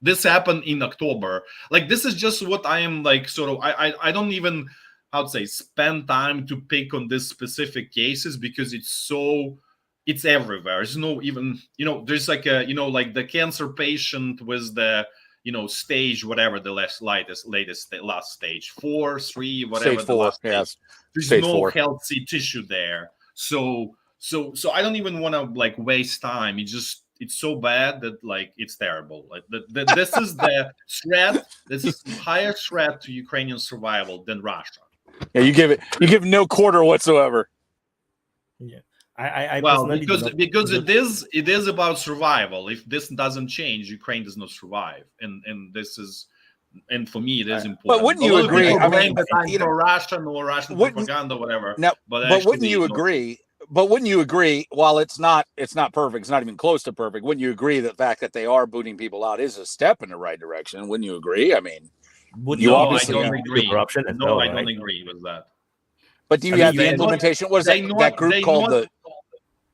This happened in October. Like, this is just what I am like, sort of, I don't even, how to say, spend time to pick on these specific cases, because it's everywhere. There's no even, there's like a, like the cancer patient with the, stage, whatever the last stage, 4, 3, whatever. Stage 4, yes. There's stage no 4. healthy tissue there. So I don't even want to like waste time. It's so bad that like it's terrible. Like this is the threat. This is higher threat to Ukrainian survival than Russia. Yeah, you give no quarter whatsoever. Yeah. Because it is about survival. If this doesn't change, Ukraine does not survive, and this is, and for me it is important. But wouldn't you agree? I mean, for Russian or Russian propaganda, whatever. No, but wouldn't you agree? But wouldn't you agree? While it's not perfect, it's not even close to perfect. Wouldn't you agree that the fact that they are booting people out is a step in the right direction? Wouldn't you agree? I mean, I don't agree. Corruption? No, I don't agree with that. But do you have the implementation? What is that group called?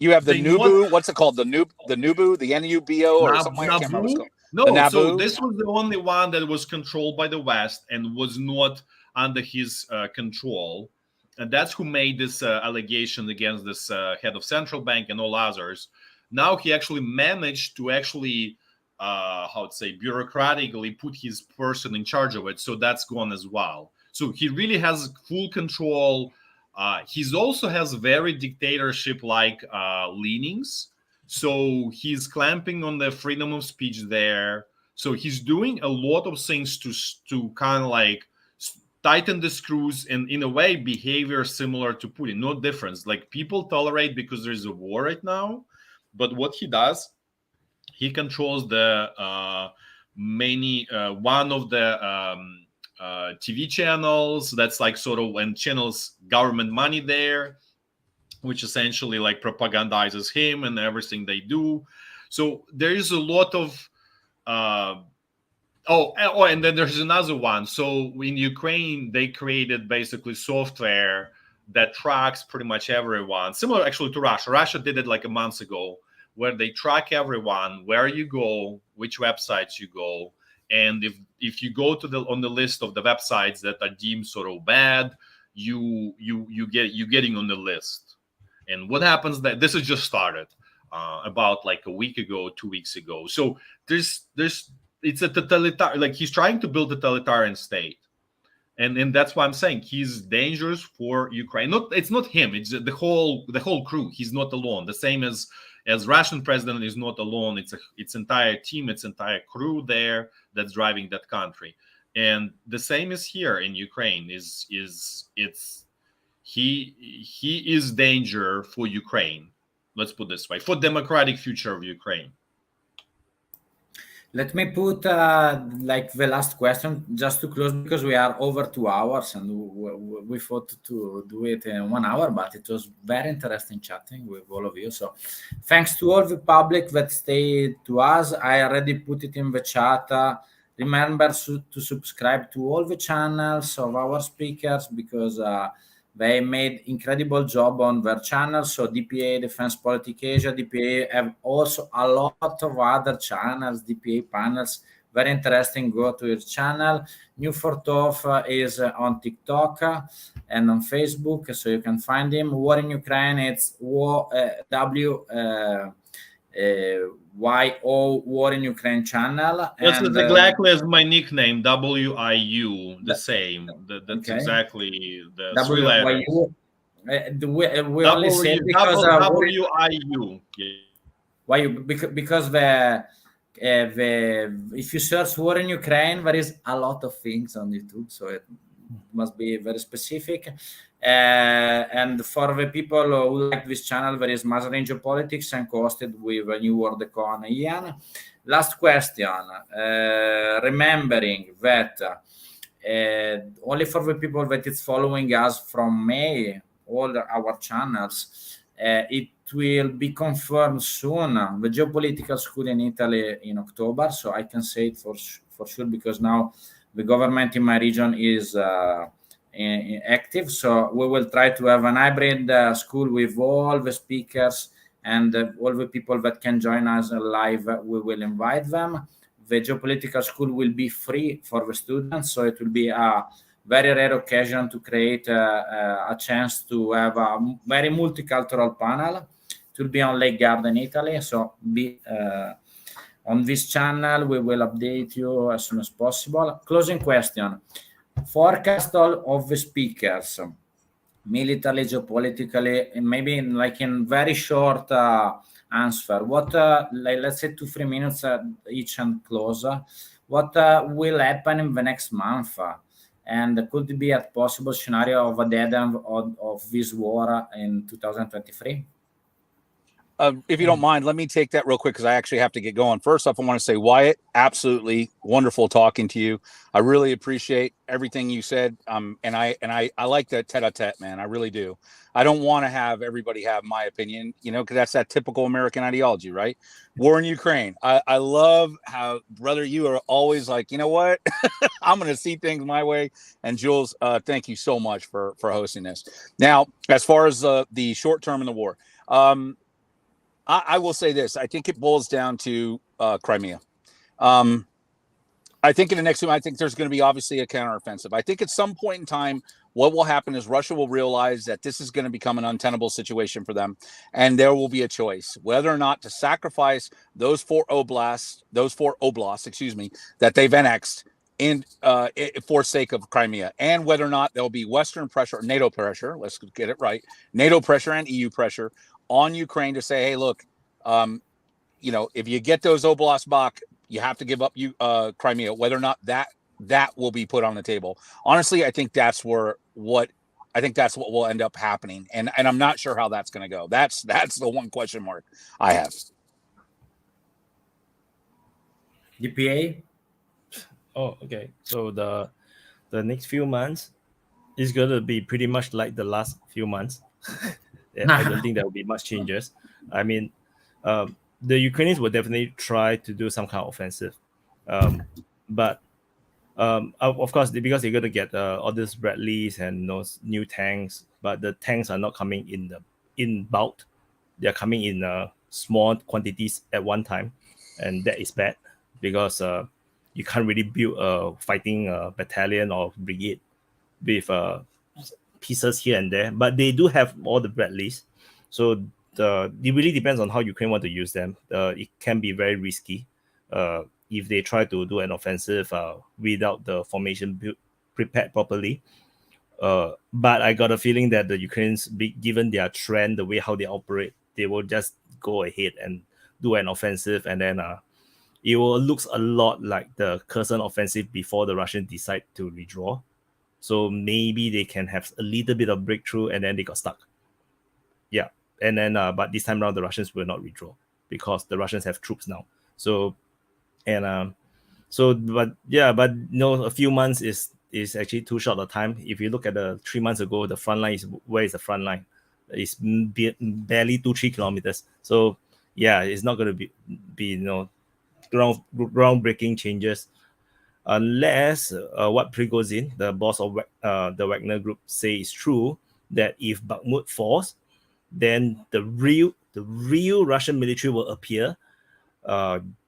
You have the NUBU. What's it called? The NUBU, the NUBO, or something like that. No, the so Naboo? this was the only one that was controlled by the West and was not under his control. And that's who made this allegation against this head of central bank and all others. Now he actually managed to actually, how to say, bureaucratically put his person in charge of it. So that's gone as well. So he really has full control. He also has very dictatorship-like leanings. So he's clamping on the freedom of speech there. So he's doing a lot of things to kind of like tighten the screws, and in a way behavior similar to Putin, no difference. Like people tolerate because there's a war right now, but what he does, he controls the one of the TV channels that's like sort of, and channels government money there, which essentially like propagandizes him and everything they do. So there is a lot of and then there's another one. So in Ukraine, they created basically software that tracks pretty much everyone, similar actually to Russia. Russia did it like a month ago, where they track everyone, where you go, which websites you go, and if you go to on the list of the websites that are deemed sort of bad, you're getting on the list. And what happens that this has just started about like a week ago, 2 weeks ago. So it's a totalitarian, like he's trying to build a totalitarian state. And that's why I'm saying he's dangerous for Ukraine. It's not him, it's the whole crew. He's not alone. The same as Russian president is not alone. It's entire team, it's entire crew there that's driving that country. And the same is here in Ukraine. He is danger for Ukraine. Let's put it this way, for democratic future of Ukraine. Let me put like the last question just to close, because we are over 2 hours and we thought to do it in 1 hour, but it was very interesting chatting with all of you. So thanks to all the public that stayed to us. I already put it in the chat. Remember to subscribe to all the channels of our speakers, because they made incredible job on their channels. So DPA, Defense Politics Asia, DPA have also a lot of other channels, DPA panels, very interesting. Go to your channel. Newsforthought is on TikTok and on Facebook, so you can find him. War in Ukraine, it's WYO War in Ukraine channel. This is exactly as my nickname, WIU, the same. That's okay. Exactly the three letters. We only say because WIU. Why? Because the if you search war in Ukraine, there is a lot of things on YouTube, so it must be very specific. And for the people who like this channel, there is Mazzarino Geopolitics and co-hosted with a New World Econ Ian. Last question, remembering that only for the people that is following us from May, all our channels, it will be confirmed soon, the geopolitical school in Italy in October. So I can say it for sure, because now the government in my region is active. So we will try to have an hybrid school with all the speakers and all the people that can join us live. We will invite them. The geopolitical school will be free for the students, so it will be a very rare occasion to create a chance to have a very multicultural panel. It will be on Lake Garden, Italy. So be on this channel. We will update you as soon as possible. Closing question. Forecast all of the speakers, militarily, geopolitically, and maybe in very short answer. What, let's say 2-3 minutes each and close. What will happen in the next month? And could it be a possible scenario of a dead end of this war in 2023? If you don't mind, let me take that real quick, because I actually have to get going. First off, I want to say, Wyatt, absolutely wonderful talking to you. I really appreciate everything you said. And I like that tete-a-tete, man. I really do. I don't want to have everybody have my opinion, because that's that typical American ideology, right? War in Ukraine. I love how, brother, you are always like, you know what? I'm going to see things my way. And Jules, thank you so much for hosting this. Now, as far as the short term in the war, I will say this. I think it boils down to Crimea. I think in the next 2 months, I think there's going to be obviously a counteroffensive. I think at some point in time, what will happen is Russia will realize that this is going to become an untenable situation for them, and there will be a choice whether or not to sacrifice those four oblasts, that they've annexed in for sake of Crimea, and whether or not there'll be Western pressure, NATO pressure. Let's get it right: NATO pressure and EU pressure on Ukraine to say, "Hey, look, if you get those oblasts back, you have to give up Crimea." Whether or not that will be put on the table. Honestly, I think that's what will end up happening, and I'm not sure how that's going to go. That's the one question mark I have. DPA. Oh, okay. So the next few months is going to be pretty much like the last few months. I don't think there will be much changes. I mean, the Ukrainians will definitely try to do some kind of offensive, but of course, because they're going to get all these Bradleys and those new tanks, but the tanks are not coming in bulk. They are coming in small quantities at one time, and that is bad because you can't really build a fighting battalion or brigade with pieces here and there. But they do have all the Bradleys, so it really depends on how Ukraine want to use them. It can be very risky if they try to do an offensive without the formation prepared properly. But I got a feeling that the Ukrainians, given their trend, the way how they operate, they will just go ahead and do an offensive, and then it will looks a lot like the Kherson offensive before the Russians decide to withdraw. So maybe they can have a little bit of breakthrough, and then they got stuck. Yeah, and then but this time around the Russians will not withdraw because the Russians have troops now. But a few months is actually too short a time. If you look at the 3 months ago, the front line where is the front line? It's barely 2-3 kilometers. So yeah, it's not going to be groundbreaking changes unless what Prigozhin, the boss of the Wagner group, say is true, that if Bakhmut falls, then the real Russian military will appear.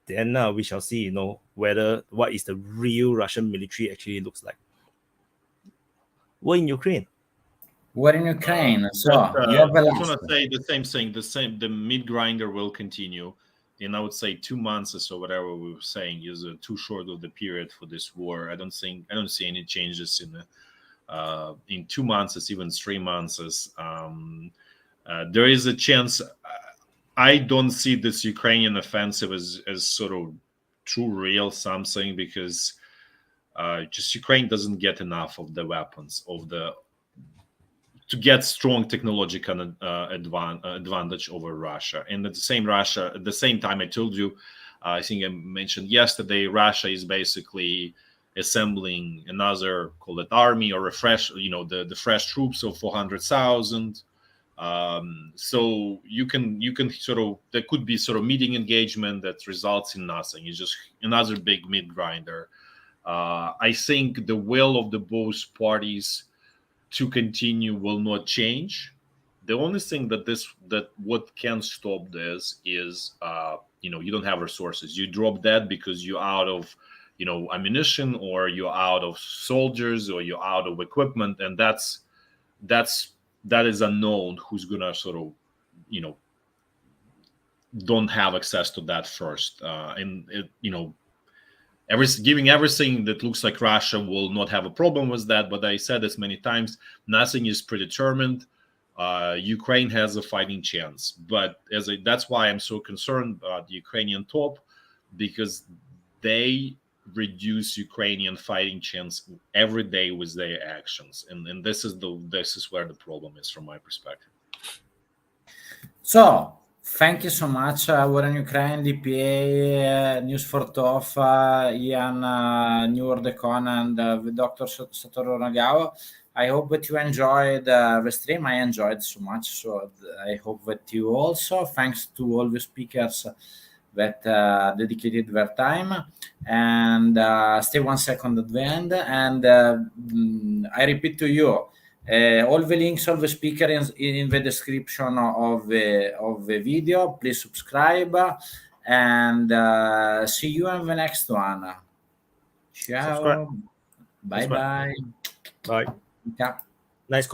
Then we shall see, what is the real Russian military actually looks like. We're in Ukraine. So I just want to say the same thing. The meat grinder will continue. And I would say 2 months or so, whatever we were saying, is too short of the period for this war. I don't see any changes in 2 months, as even 3 months. There is a chance. I don't see this Ukrainian offensive as sort of true real something, because just Ukraine doesn't get enough of the weapons to get strong technological advantage over Russia. And at the same time, I told you, I think I mentioned yesterday, Russia is basically assembling another, call it army, or the fresh troops of 400,000. So you can sort of, there could be sort of meeting engagement that results in nothing. It's just another big meat grinder. I think the will of the both parties to continue will not change. The only thing that what can stop this is you don't have resources. You drop that because you're out of ammunition, or you're out of soldiers, or you're out of equipment, and that is unknown who's gonna sort of don't have access to that first, giving everything that looks like Russia will not have a problem with that. But I said this many times, nothing is predetermined. Ukraine has a fighting chance, but that's why I'm so concerned about the Ukrainian top, because they reduce Ukrainian fighting chance every day with their actions, and this is where the problem is from my perspective. So thank you so much, War in Ukraine, DPA, News for Top, Ian, New World Econ, and with Dr. Satoru Nagao. I hope that you enjoyed the stream. I enjoyed so much, so I hope that you also. Thanks to all the speakers that dedicated their time, and stay 1 second at the end. And I repeat to you, all the links, all the speakers in the description of the video. Please subscribe, and see you on the next one. Ciao. Subscribe. Bye bye. Bye. Yeah. Nice.